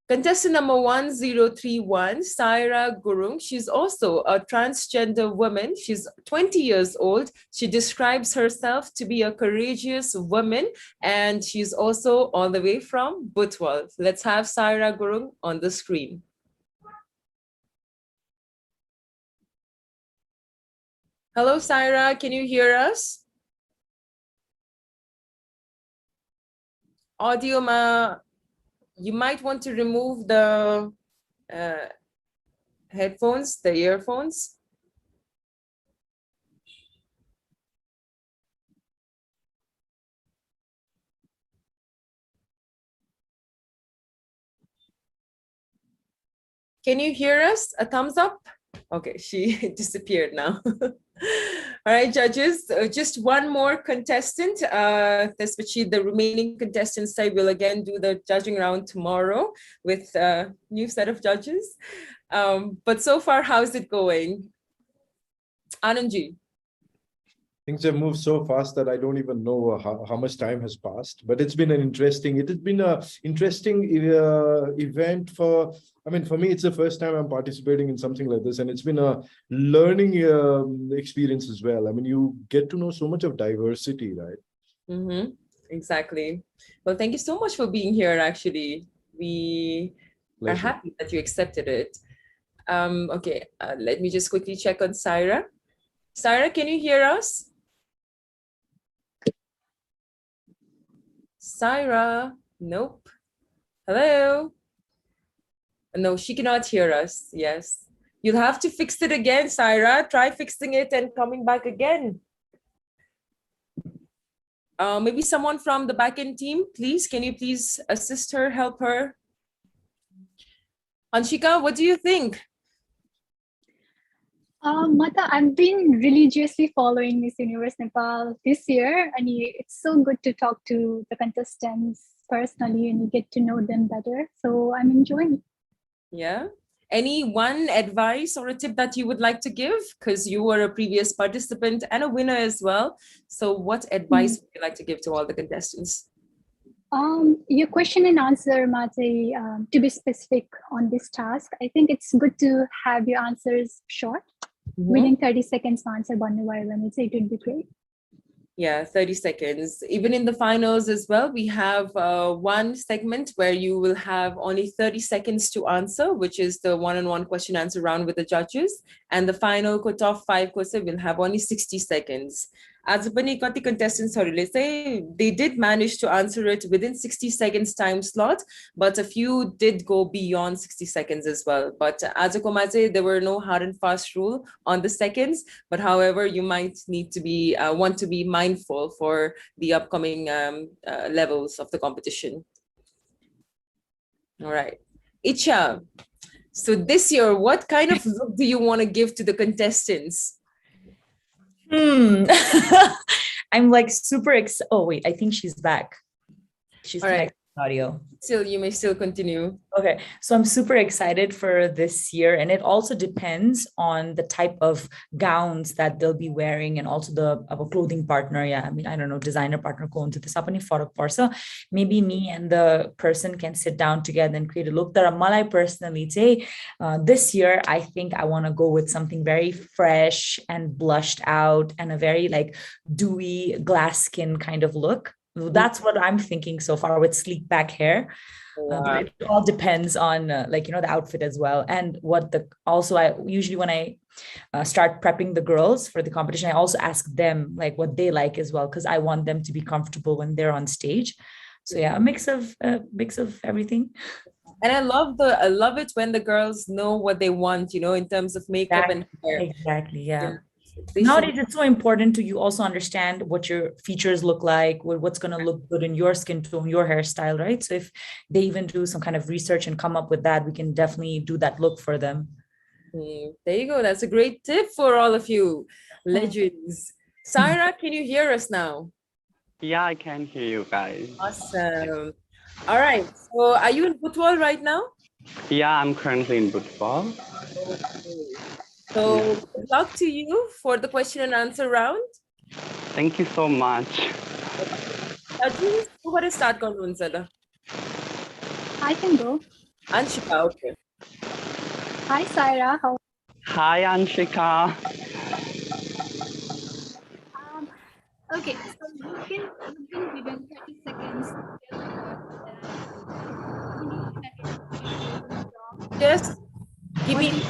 contestant number 1031, Saira Gurung. She's also a transgender woman. She's 20 years old. She describes herself to be a courageous woman, and she's also all the way from Butwal. Let's have Saira Gurung on the screen. Hello, Saira, can you hear us? Audio ma. You might want to remove the headphones, the earphones. Can you hear us? A thumbs up? Okay, she disappeared now. All right, judges, just one more contestant. Especially the remaining contestants side will again do the judging round tomorrow with a new set of judges. But so far, how's it going? Anandji. Things have moved so fast that I don't even know how much time has passed, but it has been an interesting event for me, it's the first time I'm participating in something like this, and it's been a learning experience as well. I mean, you get to know so much of diversity, right? Mm-hmm. Exactly. Well, thank you so much for being here, actually. We are happy that you accepted it. Okay, let me just quickly check on Saira. Saira, can you hear us? Saira, nope. Hello? No, she cannot hear us. Yes. You'll have to fix it again, Saira. Try fixing it and coming back again. Maybe someone from the backend team, please. Can you please assist her, help her? Anshika, what do you think? Mata, I've been religiously following Miss Universe Nepal this year, and it's so good to talk to the contestants personally and you get to know them better. So I'm enjoying it. Yeah. Any one advice or a tip that you would like to give? Because you were a previous participant and a winner as well. So what advice would you like to give to all the contestants? Your question and answer, Mate, to be specific on this task, I think it's good to have your answers short. Within 30 seconds to answer when it's it would be great. Yeah, 30 seconds. Even in the finals as well, we have one segment where you will have only 30 seconds to answer, which is the one-on-one question answer round with the judges. And the final top 5 question will have only 60 seconds. As पनि कति contestants they did manage to answer it within 60 seconds time slot, but a few did go beyond 60 seconds as well. But as there were no hard and fast rule on the seconds, but however, you might need to be want to be mindful for the upcoming levels of the competition. All right, Icha. So this year, what kind of look do you want to give to the contestants? I'm like super excited. Oh wait, I think she's back. She's all right. Audio. Still, you may still continue. Okay, so I'm super excited for this year, and it also depends on the type of gowns that they'll be wearing, and also the clothing partner. Yeah, I mean, I don't know, designer partner ko huncha त्यसमा पनि फरक पर्छ. Maybe me and the person can sit down together and create a look. That मलाई personally चाहिँ this year I think I want to go with something very fresh and blushed out and a very like dewy glass skin kind of look. That's what I'm thinking so far with sleek back hair. But it all depends on the outfit as well. And what I usually when I start prepping the girls for the competition, I also ask them like what they like as well, because I want them to be comfortable when they're on stage. So yeah, a mix of everything. And I love it when the girls know what they want, in terms of makeup and hair. Exactly. Yeah. Nowadays, it's so important to you also understand what your features look like, what's going to look good in your skin tone, your hairstyle, right? So if they even do some kind of research and come up with that, we can definitely do that look for them. There you go. That's a great tip for all of you legends. Saira, can you hear us now? Yeah, I can hear you guys. Awesome. All right. So are you in Butwal right now? Yeah, I'm currently in Butwal. Okay. So good luck to you for the question and answer round. Thank you so much. Who want to start going? I can go. Anshika, okay. Hi, Saira. How? Hi, Anshika. Okay, so you've been given 30 seconds to tell Just give me.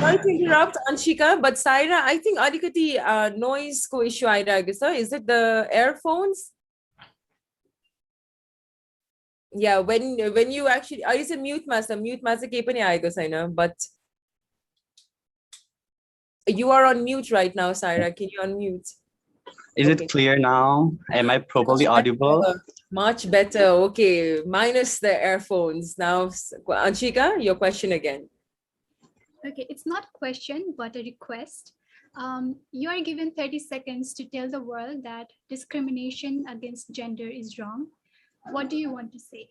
Sorry to interrupt, Anshika, but Saira, I think adikati noise ko issue airagyo. Is it the earphones? Yeah, when you actually are you mute master kehi pani aएको छैन, but you are on mute right now, Saira. Can you unmute? Is it clear now? Am I properly audible? Much better. Okay, minus the earphones. Now, Anshika, your question again. Okay, it's not a question, but a request. You are given 30 seconds to tell the world that discrimination against gender is wrong. What do you want to say?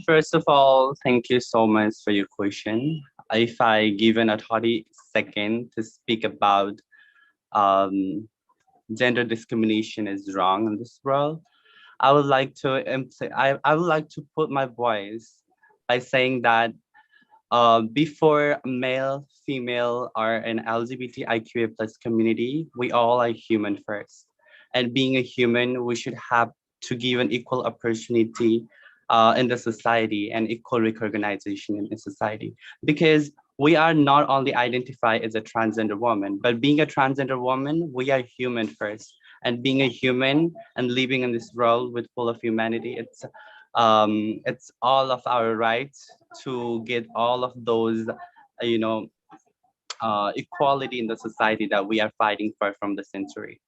First of all, thank you so much for your question. If I given a 30 seconds to speak about gender discrimination is wrong in this world, I would like to put my voice by saying that before male, female, or an LGBTIQA+ community, we all are human first. And being a human, we should have to give an equal opportunity in the society and equal recognition in the society. Because we are not only identified as a transgender woman, but being a transgender woman, we are human first. And being a human and living in this world with full of humanity, It's all of our right to get all of those, you know, equality in the society that we are fighting for from the century.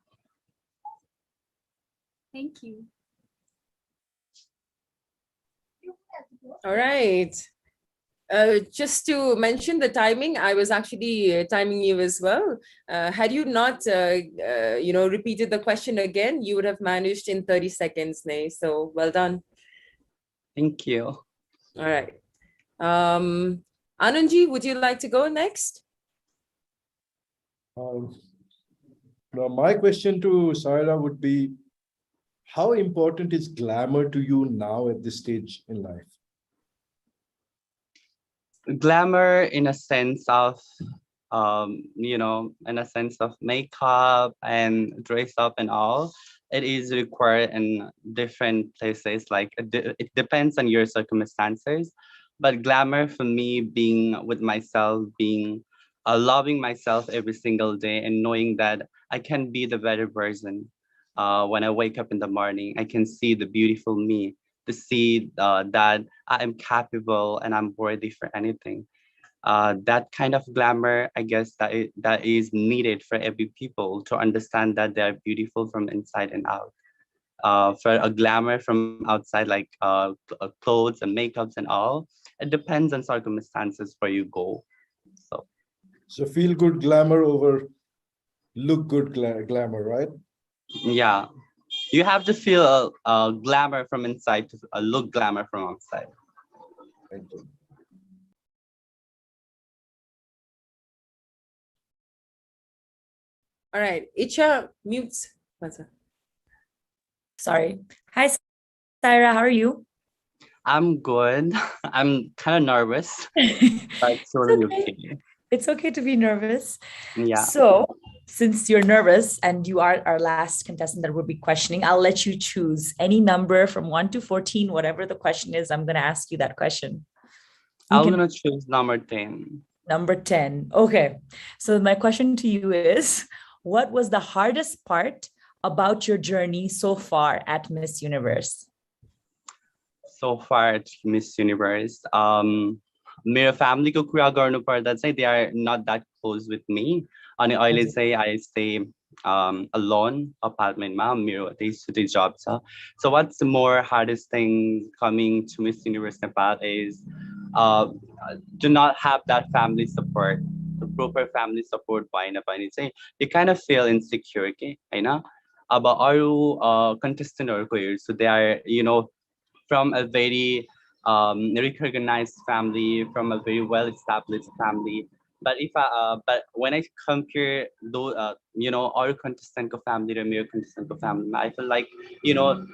Thank you. All right. Just to mention the timing, I was actually timing you as well. Had you not, repeated the question again, you would have managed in 30 seconds, Nay. So well done. Thank you. All right. Anandji, would you like to go next? Now, my question to Saira would be, how important is glamour to you now at this stage in life? Glamour in a sense of, in a sense of makeup and dress up and all, it is required in different places. Like it depends on your circumstances. But glamour for me, being with myself, being loving myself every single day and knowing that I can be the better version. When I wake up in the morning, I can see the beautiful me, to see that I am capable and I'm worthy for anything. That kind of glamour, I guess that is needed for every people to understand that they are beautiful from inside and out. For a glamour from outside, like clothes and makeups and all, it depends on circumstances where you go. So feel good glamour over look good glamour, right? Yeah, you have to feel glamour from inside to look glamour from outside. Thank you. All right, Icha, mute. Sorry. Hi, Saira, how are you? I'm good. I'm kind of nervous, but it's totally okay. It's okay to be nervous. Yeah. So, since you're nervous and you are our last contestant that will be questioning, I'll let you choose any number from 1 to 14, whatever the question is. I'm going to ask you that question. I'm going to choose number 10. Number 10. Okay. So, my question to you is, what was the hardest part about your journey so far at Miss Universe? So far at Miss Universe, मेरो family को कुरा गर्नु पर्दा चाहिँ they are not that close with me. अनि अहिले चाहिँ I stay alone apartment मा, मेरो त्यही job छ. So what's the more hardest thing coming to Miss Universe Nepal is do not have that family support, the proper family support भएन भने चाहिँ you kind of feel insecure के हैन. अब अरु contestantहरुको हेर्छु, they are from a very recognized family, from a very well-established family. But but when I compare those, our contestant family and my contestant family, I feel like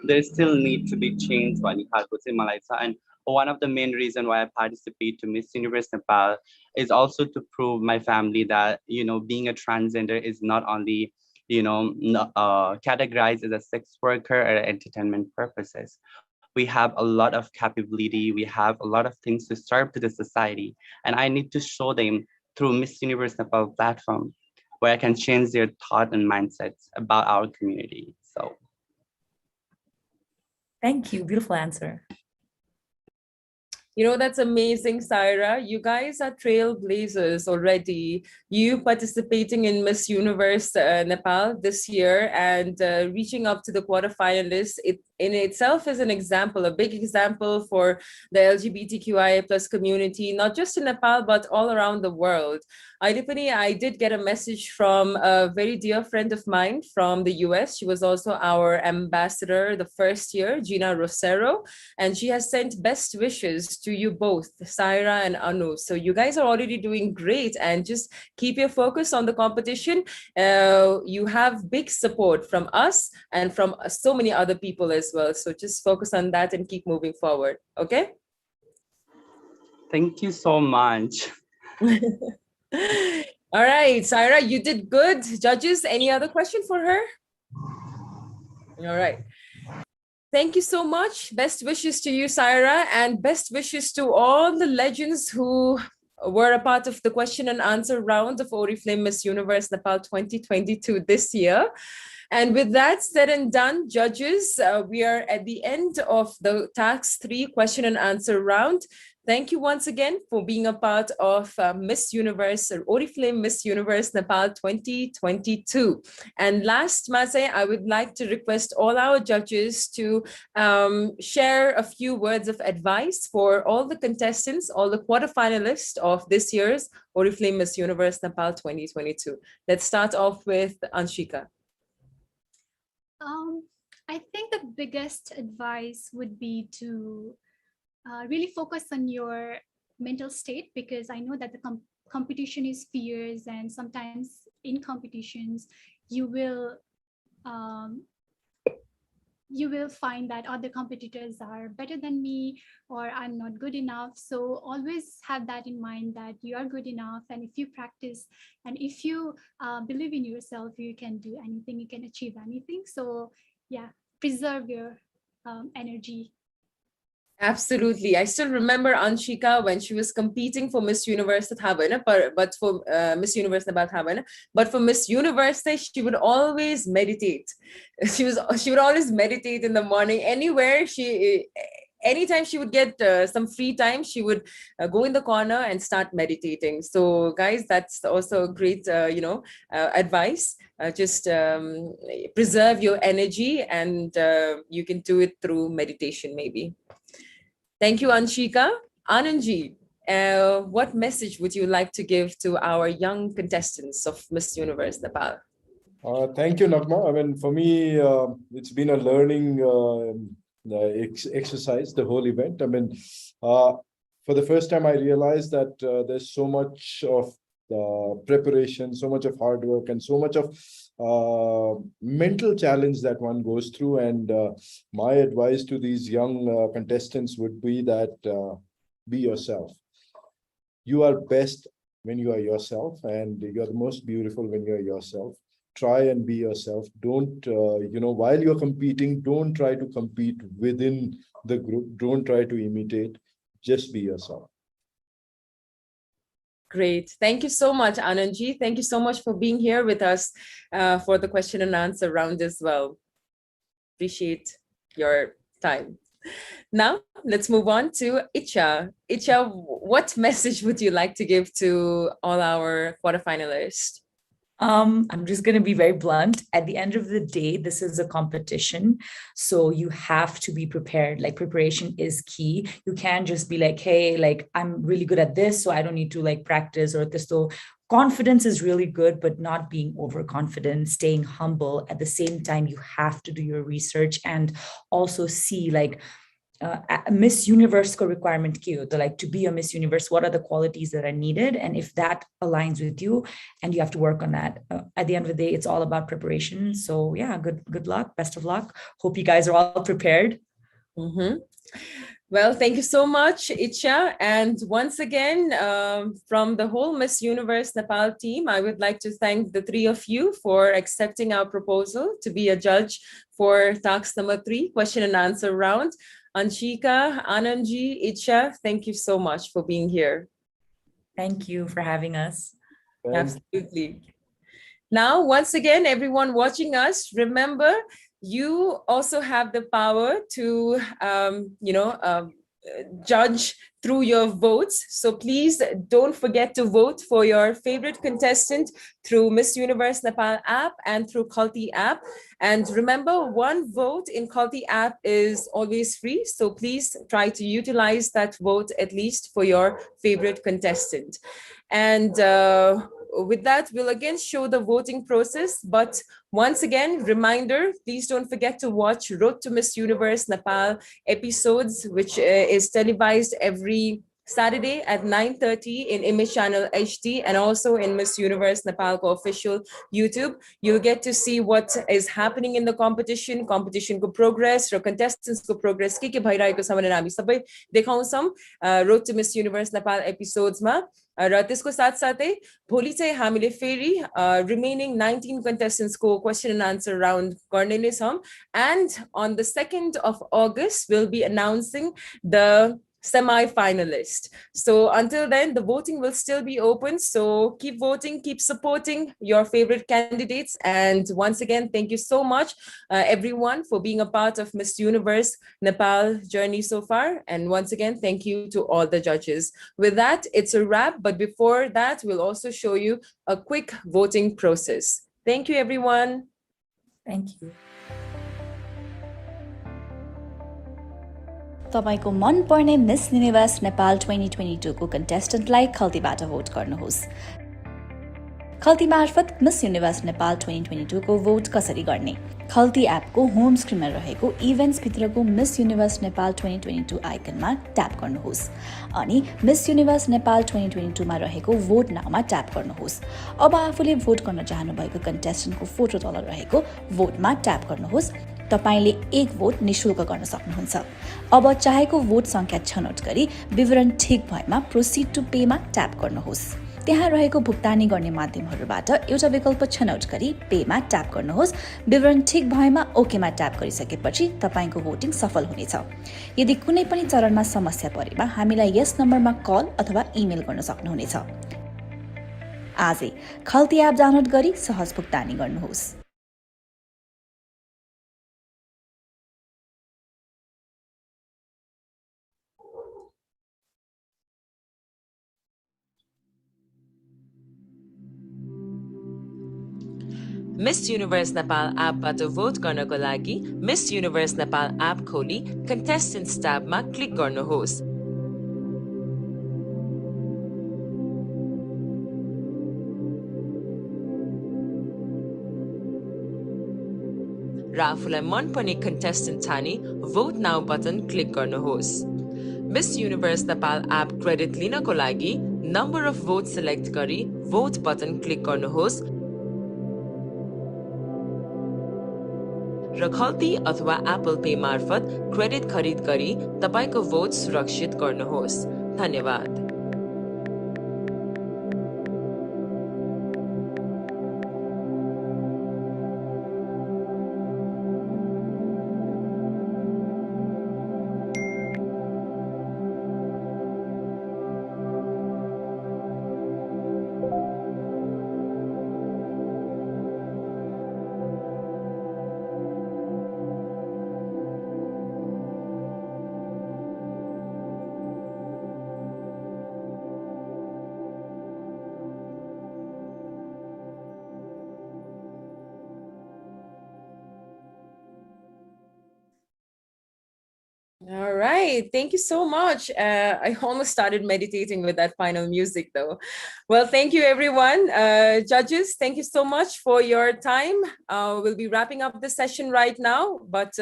there still need to be change. And one of the main reasons why I participate to Miss Universe Nepal is also to prove my family that being a transgender is not only categorized as a sex worker or entertainment purposes. We have a lot of capability. We have a lot of things to serve to the society. And I need to show them through Miss Universe Nepal platform where I can change their thought and mindsets about our community. So. Thank you. Beautiful answer. That's amazing, Saira. You guys are trailblazers already. You participating in Miss Universe Nepal this year and reaching up to the quarterfinalists, it in itself is an example, a big example for the LGBTQIA plus community, not just in Nepal, but all around the world. I did get a message from a very dear friend of mine from the US. She was also our ambassador the first year, Gina Rosero, and she has sent best wishes to you both, Saira and Anu. So you guys are already doing great, and just keep your focus on the competition. You have big support from us and from so many other people as well. So just focus on that and keep moving forward. Okay? Thank you so much. All right, Saira, you did good. Judges, any other question for her? All right. Thank you so much. Best wishes to you, Saira, and best wishes to all the legends who were a part of the question and answer round of Oriflame Miss Universe Nepal 2022 this year. And with that said and done, judges, we are at the end of the Task 3 question and answer round. Thank you once again for being a part of Miss Universe or Oriflame Miss Universe Nepal 2022. And last, Masay, I would like to request all our judges to share a few words of advice for all the contestants, all the quarterfinalists of this year's Oriflame Miss Universe Nepal 2022. Let's start off with Anshika. I think the biggest advice would be to really focus on your mental state, because I know that the competition is fierce, and sometimes in competitions you will find that other competitors are better than me, or I'm not good enough. So always have that in mind, that you are good enough, and if you practice and if you believe in yourself, you can do anything, you can achieve anything. So yeah, preserve your energy. Absolutely. I still remember Anshika when she was competing for Miss Universe Havana, but for Miss Universe Nepal Havana, but for Miss Universe, she would always meditate. She would always meditate in the morning. Anytime she would get some free time, she would go in the corner and start meditating. So guys, that's also a great, advice. Just preserve your energy, and you can do it through meditation maybe. Thank you, Anshika. Anandji, what message would you like to give to our young contestants of Miss Universe Nepal? Thank you, Nagma. I mean, for me, it's been a learning exercise, the whole event. I mean, for the first time, I realized that there's so much of preparation, so much of hard work, and so much of mental challenge that one goes through. And my advice to these young contestants would be that be yourself. You are best when you are yourself, and you are the most beautiful when you are yourself. Try and be yourself. Don't, while you're competing, don't try to compete within the group. Don't try to imitate. Just be yourself. Great. Thank you so much, Anandji. Thank you so much for being here with us for the question and answer round as well. Appreciate your time. Now, let's move on to Icha. Icha, what message would you like to give to all our quarterfinalists? I'm just going to be very blunt. At the end of the day, this is a competition. So you have to be prepared. Like, preparation is key. You can't just be like, hey, like, I'm really good at this, so I don't need to like practice or this. So confidence is really good, but not being overconfident, staying humble. At the same time, you have to do your research and also see like, Miss Universe requirement queue, like to be a Miss Universe, what are the qualities that are needed? And if that aligns with you, and you have to work on that. At the end of the day, it's all about preparation. So yeah, good luck, best of luck. Hope you guys are all prepared. Mm-hmm. Well, thank you so much, Icha. And once again, from the whole Miss Universe Nepal team, I would like to thank the three of you for accepting our proposal to be a judge for task number 3, question and answer round. Anshika, Anandji, Icha, thank you so much for being here. Thank you for having us. Absolutely. Now, once again, everyone watching us, remember, you also have the power to, judge through your votes. So please don't forget to vote for your favorite contestant through Miss Universe Nepal app and through Kulti app. And remember, one vote in Kulti app is always free. So please try to utilize that vote at least for your favorite contestant. And with that, we'll again show the voting process. But once again, reminder, please don't forget to watch Road to Miss Universe Nepal episodes, which is televised every Saturday at 9:30 in Image Channel HD and also in Miss Universe Nepal official YouTube. You'll get to see what is happening in the competition ko progress, or contestants ko progress ke bhairaheko cha bhaner hami sabai dekhauchhau Road to Miss Universe Nepal episodes ma. र त्यसको साथसाथै भोलि चाहिँ हामीले फेरि remaining 19 contestants को question and answer round गर्ने नै छौं. And on the 2nd of August, we'll be announcing the semi-finalist. So until then, the voting will still be open. So keep voting, keep supporting your favorite candidates. And once again, thank you so much, everyone, for being a part of Miss Universe Nepal journey so far. And once again, thank you to all the judges. With that, it's a wrap. But before that, we'll also show you a quick voting process. Thank you, everyone. Thank you. तपाईको मन पर्ने miss universe Nepal 2022 को कन्टेस्टेन्टलाई खल्तीबाट vote गर्नुहोस्। खल्ती मार्फत miss universe Nepal 2022 को vote कसरी गर्ने? खल्ती Apco home स्क्रिनमा रहेको इभेन्ट्स भित्रको मिस युनिभर्स नेपाल 2022 आइकनमा ट्याप गर्नुहोस् अनि मिस युनिभर्स नेपाल 2022 मा रहेको भोट नाउमा ट्याप गर्नुहोस्। अब आफूले भोट गर्न चाहनुभएको कन्टेस्टेन्टको फोटो तल रहेको भोटमा ट्याप गर्नुहोस्। तपाईले एक भोट निशुल्क गर्न सक्नुहुन्छ। अब चाहेको भोट संख्या छनौट गरी विवरण ठीक भएमा प्रोसिड टु पे मा ट्याप गर्नुहोस्। त्यहाँ रहेको भुक्तानी गर्ने माध्यमहरुबाट एउटा विकल्प छनौट गरी पे मा ट्याप गर्नुहोस्। विवरण ठीक भएमा ओके मा ट्याप गरिसकेपछि तपाईको भोटिङ सफल हुनेछ। यदि कुनै पनि चरणमा समस्या परेमा हामीलाई यस नम्बरमा कल अथवा इमेल गर्न सक्नुहुनेछ। आजै खल्ती एप डाउनलोड गरी सहज भुक्तानी गर्नुहोस्। Miss Universe Nepal एपबाट भोट गर्नको लागि Miss Universe Nepal एप खोली Contestants ट्याबमा क्लिक गर्नुहोस्। र आफूलाई मनपर्ने कन्टेस्टेन्ट छानी भोट नाउ बटन क्लिक गर्नुहोस्। Miss Universe Nepal app credit लिनको लागि नम्बर अफ भोट सिलेक्ट गरी भोट बटन क्लिक गर्नुहोस् र खल्ती अथवा एप्पल पे मार्फत क्रेडिट खरिद गरी तपाईको भोट सुरक्षित गर्नुहोस्। धन्यवाद। All right. Thank you so much. I almost started meditating with that final music though. Well, thank you everyone. Judges, thank you so much for your time. We'll be wrapping up the session right now, but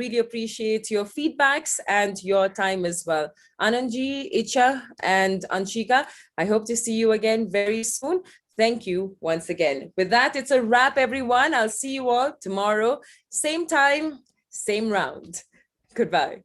really appreciate your feedbacks and your time as well. Anandji, Icha, and Anshika, I hope to see you again very soon. Thank you once again. With that, it's a wrap, everyone. I'll see you all tomorrow. Same time, same round. Goodbye.